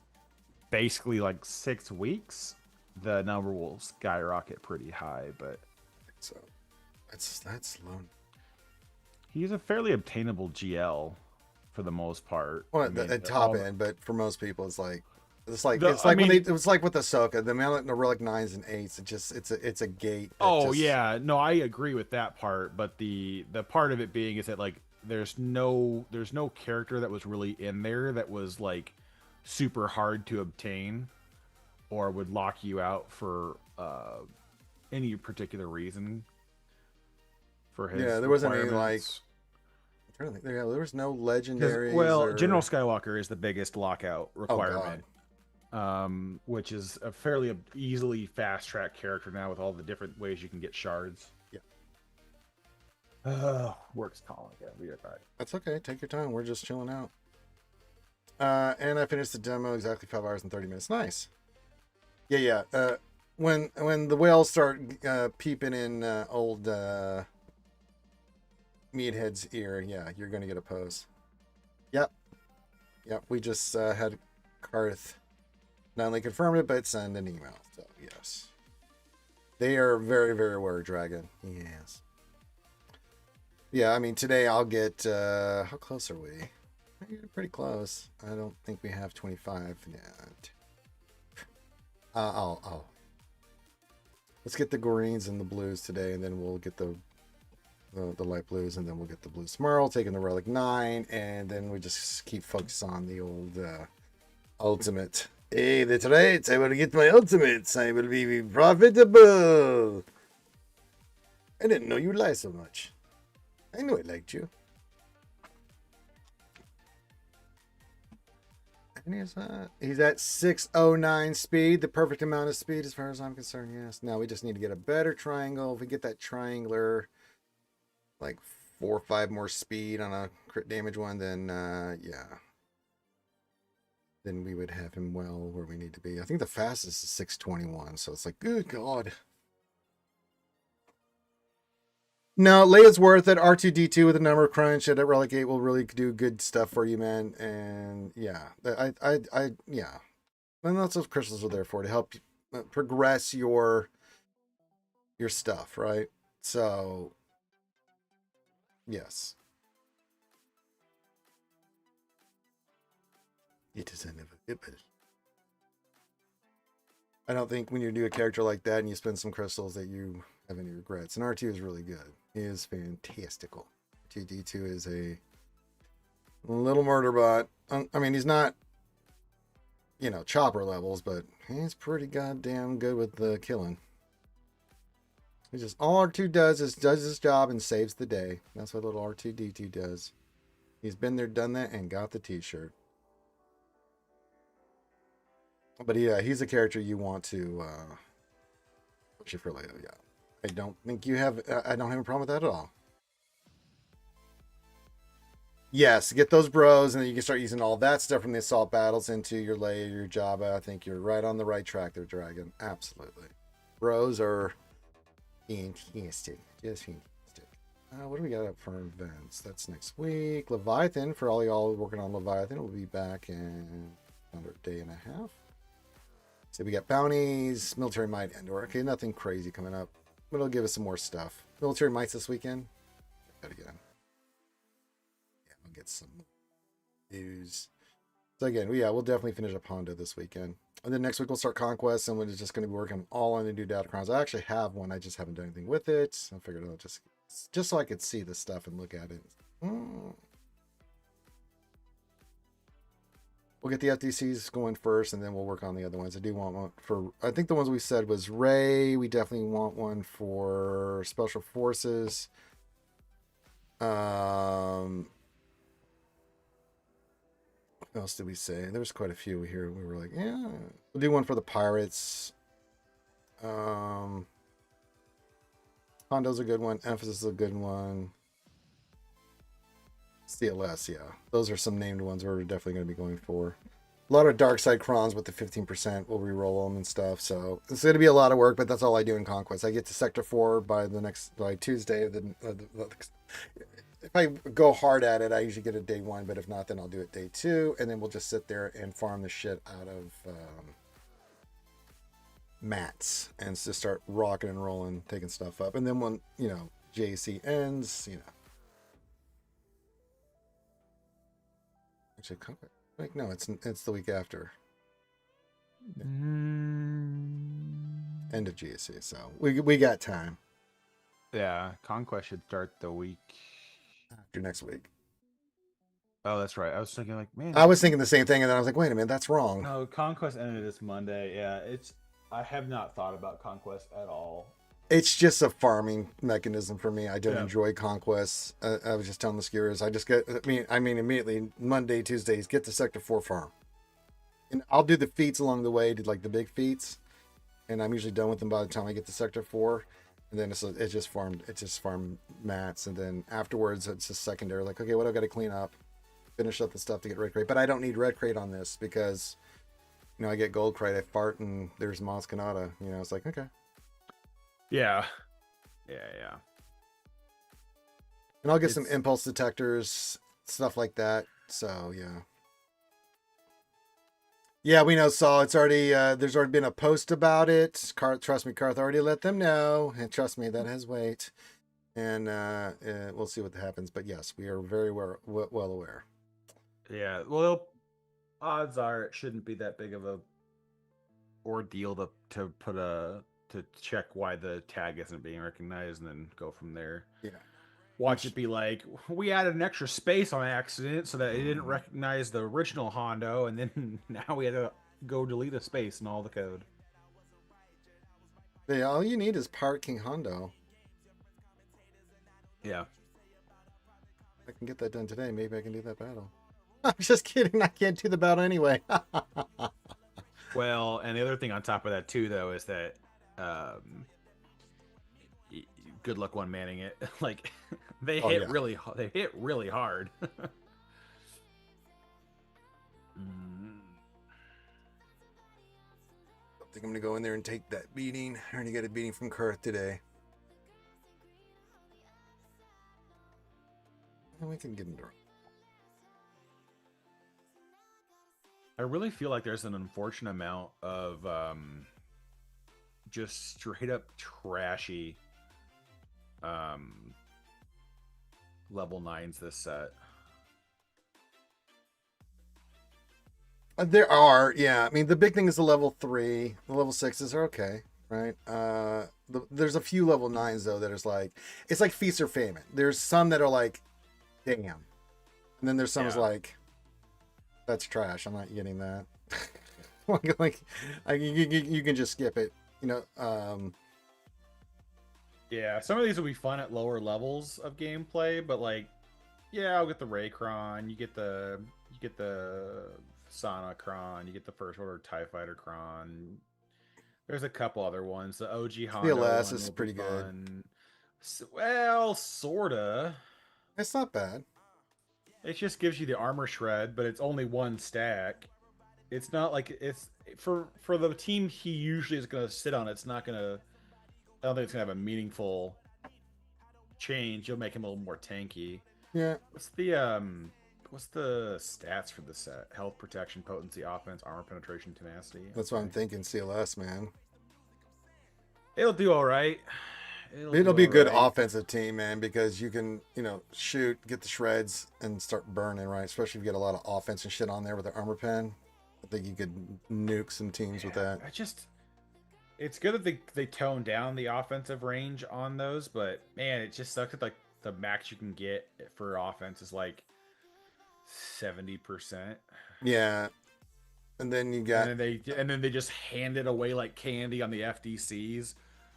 basically like 6 weeks, the number will skyrocket pretty high, but so that's low. He's a fairly obtainable GL for the most part. Well, at top end, but for most people, it's like when it was like with Ahsoka, the Relic 9s and 8s. It's a gate. Yeah, no, I agree with that part, but the part of it being is that like there's no character that was really in there that was like super hard to obtain or would lock you out for any particular reason. For his there wasn't any like. I'm trying to think. There was no legendaries. General Skywalker is the biggest lockout requirement, which is a fairly easily fast track character now with all the different ways you can get shards. Yeah. Work's calling. Yeah, we are back. That's okay. Take your time. We're just chilling out. And I finished the demo exactly 5 hours and 30 minutes. Nice. Yeah. When the whales start peeping in old Meathead's ear, yeah, you're gonna get a pose. Yep. We just had Karth not only confirm it, but send an email. So yes, they are very, very aware of Dragon. Yes. Yeah, I mean, today I'll get, how close are we? We're pretty close. I don't think we have 25 yet. Let's get the greens and the blues today, and then we'll get the light blues, and then we'll get the blue smurl, taking the relic 9, and then we just keep focused on the old ultimate. Hey, that's right. I will get my ultimates. I will be profitable. I didn't know you lie so much. I knew I liked you. And he's at 609 speed, the perfect amount of speed as far as I'm concerned. Yes. Now we just need to get a better triangle. If we get that triangular, like 4 or 5 more speed on a crit damage one, then yeah. Then we would have him well where we need to be. I think the fastest is 621, so it's like, good God. No, Leia's worth it. R2D2 with a number crunch at Relic 8 will really do good stuff for you, man. And yeah, yeah. And that's what crystals are there for, to help progress your stuff, right? So, yes. It is inevitable. I don't think when you do a character like that and you spend some crystals that you have any regrets. And R2 is really good. He is fantastical. R2D2 is a little murder bot. I mean, he's not, you know, chopper levels, but he's pretty goddamn good with the killing. He just, all R2 does is does his job and saves the day. That's what little R2D2 does. He's been there, done that, and got the t-shirt. But yeah, he's a character you want to push it for later. Yeah, I don't think you have. I don't have a problem with that at all. Yes, get those bros, and then you can start using all that stuff from the assault battles into your Leia, your Jabba. I think you're right on the right track there, Dragon. Absolutely, bros are fantastic, just fantastic. What do we got up for events? That's next week. Leviathan, for all y'all working on Leviathan, will be back in under a day and a half. So we got bounties, military might, Endor. Okay, nothing crazy coming up, but it'll give us some more stuff. Military mights this weekend. Check that again. Yeah, we'll get some news. So again, yeah, we'll definitely finish up Honda this weekend. And then next week we'll start Conquest, and we're just going to be working all on the new Datacrons. I actually have one. I just haven't done anything with it. I figured I'll just so I could see the stuff and look at it. We'll get the FTCs going first, and then we'll work on the other ones. I do want one for, I think the ones we said was Ray. We definitely want one for Special Forces. What else did we say? There was quite a few here. We were like, yeah, we'll do one for the Pirates. Hondo's a good one. Emphasis is a good one. CLS, yeah. Those are some named ones we're definitely going to be going for. A lot of dark side crons with the 15%. We'll re-roll them and stuff. So it's going to be a lot of work, but that's all I do in Conquest. I get to Sector 4 by Tuesday. If I go hard at it, I usually get it day 1, but if not, then I'll do it day 2, and then we'll just sit there and farm the shit out of mats and just start rocking and rolling, taking stuff up. And then when, you know, JC ends, you know. Actually, like, no, it's the week after. Yeah. End of GSC, so we got time. Yeah, Conquest should start the week After next week. Oh, that's right. I was thinking, like, man. I was thinking the same thing, and then I was like, wait a minute, that's wrong. No, Conquest ended this Monday. Yeah, I have not thought about Conquest at all. It's just a farming mechanism for me. I don't enjoy Conquest. I was just telling the skiers, I just get, I mean, immediately Monday, Tuesdays, get to Sector 4 farm. And I'll do the feats along the way, like the big feats. And I'm usually done with them by the time I get to Sector 4. And then it's just farm mats. And then afterwards, it's just secondary. Like, okay, what I've got to clean up, finish up the stuff to get red crate. But I don't need red crate on this because, you know, I get gold crate, I fart, and there's Mos Kanata. You know, it's like, okay. Yeah. And I'll get some impulse detectors, stuff like that. So, yeah. Yeah, we know, Saul. It's already, there's already been a post about it. Trust me, Karth already let them know. And trust me, that has weight. and we'll see what happens. But yes, we are very well aware. Yeah, well, odds are it shouldn't be that big of a ordeal to put to check why the tag isn't being recognized and then go from there. Yeah. Watch it be like, we added an extra space on accident so that it didn't recognize the original Hondo, and then now we had to go delete a space in all the code. Yeah, all you need is Pirate King Hondo. Yeah. I can get that done today. Maybe I can do that battle. I'm just kidding. I can't do the battle anyway. Well, and the other thing on top of that too, though, is that good luck one manning it. Like they hit really hard. I think I'm gonna go in there and take that beating. I already got a beating from Kurth today. And we can get into it. I really feel like there's an unfortunate amount of just straight up trashy level 9s this set. There are, yeah. I mean, the big thing is the level 3. The level 6s are okay, right? There's a few level 9s, though, that is like... It's like feast or famine. There's some that are like, damn. And then there's some that's like, that's trash. I'm not getting that. You can just skip it, you know? Yeah, some of these will be fun at lower levels of gameplay, but like, yeah, I'll get the Raycron, you get the Sonocron, you get the First Order TIE Fighter Cron. There's a couple other ones. The OG Hondo CLS is pretty good. Well, sorta. It's not bad. It just gives you the armor shred, but it's only one stack. It's not like it's for the team he usually is going to sit on. It's not going to. I don't think it's going to have a meaningful change. You'll make him a little more tanky. Yeah. What's the stats for the set? Health, protection, potency, offense, armor penetration, tenacity. That's what I'm thinking. CLS, man. It'll do all right. It'll be a good offensive team, man, because you can, you know, shoot, get the shreds, and start burning, right? Especially if you get a lot of offense and shit on there with the armor pen. I think you could nuke some teams with that. It's good that they tone down the offensive range on those, but man, it just sucks that like the max you can get for offense is like 70%. Yeah. And then you got and then they just hand it away like candy on the FDCs.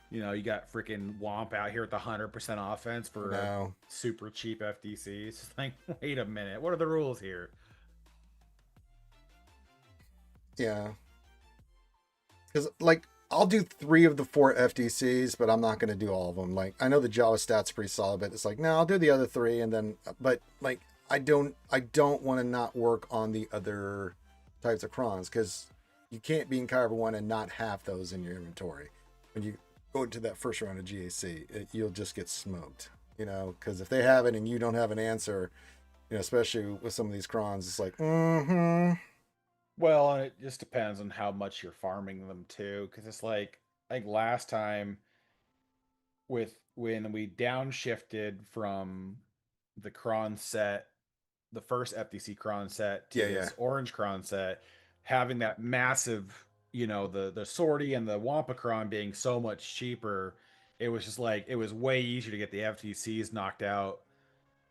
You know, you got freaking Womp out here with the 100% offense for a super cheap FDC. It's just like, wait a minute, what are the rules here? Yeah. Because, like, I'll do 3 of the 4 FDCs, but I'm not going to do all of them. Like, I know the Jawa stats pretty solid, but it's like, no, I'll do the other 3, and then, but like, I don't want to not work on the other types of crons, because you can't be in Kyber 1 and not have those in your inventory. When you go into that first round of GAC, you'll just get smoked, you know, because if they have it and you don't have an answer, you know, especially with some of these crons, it's like, Well, and it just depends on how much you're farming them too, because it's like last time when we downshifted from the cron set, the first FDC cron set to this orange cron set, having that massive, you know, the sortie and the Wampacron being so much cheaper, it was just like it was way easier to get the FTCs knocked out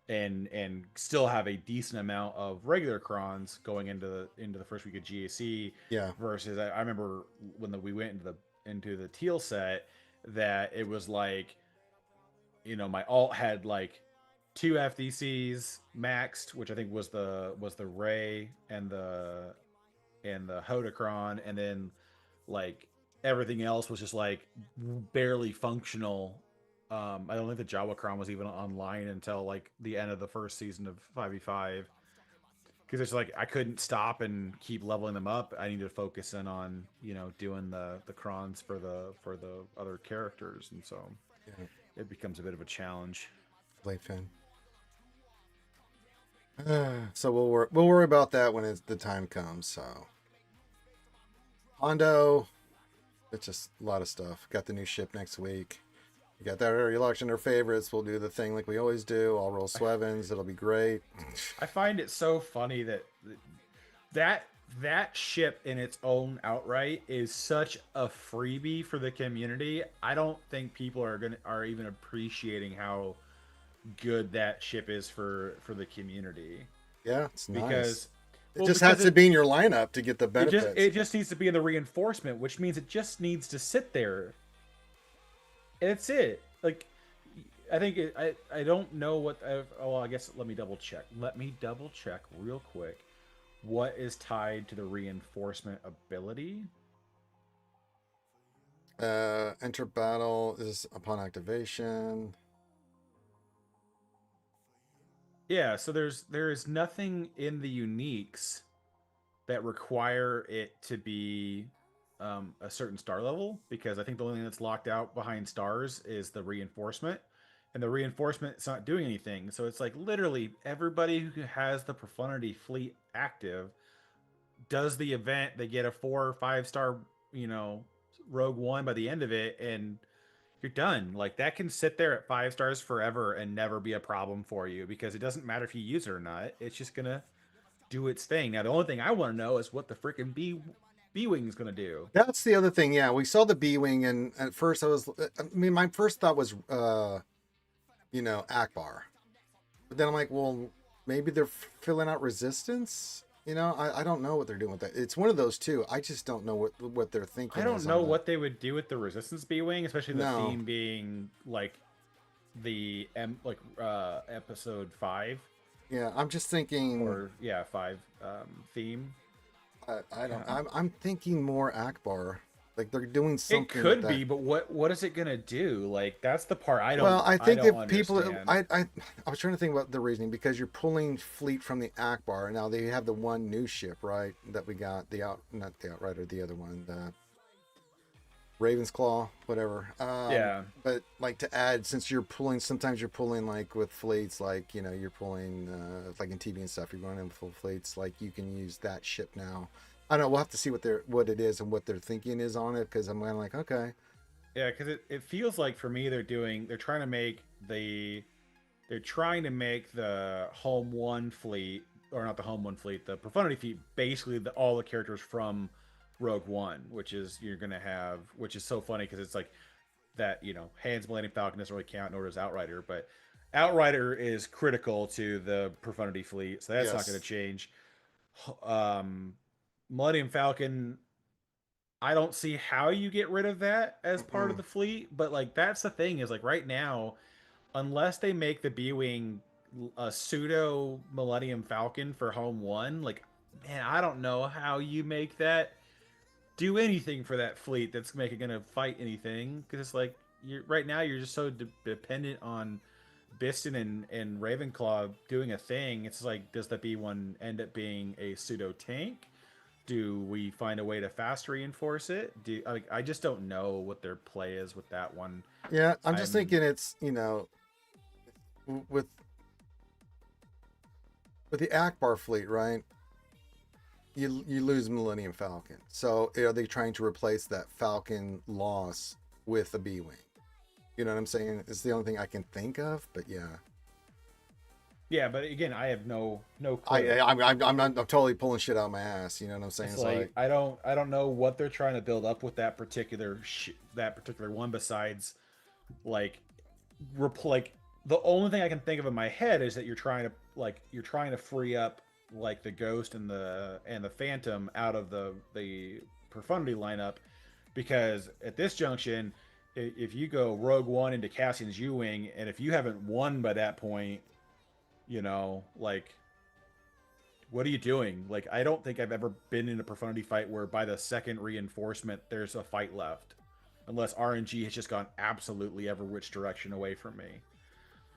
and still have a decent amount of regular crons going into the first week of GAC. Yeah. Versus I remember when we went into the teal set, that it was like, you know, my alt had like 2 FDCs maxed, which I think was the Ray and the Hodacron, and then like everything else was just like barely functional. I don't think the Jawacron was even online until like the end of the first season of 5v5, because it's like I couldn't stop and keep leveling them up. I needed to focus in on, you know, doing the crons for the other characters, and so it becomes a bit of a challenge. Blade Fin. So we'll worry about that when the time comes. So Hondo, it's just a lot of stuff. Got the new ship next week. You got that already locked in our favorites. We'll do the thing like we always do. I'll roll Swevens. It'll be great. I find it so funny that that ship in its own outright is such a freebie for the community. I don't think people are even appreciating how good that ship is for the community. Yeah, it's nice. Because it just has to be in your lineup to get the benefits. It just needs to be in the reinforcement, which means it just needs to sit there. And it's it. Like, I think I don't know what. I guess let me double check. Let me double check real quick. What is tied to the reinforcement ability? Enter battle is upon activation. Yeah, so there is nothing in the uniques that require it to be a certain star level, because I think the only thing that's locked out behind stars is the reinforcement, and the reinforcement is not doing anything. So it's like literally everybody who has the Profundity fleet active does the event. They get a 4 or 5 star, Rogue One by the end of it, and you're done. Like, that can sit there at 5 stars forever and never be a problem for you, because it doesn't matter if you use it or not. It's just gonna do its thing. Now, the only thing I want to know is what the freaking B-Wing is gonna do. That's the other thing. Yeah, we saw the B-Wing, and at first my first thought was, Akbar. But then I'm like, well, maybe they're filling out resistance. I don't know what they're doing with that. It's one of those two. I just don't know what they're thinking. I don't know what they would do with the Resistance B-Wing, especially the No. theme being like the episode 5. Yeah, I'm just thinking. Or 5 theme. I don't. I'm thinking more Akbar. Like, they're doing something. It could with that. be, but what is it gonna do? Like, that's the part I don't. Well, I think if people, understand. I was trying to think about the reasoning, because you're pulling fleet from the Akbar, and now they have the one new ship, right? That we got not the Outrider, the other one, the Raven's Claw, whatever. Yeah. But like, to add, since you're pulling, sometimes you're pulling like with fleets, like you're pulling like in TV and stuff. You're going in full fleets, like you can use that ship now. I don't know. We'll have to see what it is and what their thinking is on it, because I'm kind of like, okay. Yeah, because it feels like, for me, they're trying to make the Home One fleet, or not the Home One fleet, the Profundity fleet, basically all the characters from Rogue One, which is so funny, because it's like that, Hands Millennium Falcon doesn't really count, nor does Outrider, but Outrider is critical to the Profundity fleet, so that's not going to change. Millennium Falcon, I don't see how you get rid of that as part of the fleet, but like, that's the thing, is like, right now, unless they make the B-Wing a pseudo Millennium Falcon for Home One, like, man, I don't know how you make that do anything for that fleet that's gonna fight anything, because it's like, right now you're just so dependent on Biston and Ravenclaw doing a thing. It's like, does the B1 end up being a pseudo tank? Do we find a way to fast reinforce it? I just don't know what their play is with that one. Yeah, I'm just thinking it's, with the Akbar fleet, right? You lose Millennium Falcon. So are they trying to replace that Falcon loss with a B-Wing? You know what I'm saying? It's the only thing I can think of, but yeah. Yeah, but again, I have no clue. I'm totally pulling shit out of my ass. You know what I'm saying? It's like, I don't know what they're trying to build up with that particular one, besides like the only thing I can think of in my head is that you're trying to free up like the Ghost and the Phantom out of the Profundity lineup, because at this junction, if you go Rogue One into Cassian's U-Wing, and if you haven't won by that point, like, what are you doing? Like, I don't think I've ever been in a Profundity fight where by the second reinforcement there's a fight left, unless RNG has just gone absolutely every which direction away from me.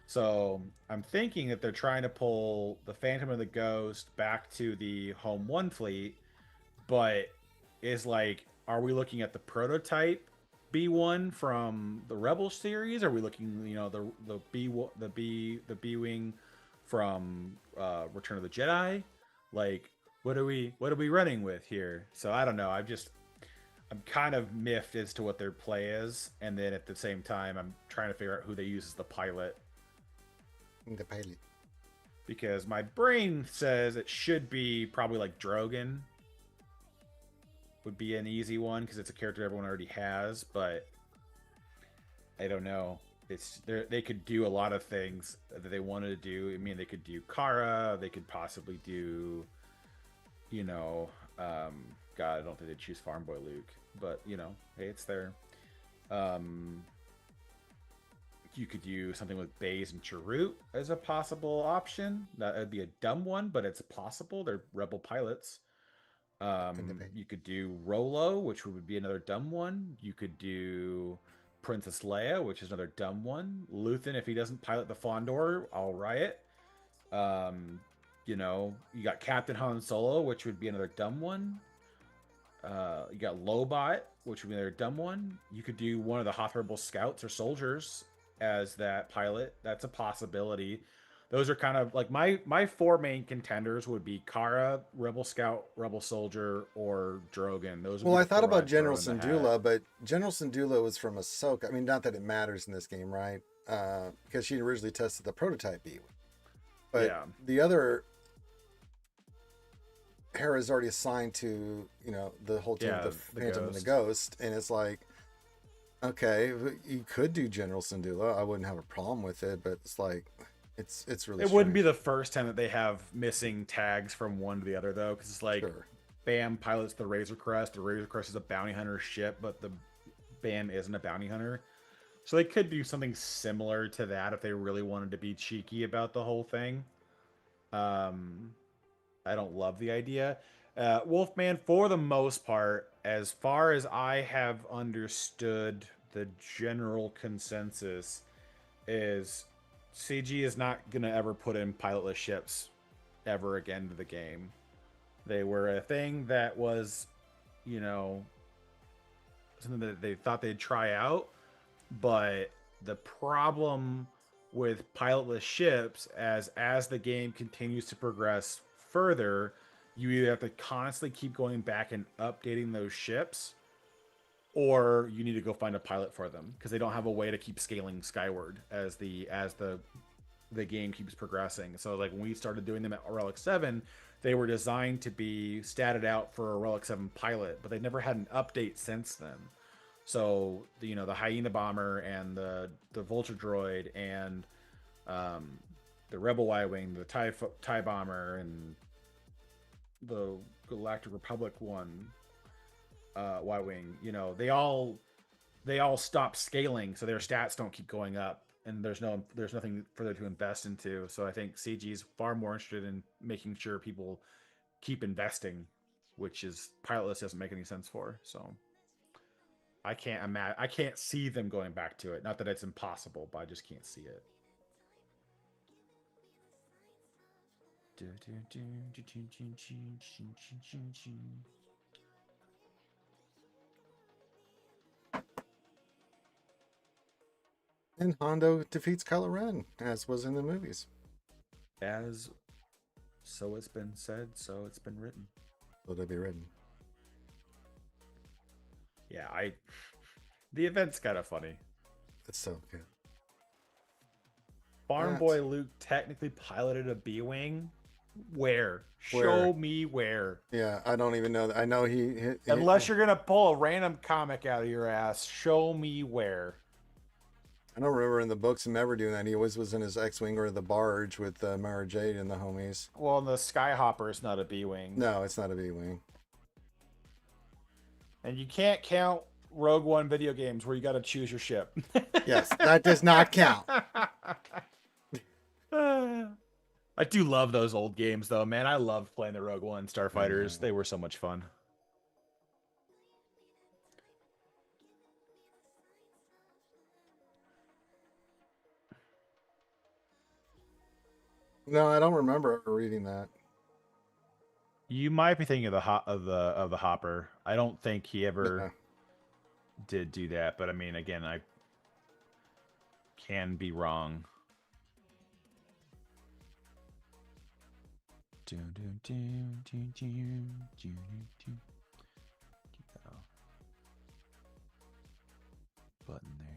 So I'm thinking that they're trying to pull the Phantom and the Ghost back to the Home One fleet, but is like, are we looking at the prototype B1 from the Rebel series? Are we looking, the B-Wing from Return of the Jedi? Like, what are we running with here? So I don't know. I'm kind of miffed as to what their play is, and then at the same time, I'm trying to figure out who they use as the pilot. The pilot. Because my brain says it should be probably like Drogon. Would be an easy one because it's a character everyone already has, but I don't know. They could do a lot of things that they wanted to do. I mean, they could do Kara. They could possibly do, you know, God, I don't think they'd choose Farm Boy Luke, but you know, hey, it's there. You could do something with Baze and Chirrut as a possible option. That would be a dumb one, but it's possible. They're rebel pilots. You could do Rolo, which would be another dumb one. You could do Princess Leia, which is another dumb one. Luthen, if he doesn't pilot the Fondor, I'll riot. You know, you got Captain Han Solo, which would be another dumb one. You got Lobot, which would be another dumb one. You could do one of the Hoth Rebel scouts or soldiers as that pilot. That's a possibility. Those are kind of like my four main contenders would be Kara, Rebel Scout, Rebel Soldier, or Drogon. Those. Well, I thought about General Syndulla, but General Syndulla was from Ahsoka. I mean, not that it matters in this game, right? Because she originally tested the prototype B. But yeah. The other Hera is already assigned to, you know, the whole team, the Phantom and the Ghost, and it's like, okay, you could do General Syndulla. I wouldn't have a problem with it, but it's like. It's really. It wouldn't be the first time that they have missing tags from one to the other, though, because it's like, Bam pilots the Razor Crest. The Razor Crest is a bounty hunter ship, but the Bam isn't a bounty hunter. So they could do something similar to that if they really wanted to be cheeky about the whole thing. I don't love the idea. Wolfman, for the most part, as far as I have understood, the general consensus is CG is not going to ever put in pilotless ships ever again to the game. They were a thing that was, you know, something that they thought they'd try out. But the problem with pilotless ships, as the game continues to progress further, you either have to constantly keep going back and updating those ships, or you need to go find a pilot for them because they don't have a way to keep scaling skyward as the game keeps progressing. So like when we started doing them at Relic 7, they were designed to be statted out for a Relic 7 pilot, but they never had an update since then. So you know, the Hyena Bomber and the Vulture Droid and the Rebel Y-Wing, the TIE Bomber, and the Galactic Republic one Y-Wing, you know, they all stop scaling, so their stats don't keep going up, and there's nothing further to invest into. So I think CG is far more interested in making sure people keep investing, which is pilotless doesn't make any sense for. So I can't see them going back to it. Not that it's impossible, but I just can't see it. And Hondo defeats Kylo Ren, as was in the movies. As so it's been said, so it's been written. So they'll be written. Yeah, the event's kind of funny. It's so good. Farm Boy Luke technically piloted a B-Wing. Where? Show me where. Yeah, I don't even know that. I know he Unless you're gonna pull a random comic out of your ass, show me where. I don't remember in the books him ever doing that. He always was in his X-Wing or the barge with Mara Jade and the homies. Well, the Skyhopper is not a B-Wing. No, it's not a B-Wing. And you can't count Rogue One video games where you got to choose your ship. Yes, that does not count. I do love those old games, though, man. I loved playing the Rogue One Starfighters. They were so much fun. No, I don't remember ever reading that. You might be thinking of the Hopper. I don't think he ever did do that, but I mean, again, I can be wrong. button there.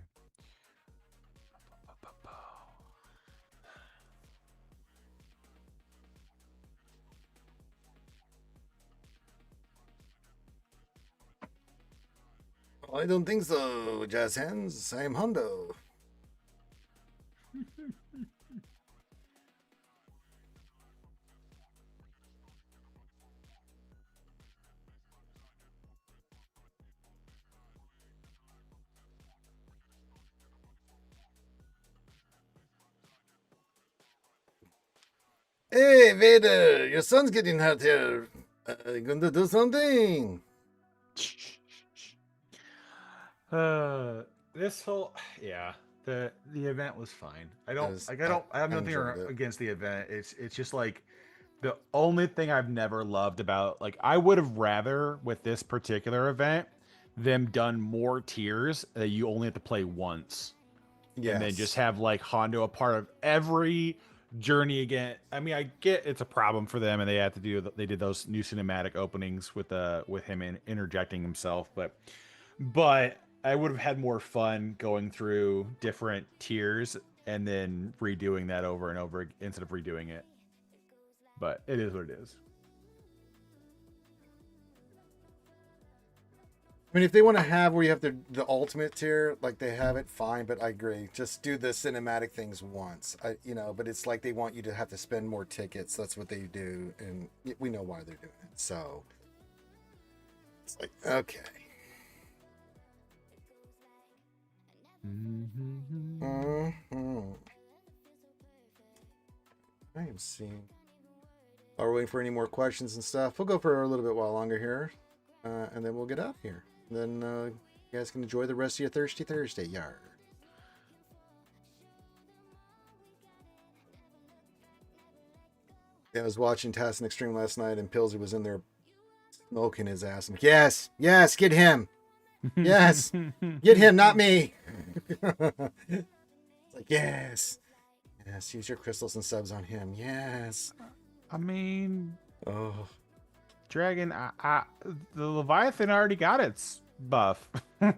I don't think so, Jazz Hands. I am Hondo. Hey, Vader, your son's getting hurt here. You going to do something? This whole the event was fine. I have nothing enjoyed it. against the event. It's just like the only thing I've never loved about, like, I would have rather with this particular event them done more tiers that you only have to play once. Yes. And then just have like Hondo a part of every journey again. I mean, I get it's a problem for them, and they did those new cinematic openings with him interjecting himself, but I would have had more fun going through different tiers and then redoing that over and over instead of redoing it. But it is what it is. I mean, if they want to have where you have the ultimate tier, like they have it, fine. But I agree, just do the cinematic things once. But it's like they want you to have to spend more tickets. That's what they do, and we know why they're doing it. So it's like, okay. I am seeing. Are we waiting for any more questions and stuff? We'll go for a little bit while longer here, and then we'll get out of here. Then you guys can enjoy the rest of your Thirsty Thursday. Yarrrr. Yeah, I was watching Task and Extreme last night, and Pillsy was in there smoking his ass. I'm like, yes, get him. Yes, get him, not me. It's like, yes, use your crystals and subs on him. Yes. I mean, oh, Dragon, the Leviathan already got its buff. oh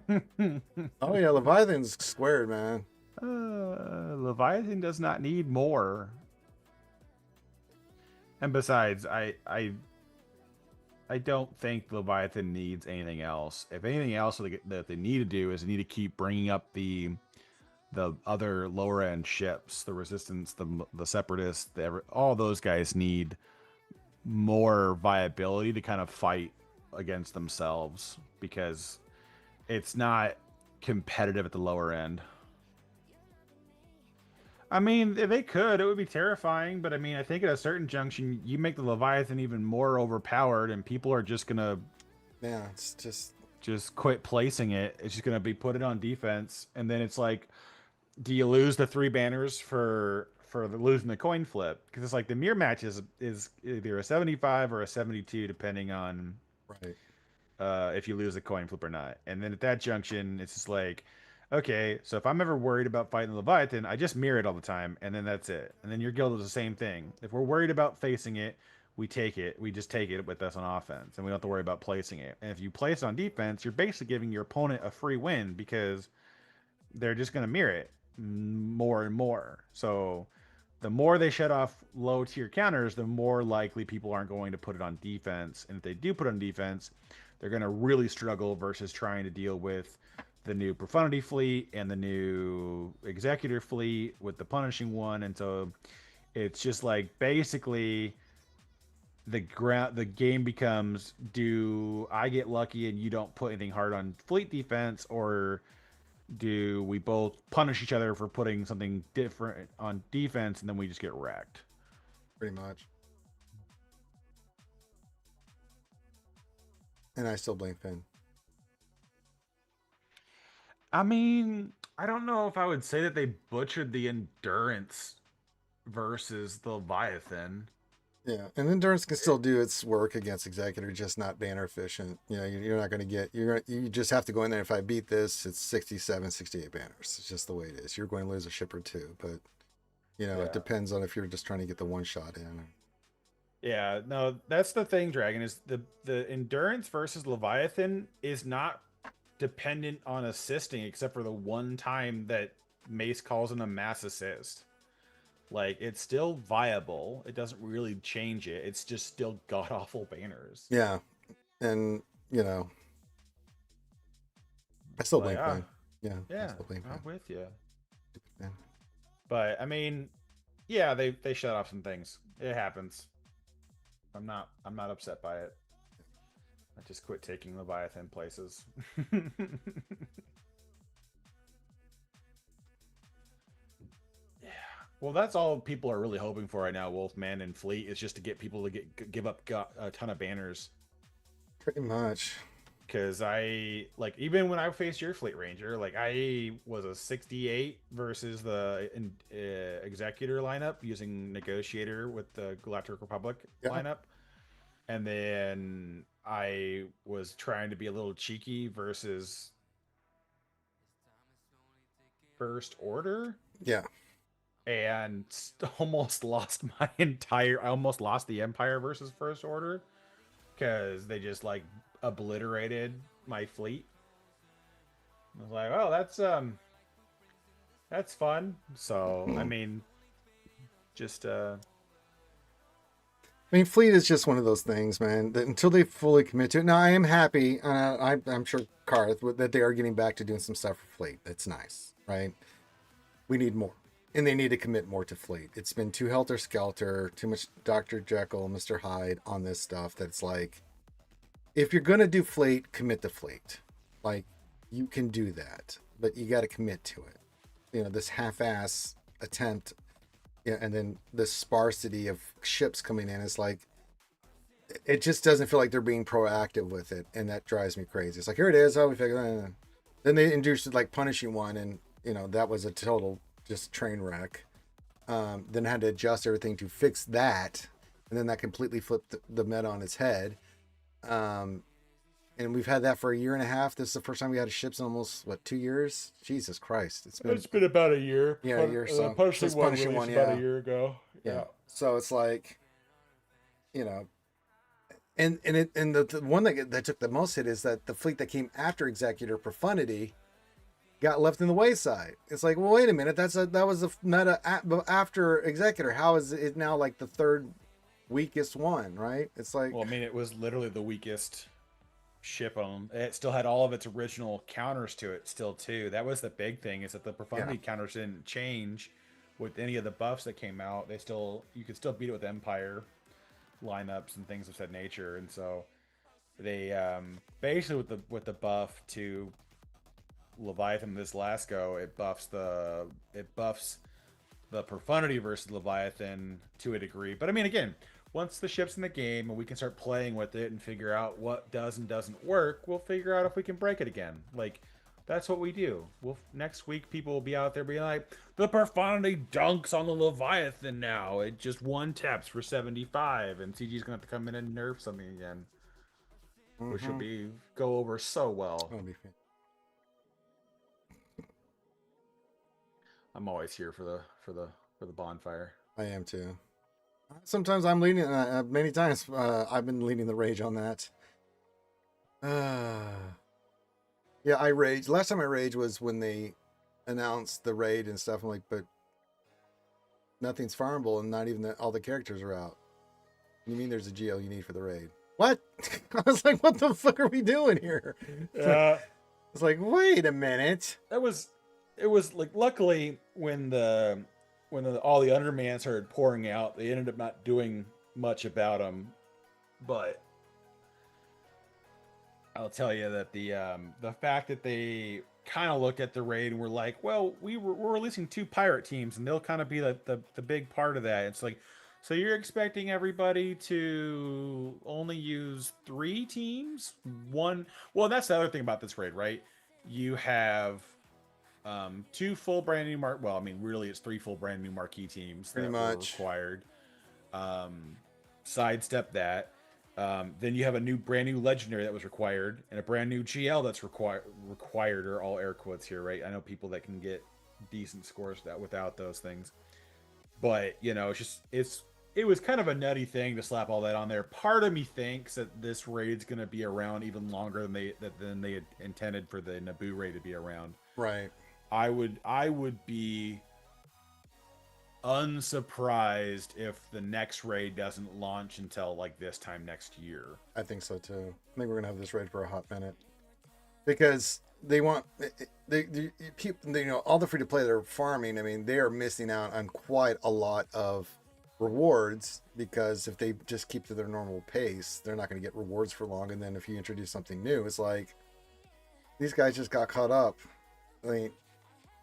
yeah, Leviathan's squared, man. Leviathan does not need more. And besides, I don't think Leviathan needs anything else. If anything else that they need to do is they need to keep bringing up the other lower end ships, the Resistance, the Separatists, all those guys need more viability to kind of fight against themselves, because it's not competitive at the lower end. I mean, if they could, it would be terrifying, but I mean, I think at a certain junction, you make the Leviathan even more overpowered, and people are just gonna, it's just quit placing it. It's just gonna be put it on defense, and then it's like, do you lose the 3 banners for losing the coin flip? Because it's like the mirror match is either a 75 or a 72, depending on if you lose a coin flip or not. And then at that junction, it's just like, okay, so if I'm ever worried about fighting the Leviathan, I just mirror it all the time, and then that's it. And then your guild is the same thing. If we're worried about facing it, we just take it with us on offense, and we don't have to worry about placing it. And if you place on defense, you're basically giving your opponent a free win, because they're just going to mirror it more and more. So the more they shut off low tier counters, the more likely people aren't going to put it on defense. And if they do put it on defense, they're going to really struggle versus trying to deal with the new Profundity fleet and the new Executor fleet with the punishing one. And so it's just like, basically the game becomes, do I get lucky and you don't put anything hard on fleet defense, or do we both punish each other for putting something different on defense, and then we just get wrecked? Pretty much. And I still blame Finn. I mean, I don't know if I would say that they butchered the Endurance versus the Leviathan. Yeah, and Endurance can still do its work against Executor, just not banner efficient. You're not going to get, you just have to go in there. If I beat this, it's 67, 68 banners. It's just the way it is. You're going to lose a ship or two, but it depends on if you're just trying to get the one shot in. Yeah, no, that's the thing, Dragon, is the Endurance versus Leviathan is not dependent on assisting, except for the one time that Mace calls in a mass assist. Like, it's still viable. It doesn't really change it. It's just still god awful banners. Yeah, and you know, I still Like, blame Finn. Yeah, I yeah, still blame I'm Finn. with you. Yeah. But I mean, yeah, they shut off some things. It happens. I'm not upset by it. I just quit taking Leviathan places. Yeah. Well, that's all people are really hoping for right now, Wolfman and Fleet, is just to get people to give up a ton of banners. Pretty much. Because even when I faced your Fleet Ranger, like, I was a 68 versus the Executor lineup using Negotiator with the Galactic Republic lineup. And then I was trying to be a little cheeky versus First Order. Yeah. And almost lost I almost lost the Empire versus First Order. Because they just, like, obliterated my fleet. I was like, oh, that's fun. So, I mean, just I mean, Fleet is just one of those things, man, that until they fully commit to it. Now, I am happy, I'm sure, Karth, that they are getting back to doing some stuff for Fleet. That's nice, right? We need more. And they need to commit more to Fleet. It's been too helter-skelter, too much Dr. Jekyll, Mr. Hyde on this stuff that's like, if you're going to do Fleet, commit to Fleet. Like, you can do that, but you got to commit to it. You know, this half-ass attempt, and then the sparsity of ships coming in is like, it just doesn't feel like they're being proactive with it, and that drives me crazy. It's like, here it is, oh, we figured it. Then they introduced, like, punishing one, and, you know, that was a total just train wreck. Then had to adjust everything to fix that, and then that completely flipped the meta on its head. And we've had that for a year and a half. This is the first time we had ships in almost 2 years. Jesus Christ, it's been about a year. Yeah, a year. So punishing one, about a year ago. Yeah. So it's like, you know, and the one that took the most hit is that the fleet that came after Executor Profundity got left in the wayside. It's like, well, wait a minute, that was a meta after Executor. How is it now like the third weakest one, right? It's like, well, I mean, it was literally the weakest ship on. It still had all of its original counters to it still too. That was the big thing, is that the Profundity counters didn't change with any of the buffs that came out. You could still beat it with Empire lineups and things of that nature. And so they basically with the buff to Leviathan this last go, it buffs the Profundity versus Leviathan to a degree. But I mean, again, once the ship's in the game and we can start playing with it and figure out what does and doesn't work, we'll figure out if we can break it again. Like, that's what we do. Next week, people will be out there being like, the Profundity dunks on the Leviathan now. It just one taps for 75, and CG's gonna have to come in and nerf something again, which will go over so well. that'll be fun. I'm always here for the bonfire. I am too. Sometimes I'm leading. Many times I've been leading the rage on that. Yeah, I raged. Last time I raged was when they announced the raid and stuff. I'm like, but nothing's farmable, and not even all the characters are out. You mean there's a GL you need for the raid? What? I was like, what the fuck are we doing here? It's like, wait a minute. It was like, luckily when all the Underman started pouring out, they ended up not doing much about them. But I'll tell you that the fact that they kind of looked at the raid and were like, well, we're releasing 2 pirate teams, and they'll kind of be the big part of that. It's like, so you're expecting everybody to only use 3 teams? One. Well, that's the other thing about this raid, right? You have 2 full brand new really it's 3 full brand new marquee teams that were required. Sidestep that. Then you have a brand new legendary that was required, and a brand new GL that's required, or all air quotes here, right? I know people that can get decent scores without those things, but you know, it's it was kind of a nutty thing to slap all that on there. Part of me thinks that this raid's going to be around even longer than they had intended for the Naboo raid to be around. Right. I would be unsurprised if the next raid doesn't launch until like this time next year. I think so too. I think we're gonna have this raid for a hot minute because they want they keep all the free to play they're farming. I mean, they are missing out on quite a lot of rewards because if they just keep to their normal pace, they're not going to get rewards for long. And then if you introduce something new, it's like these guys just got caught up. I mean,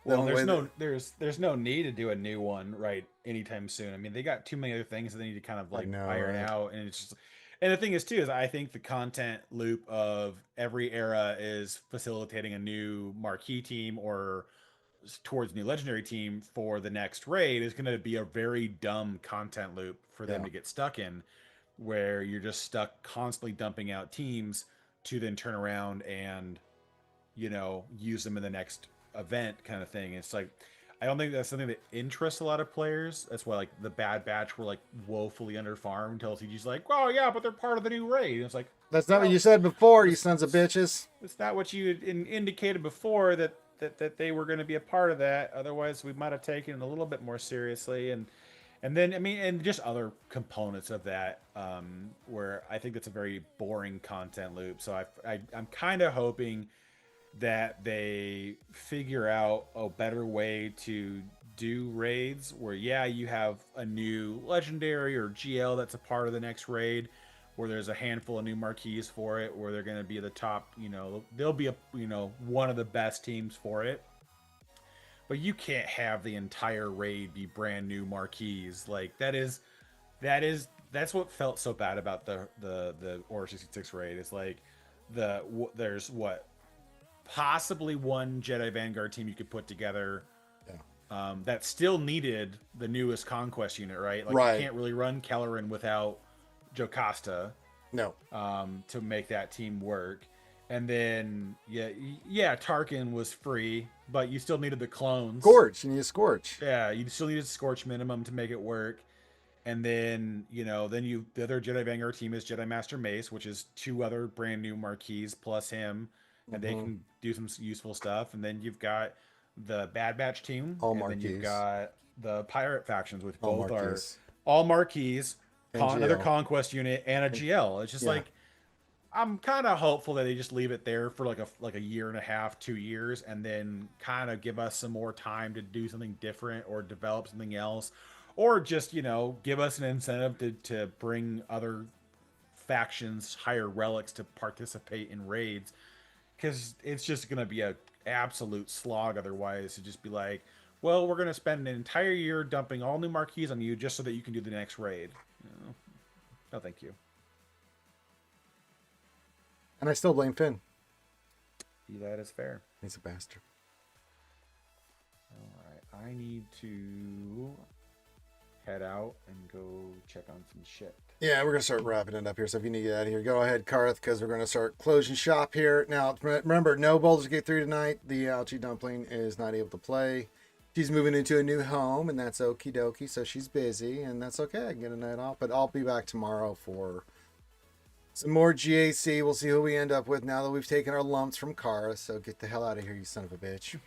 well, there's no need to do a new one right anytime soon. I mean, they got too many other things that they need to kind of like iron out, and it's just. And the thing is too is I think the content loop of every era is facilitating a new marquee team or towards new legendary team for the next raid is going to be a very dumb content loop for them to get stuck in, where you're just stuck constantly dumping out teams to then turn around and use them in the next event kind of thing. It's like I don't think that's something that interests a lot of players. That's why like the Bad Batch were like woefully underfarmed until TG's like, oh yeah, but they're part of the new raid. And it's like that's not what you said before, you sons of bitches. It's not what you indicated before that they were going to be a part of that. Otherwise, we might have taken it a little bit more seriously. And then I mean, and just other components of that, where I think that's a very boring content loop. So I'm kind of hoping that they figure out a better way to do raids where you have a new legendary or GL that's a part of the next raid, where there's a handful of new marquees for it, where they're going to be the top, they'll be one of the best teams for it. But you can't have the entire raid be brand new marquees. Like that's what felt so bad about the Order 66 raid. It's like there's possibly one Jedi Vanguard team you could put together that still needed the newest conquest unit, right? Like you can't really run Kelleran without Jocasta to make that team work. And then Tarkin was free, but you still needed the clones. Scorch, you need a Scorch. Yeah, you still needed a Scorch minimum to make it work. And then the other Jedi Vanguard team is Jedi Master Mace, which is 2 other brand new marquees plus him. And they can do some useful stuff. And then you've got the Bad Batch team. Then you've got the pirate factions, which both are all marquees, another conquest unit, and a GL. It's just like I'm kind of hopeful that they just leave it there for like a year and a half, 2 years, and then kind of give us some more time to do something different or develop something else, or just give us an incentive to bring other factions, higher relics to participate in raids. Because it's just going to be a absolute slog otherwise to just be like, well, we're going to spend an entire year dumping all new marquees on you just so that you can do the next raid. No, thank you. And I still blame Finn. That is fair. He's a bastard. All right, I need to head out and go check on some shit. Yeah, we're going to start wrapping it up here. So if you need to get out of here, go ahead, Karth, because we're going to start closing shop here. Now, remember, no Baldur's Gate 3 tonight. The Algae Dumpling is not able to play. She's moving into a new home, and that's okie dokie. So she's busy, and that's okay. I can get a night off. But I'll be back tomorrow for some more GAC. We'll see who we end up with now that we've taken our lumps from Karth. So get the hell out of here, you son of a bitch.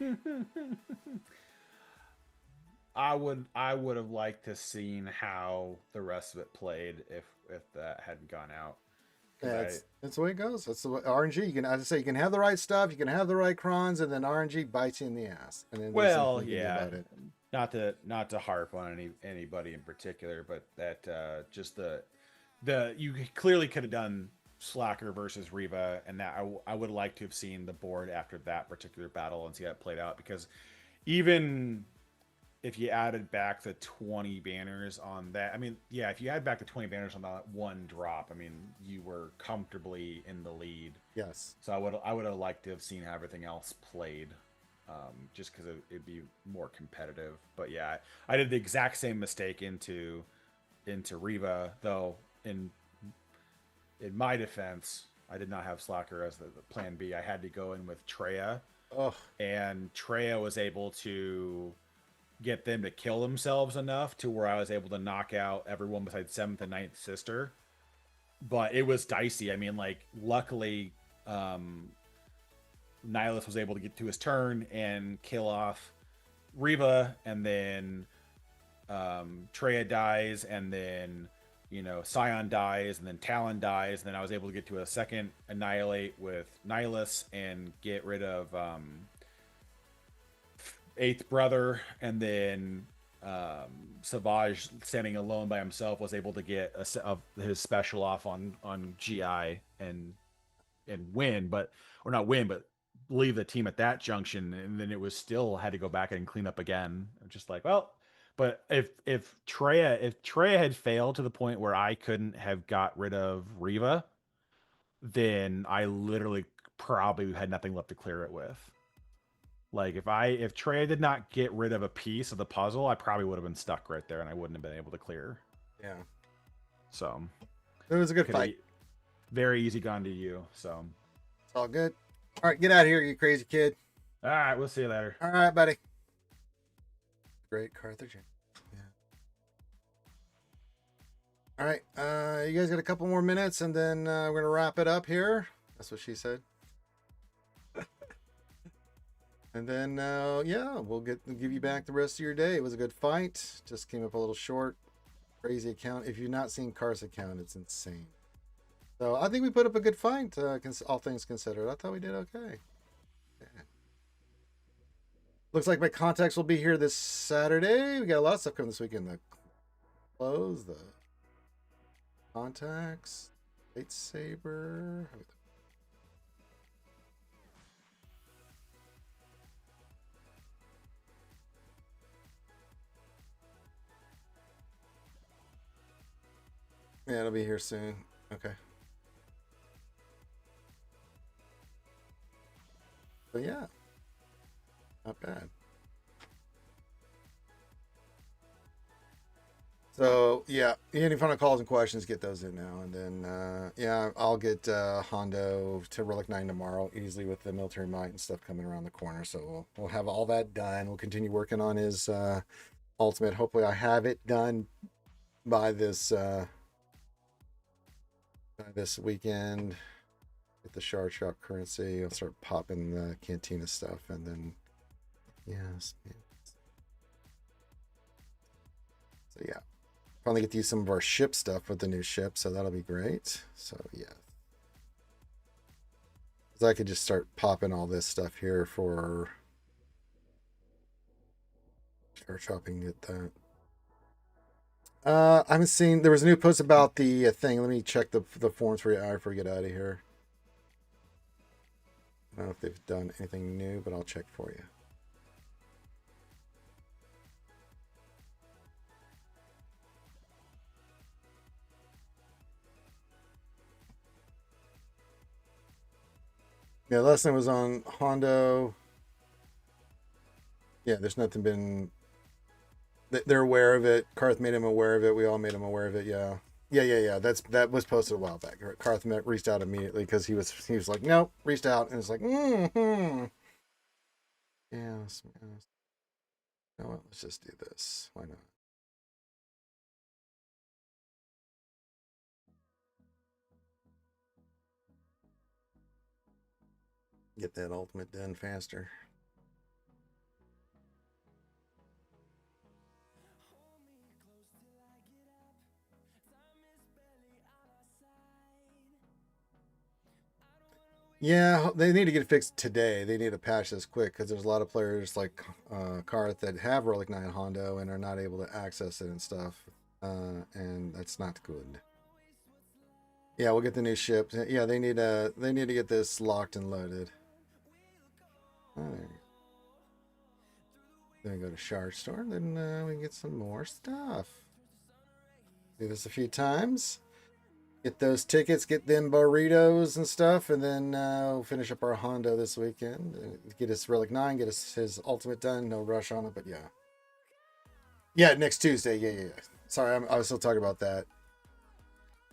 I would have liked to seen how the rest of it played if that hadn't gone out. Yeah, that's the way it goes. That's the way, RNG. You can, as I say, you can have the right stuff, you can have the right crons, and then RNG bites you in the ass. And then well, yeah, about it. Not to harp on anybody in particular, but that just the you clearly could have done Slacker versus Reva, and that I would like to have seen the board after that particular battle and see how it played out, because even if you added back the 20 banners on that, I mean, yeah, if you add back the 20 banners on that one drop, I mean, you were comfortably in the lead. Yes. So I would have liked to have seen how everything else played, just because it'd be more competitive. But yeah, I did the exact same mistake into Reva, though. In my defense, I did not have Slacker as the plan B. I had to go in with Treya. Oh. And Treya was able to get them to kill themselves enough to where I was able to knock out everyone besides 7th and 9th sister. But it was dicey. I mean, like, luckily, Nihilus was able to get to his turn and kill off Reva, and then Treya dies, and then, you know, Scion dies, and then Talon dies, and then I was able to get to a second Annihilate with Nihilus and get rid of 8th brother, and then Savage, standing alone by himself, was able to get his special off on GI and win, but leave the team at that junction, and then it was still had to go back and clean up again. I'm just like, well, but if Treya had failed to the point where I couldn't have got rid of Reva, then I literally probably had nothing left to clear it with. Like, if Treya did not get rid of a piece of the puzzle, I probably would have been stuck right there, and I wouldn't have been able to clear. Yeah. So It was a good fight. Very easy gone to you. So It's all good. All right, get out of here, you crazy kid. all right, we'll see you later. All right, buddy. Great Carthage. Yeah. All right, you guys got a couple more minutes, and then we're gonna wrap it up here. That's what she said. And then yeah, we'll give you back the rest of your day. It was a good fight. Just came up a little short. Crazy account. If you've not seen Car's account, it's insane. So I think we put up a good fight, all things considered. I thought we did okay. Yeah. Looks like my contacts will be here this Saturday. We got a lot of stuff coming this weekend. The clothes, the contacts, lightsaber. Yeah, it'll be here soon. Okay. But yeah, not bad. So yeah, any final calls and questions, get those in now, and then yeah, I'll get Hondo to Relic 9 tomorrow, easily, with the military might and stuff coming around the corner. So we'll have all that done. We'll continue working on his ultimate. Hopefully, I have it done by this weekend. Get the shard shop currency. I'll start popping the cantina stuff, and then yes, so yeah, finally get to use some of our ship stuff with the new ship, so that'll be great. So yeah, because I could just start popping all this stuff here for shard shopping. Get that. I haven't seen. There was a new post about the thing. Let me check the forums for you before we get out of here. I don't know if they've done anything new, but I'll check for you. Yeah, last time was on Hondo. Yeah, there's nothing been. They're aware of it. Karth made him aware of it. We all made him aware of it. Yeah. That was posted a while back. Karth reached out immediately because he was like, nope, reached out, and it's like, yes. You know what? Let's just do this. Why not? Get that ultimate done faster. Yeah, they need to get it fixed today. They need to patch this quick because there's a lot of players like Karth that have Relic 9 Hondo and are not able to access it and stuff. And that's not good. Yeah, we'll get the new ship. Yeah, they need to get this locked and loaded. Then go to Shard Store, then we can get some more stuff. Do this a few times. Get those tickets, get them burritos and stuff, and then we'll finish up our Hondo this weekend. Get his Relic 9, get his ultimate done. No rush on it, but yeah. Yeah, next Tuesday. Yeah. Sorry, I was still talking about that.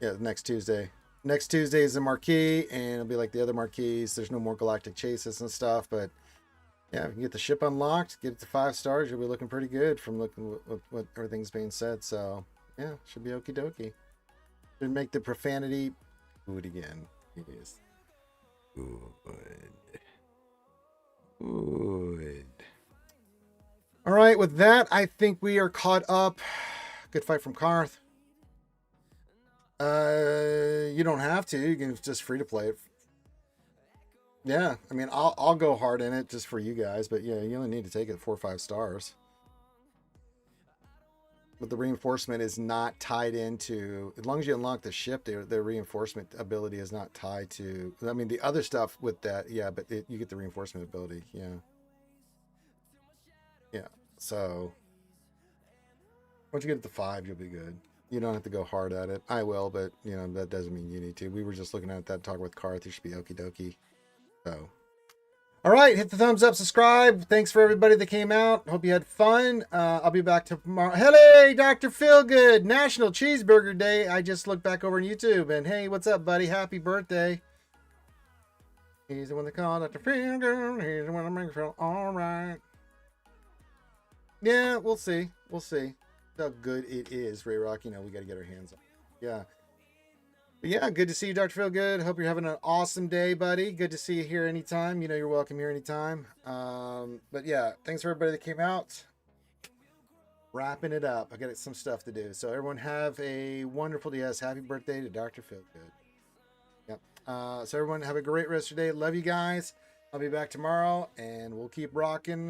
Yeah, next Tuesday. Next Tuesday is the marquee, and it'll be like the other marquees. There's no more galactic chases and stuff, but Yeah, if you can get the ship unlocked, get it to 5 stars, you'll be looking pretty good from looking what everything's being said. So, yeah, should be okie dokie. Should make the profanity good again. Yes. Good. Good. All right, with that, I think we are caught up. Good fight from Karth. You don't have to. You can just free to play it. Yeah, I mean, I'll go hard in it just for you guys, but yeah, you only need to take it 4 or 5 stars. But the reinforcement is not tied into, as long as you unlock the ship, their reinforcement ability is not tied to, I mean, the other stuff with that, yeah, but you get the reinforcement ability, yeah. Yeah, so once you get it to 5, you'll be good. You don't have to go hard at it. I will, but, you know, that doesn't mean you need to. We were just looking at that, talk with Karth. You should be okie dokie. So, all right, hit the thumbs up, subscribe. Thanks for everybody that came out. Hope you had fun. I'll be back tomorrow. Hey, Dr. Feelgood, National Cheeseburger Day. I just looked back over on YouTube, and hey, what's up, buddy? Happy birthday. He's the one they call Dr. Feelgood. He's the one that makes you feel all right. Yeah, we'll see. We'll see how good it is, Ray Rock. You know, we got to get our hands on it. Yeah. But yeah, good to see you, Dr. Feelgood. Hope you're having an awesome day, buddy. Good to see you here anytime. You know you're welcome here anytime. But yeah, thanks for everybody that came out. Wrapping it up. I got some stuff to do. So everyone have a wonderful day. Yes, happy birthday to Dr. Feelgood. Yep. So everyone have a great rest of your day. Love you guys. I'll be back tomorrow, and we'll keep rocking.